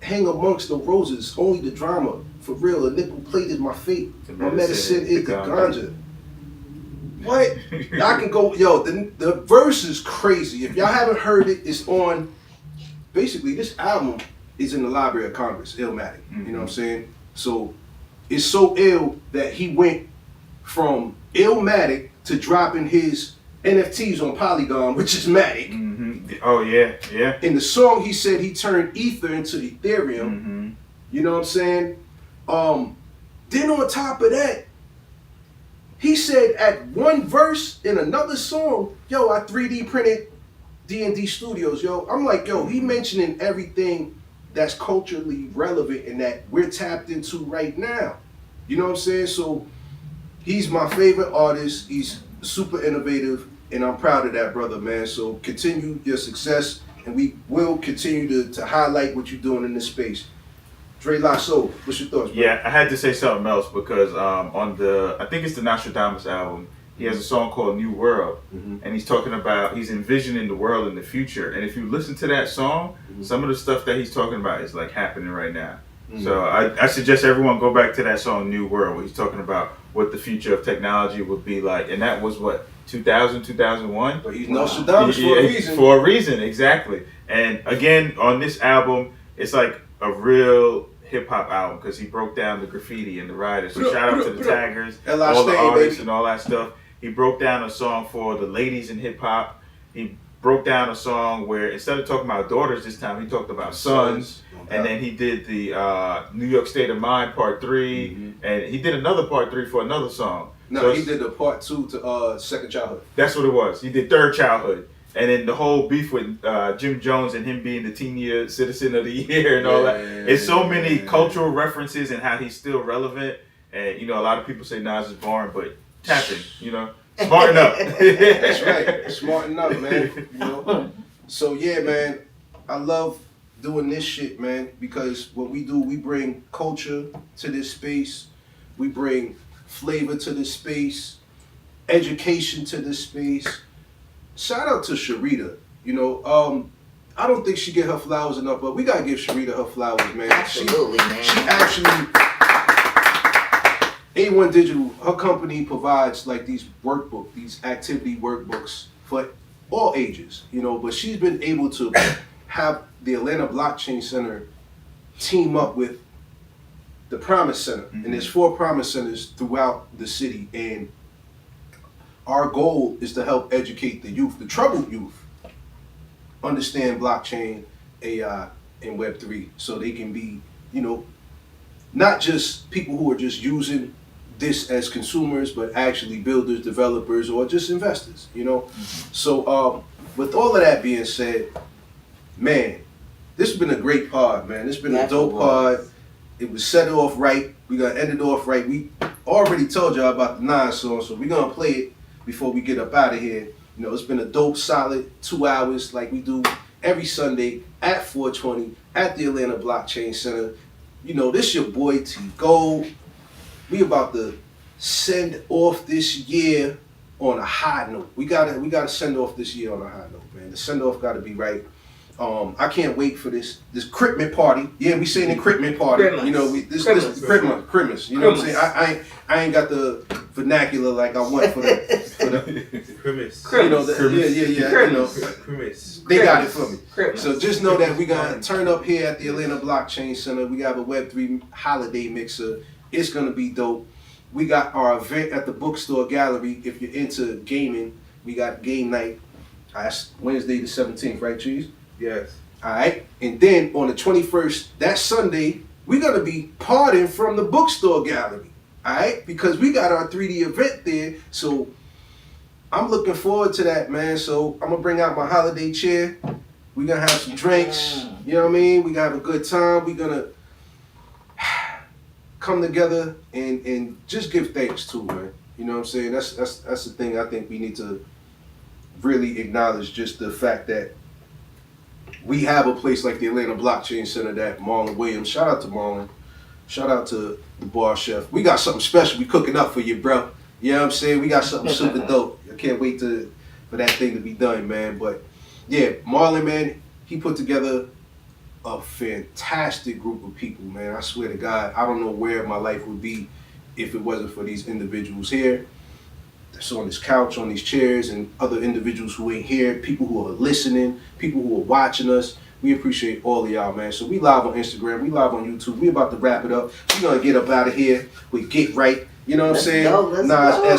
Hang amongst the roses, only the drama. For real, a nickel plate is my fate. My medicine is the ganja. What? I can go, yo, the verse is crazy. If y'all haven't heard it, it's on, basically this album is in the Library of Congress, Illmatic. Mm-hmm. You know what I'm saying? So it's so ill that he went from Illmatic to dropping his NFTs on Polygon, which is Matic. Mm-hmm. Oh yeah, yeah. In the song, he said he turned Ether into Ethereum. Mm-hmm. You know what I'm saying? Then on top of that, he said at one verse in another song, yo, I 3D printed D&D Studios, yo. I'm like, yo, he mentioning everything that's culturally relevant and that we're tapped into right now. You know what I'm saying? So he's my favorite artist. He's super innovative, and I'm proud of that, brother, man. So continue your success, and we will continue to highlight what you're doing in this space. Dre Lasso, what's your thoughts, bro? Yeah, I had to say something else because on I think it's the Nostradamus album, He has a song called New World, Mhm. and he's envisioning the world in the future. And if you listen to that song, some of the stuff that he's talking about is like happening right now. So I suggest everyone go back to that song New World, where he's talking about what the future of technology would be like. And that was what, 2000, 2001? But he's Nostradamus for a reason. For a reason, exactly. And again, on this album, it's like a real hip hop album because he broke down the graffiti and the rioters. So shout out to the taggers, all the artists and all that stuff. He broke down a song for the ladies in hip hop. He broke down a song where instead of talking about daughters this time, he talked about sons. And then he did the New York State of Mind Part 3, and he did another Part 3 for another song. No, so he did the Part 2 to Second Childhood. That's what it was. He did Third Childhood. And then the whole beef with Jim Jones and him being the Teen Year Citizen of the Year and all that. It's so many cultural references and how he's still relevant. And, you know, a lot of people say Nas is boring, but tapping, you know, smarten up. That's right. Smarten up, man. You know? So, yeah, man, I love doing this shit, man, because what we do, we bring culture to this space. We bring flavor to this space, education to this space. Shout out to Sharita. You know, I don't think she get her flowers enough, but we gotta give Sharita her flowers, man. Absolutely, man. She actually, A1 Digital, her company provides like these workbooks, these activity workbooks for all ages, you know, but she's been able to have the Atlanta Blockchain Center team up with the Promise Center. And there's 4 Promise Centers throughout the city. And our goal is to help educate the youth, the troubled youth, understand blockchain, AI, and Web3 so they can be, you know, not just people who are just using this as consumers, but actually builders, developers, or just investors, you know? So with all of that being said, man, this has been a great pod, man. It's been a dope pod. It was set off right. We got ended off right. We already told y'all about the 9 song, so we're gonna play it before we get up out of here. You know, it's been a dope, solid 2 hours like we do every Sunday at 420 at the Atlanta Blockchain Center. You know, this your boy T.Gold. We about to send off this year on a high note. We gotta send off this year on a high note, man. The send off gotta be right. I can't wait for this Christmas party. Yeah, we saying the Christmas party. Christmas. You know, this Christmas. You know what I'm saying? I ain't got the vernacular like I want for the Christmas. you know, yeah. You know, Christmas. they got it for me. Christmas. So just know that we gonna turn up here at the Atlanta Blockchain Center. We have a Web3 holiday mixer. It's gonna be dope. We got our event at the Bookstore Gallery. If you're into gaming, we got game night. That's Wednesday the 17th, right, Cheeze? Yes. All right. And then on the 21st, that Sunday, we're gonna be partying from the Bookstore Gallery. All right, because we got our 3D event there. So I'm looking forward to that, man. So I'm gonna bring out my holiday chair. We're gonna have some drinks. You know what I mean? We gonna have a good time. We're gonna come together and just give thanks too, man. You know what I'm saying? That's the thing I think we need to really acknowledge, just the fact that we have a place like the Atlanta Blockchain Center that Marlon Williams, shout out to Marlon, shout out to the bar chef. We got something special we cooking up for you, bro. You know what I'm saying? We got something super dope. I can't wait for that thing to be done, man. But yeah, Marlon, man, he put together a fantastic group of people, man. I swear to God, I don't know where my life would be if it wasn't for these individuals here that's on this couch, on these chairs, and other individuals who ain't here, people who are listening, people who are watching us. We appreciate all of y'all, man. So we live on Instagram, we live on YouTube. We about to wrap it up. We're gonna get up out of here with Get Right. You know what I'm saying? Nas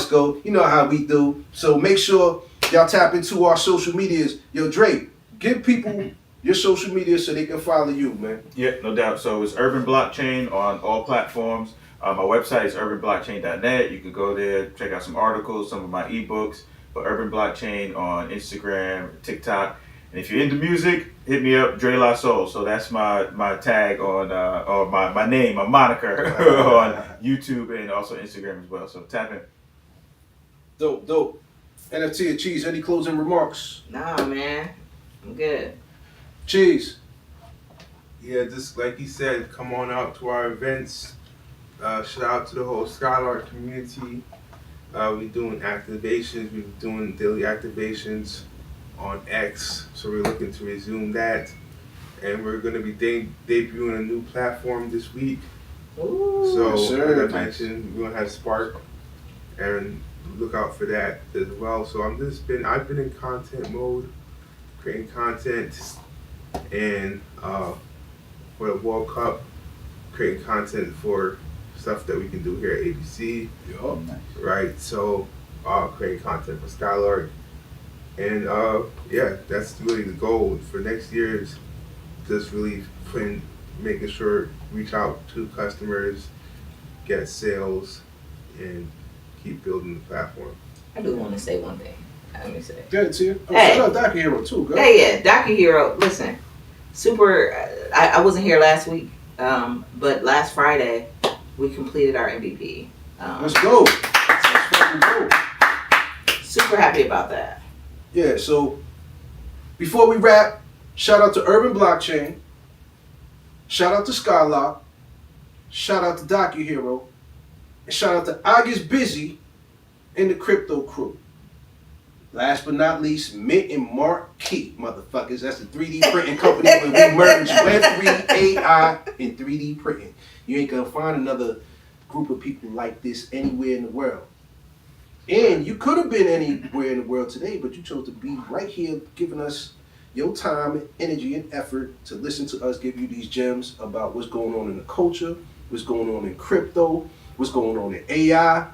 Esco. You know how we do. So make sure y'all tap into our social medias. Yo, Drake, give people your social media so they can follow you, man. Yeah, no doubt. So it's Urban Blockchain on all platforms. My website is urbanblockchain.net. You can go there, check out some articles, some of my ebooks. But Urban Blockchain on Instagram, TikTok. And if you're into music, hit me up, Dre La Soul. So that's my tag on, or my name, my moniker on YouTube and also Instagram as well. So tap in. Dope. NFTia and Cheeze, any closing remarks? Nah, man. I'm good. Cheeze. Yeah, just like he said, come on out to our events. Shout out to the whole Skylark community. We're doing activations. We're doing daily activations on X. So we're looking to resume that. And we're going to be debuting a new platform this week. Ooh, So, sure. as I mentioned, we're going to have Spark. And look out for that as well. So I've been in content mode, creating content, and for the World Cup, creating content for stuff that we can do here at ABC. Yup. Right. So creating content for Skylark, and yeah, that's really the goal for next year is just really making sure reach out to customers, get sales, and keep building the platform. I do want to say one thing. Let me say. Good to you. Hey. Shout out Docu Hero too, girl. Hey, yeah, Docu Hero. Listen, super. I wasn't here last week, but last Friday we completed our MVP. Let's go. Let's fucking go. Super happy about that. Yeah, so before we wrap, shout out to Urban Blockchain, shout out to Skylock, shout out to Docu Hero, and shout out to I Gets Busy and the Crypto Crew. Last but not least, Mint and Marquee, motherfuckers. That's the 3D printing company where we merge Web3, AI, and 3D printing. You ain't gonna find another group of people like this anywhere in the world. And you could have been anywhere in the world today, but you chose to be right here giving us your time, energy, and effort to listen to us give you these gems about what's going on in the culture, what's going on in crypto, what's going on in AI,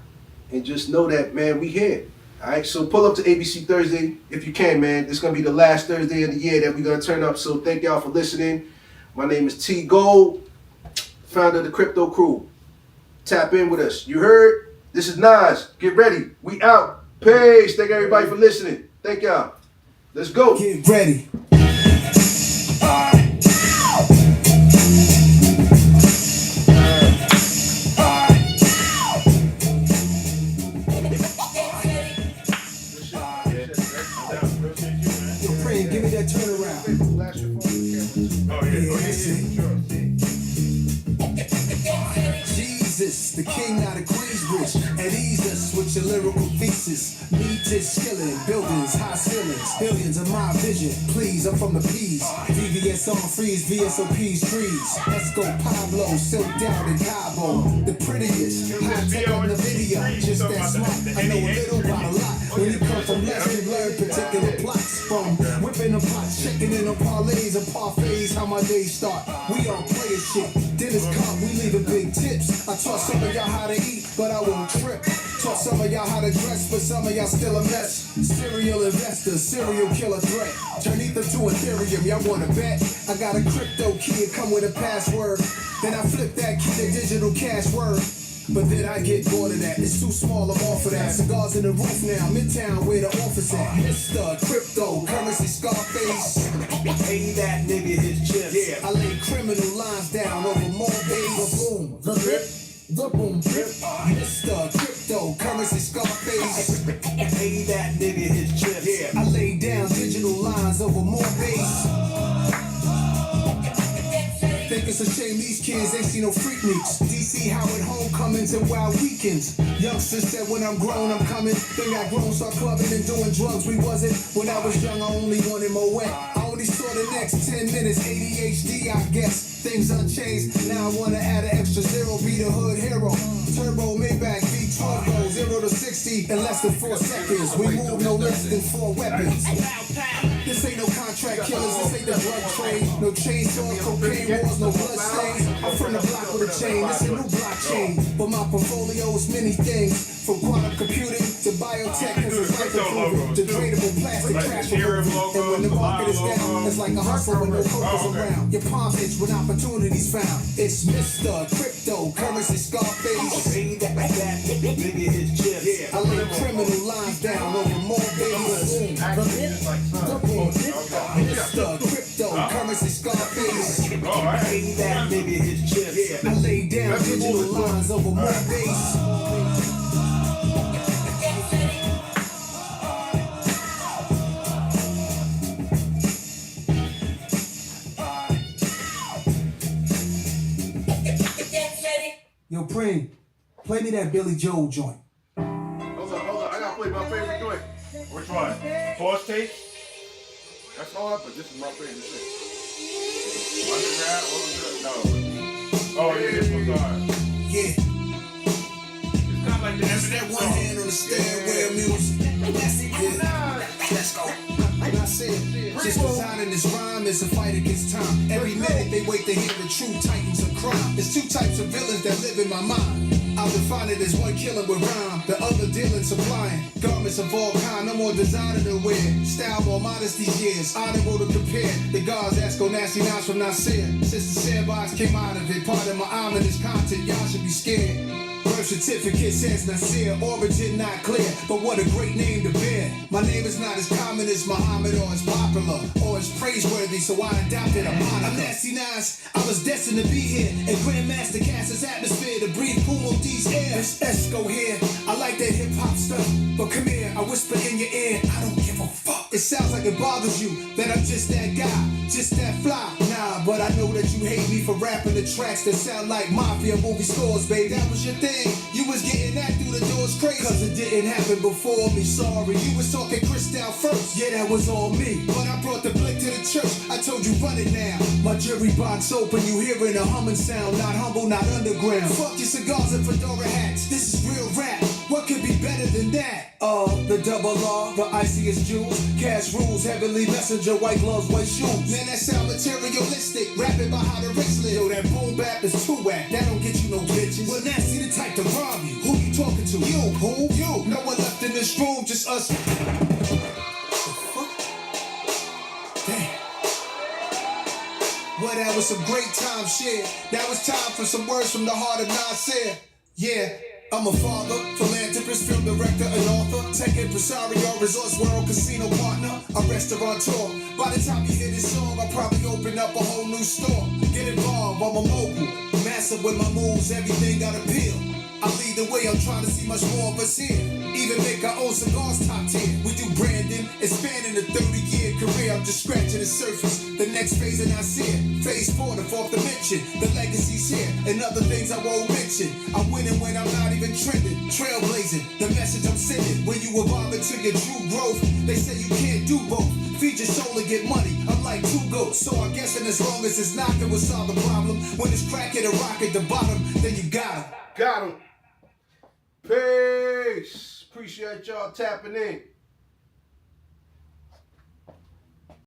and just know that, man, we here. All right, so pull up to ABC Thursday if you can, man. It's going to be the last Thursday of the year that we're going to turn up, so thank y'all for listening. My name is T.Gold, founder of the Crypto Crew. Tap in with us. You heard? This is Nas. Get ready. We out. Peace. Thank everybody for listening. Thank y'all. Let's go. Get ready. Give me that turnaround. Jesus, the king out of Queensbridge, and ease us with your lyrical thesis. Need to skilling, buildings, high ceilings, billions of my vision. Please, I'm from the P's. VVS on freeze, VSOP's trees. Let's go Pablo, silked out in Cabo. The prettiest, high tech on the video. Just that smart, I know a little about a lot. When you come from less, you learn particular plots. From whipping the pots, checking in on parlays and parfaits. How my days start, we on player shit. Dinner's come, we leaving big tips. I taught some of y'all how to eat, but I won't trip. Taught some of y'all how to dress, but some of y'all still a mess. Serial investor, serial killer threat. Turn ether to Ethereum, y'all wanna bet? I got a crypto key, it come with a password. Then I flip that key to digital cash word. But then I get bored of that, it's too small, I'm off of that. Cigars in the roof now, Midtown where the office at. Mr. Crypto, currency Scarface. Pay that nigga his chips. Yeah, I lay criminal lines down over more days. The boom, the rip, the boom, rip. Mr. Crypto, currency Scarface. Pay that nigga his chips. Yeah, I lay down digital lines over more base. Think it's a shame these kids ain't seen no freak meets. DC Howard homecomings and wild weekends. Youngsters said when I'm grown I'm coming. Then I grown, start clubbing and doing drugs. We wasn't. When I was young I only wanted more wet. I only saw the next 10 minutes. ADHD I guess. Things unchanged. Now I wanna add an extra zero. Be the hood hero. Turbo Maybach V12 go 0 to 60 in less than 4 seconds. We move no less than 4 weapons. This ain't no contract killers, this ain't the drug trade. No chainsaw, cocaine wars, no blood stains. I'm from the block with a chain, this a new blockchain. But my portfolio is many things. From quantum computing to biotech, cause it's life improving. Degradable plastic trash removing. And when the market is down, it's like a hustle when no focus around. Your palms itch when opportunities found. It's Mr. Crypto, currency Scarface. Nigga his chips. I lay criminal lines down over more babies. Mr. Crypto, currency Scarface. Pay that nigga his chips. I lay down digital lines over more base. Yo, Preem, play me that Billy Joel joint. Those probably my favorite joint. Which one? Force tape? That's all but this is my favorite shit. Underground? What was it? No. Oh yeah, this one's hard. Yeah. It's kind of like the That's Eminem that one song. hand on the stairway of music. Yeah. Let's go. Like I said, just designing this rhyme is a fight against time. Every minute they wait to hear the true titans of crime. There's two types of villains that live in my mind. I'll define it as one killing with rhyme, the other dealing supplying garments of all kind, no more designer to wear. Style more modest these years, honorable to compare. The gods ask go nasty knives from Nasir. Since the sandbox came out of it, part of my ominous content, y'all should be scared. Birth certificate says Nasir, origin not clear, but what a great name to bear. My name is not as common as Muhammad or as popular, or as praiseworthy, so I adopted a moniker. I'm Nasty Nas, I was destined to be here, and Grandmaster cast his atmosphere to breathe Kumo D's air. It's Esco here, I like that hip hop stuff, but come here, I whisper in your ear, I don't give a fuck. It sounds like it bothers you, that I'm just that guy, just that fly. Nah, but I know that you hate me for rapping the tracks that sound like mafia movie scores, baby. That was your thing. You was getting that through the doors crazy, cause it didn't happen before me, sorry. You was talking Cristal first, yeah, that was all me. But I brought the blick to the church, I told you run it now. My jury box open, you hearing a humming sound. Not humble, not underground. Fuck your cigars and fedora hats, this is real rap. What could be better than that? The double R, the iciest jewels. Cash rules, heavenly messenger, white gloves, white shoes. Man, that sound materialistic, rapping about how the rich live. Yo, that boom bap is too whack, that don't get you no bitches. Well, Nasty the type to rob you. Who you talking to? You, who? You. No one left in this room, just us. The fuck? Damn. Well, that was some great time shit. That was time for some words from the heart of Nasir. Yeah. I'm a father, philanthropist, film director, and author. Tech impresario, resorts world, casino partner, a restaurateur. By the time you hear this song, I'll probably open up a whole new store. Get involved, I'm a mogul. Massive with my moves, everything got appeal. I lead the way, I'm trying to see much more of us here. Even make our own cigars top tier. We do branding, expanding a 30-year career. I'm just scratching the surface. The next phase and I see it. Phase 4, the fourth dimension. The legacy's here, and other things I won't mention. I'm winning when I'm not even trending. Trailblazing, the message I'm sending. When you evolve into your true growth, they say you can't do both. Feed your soul and get money. I'm like two goats, so I'm guessing as long as it's knocking will solve the problem. When it's crack at a rock at the bottom, then you got him. Got him. Peace. Appreciate y'all tapping in.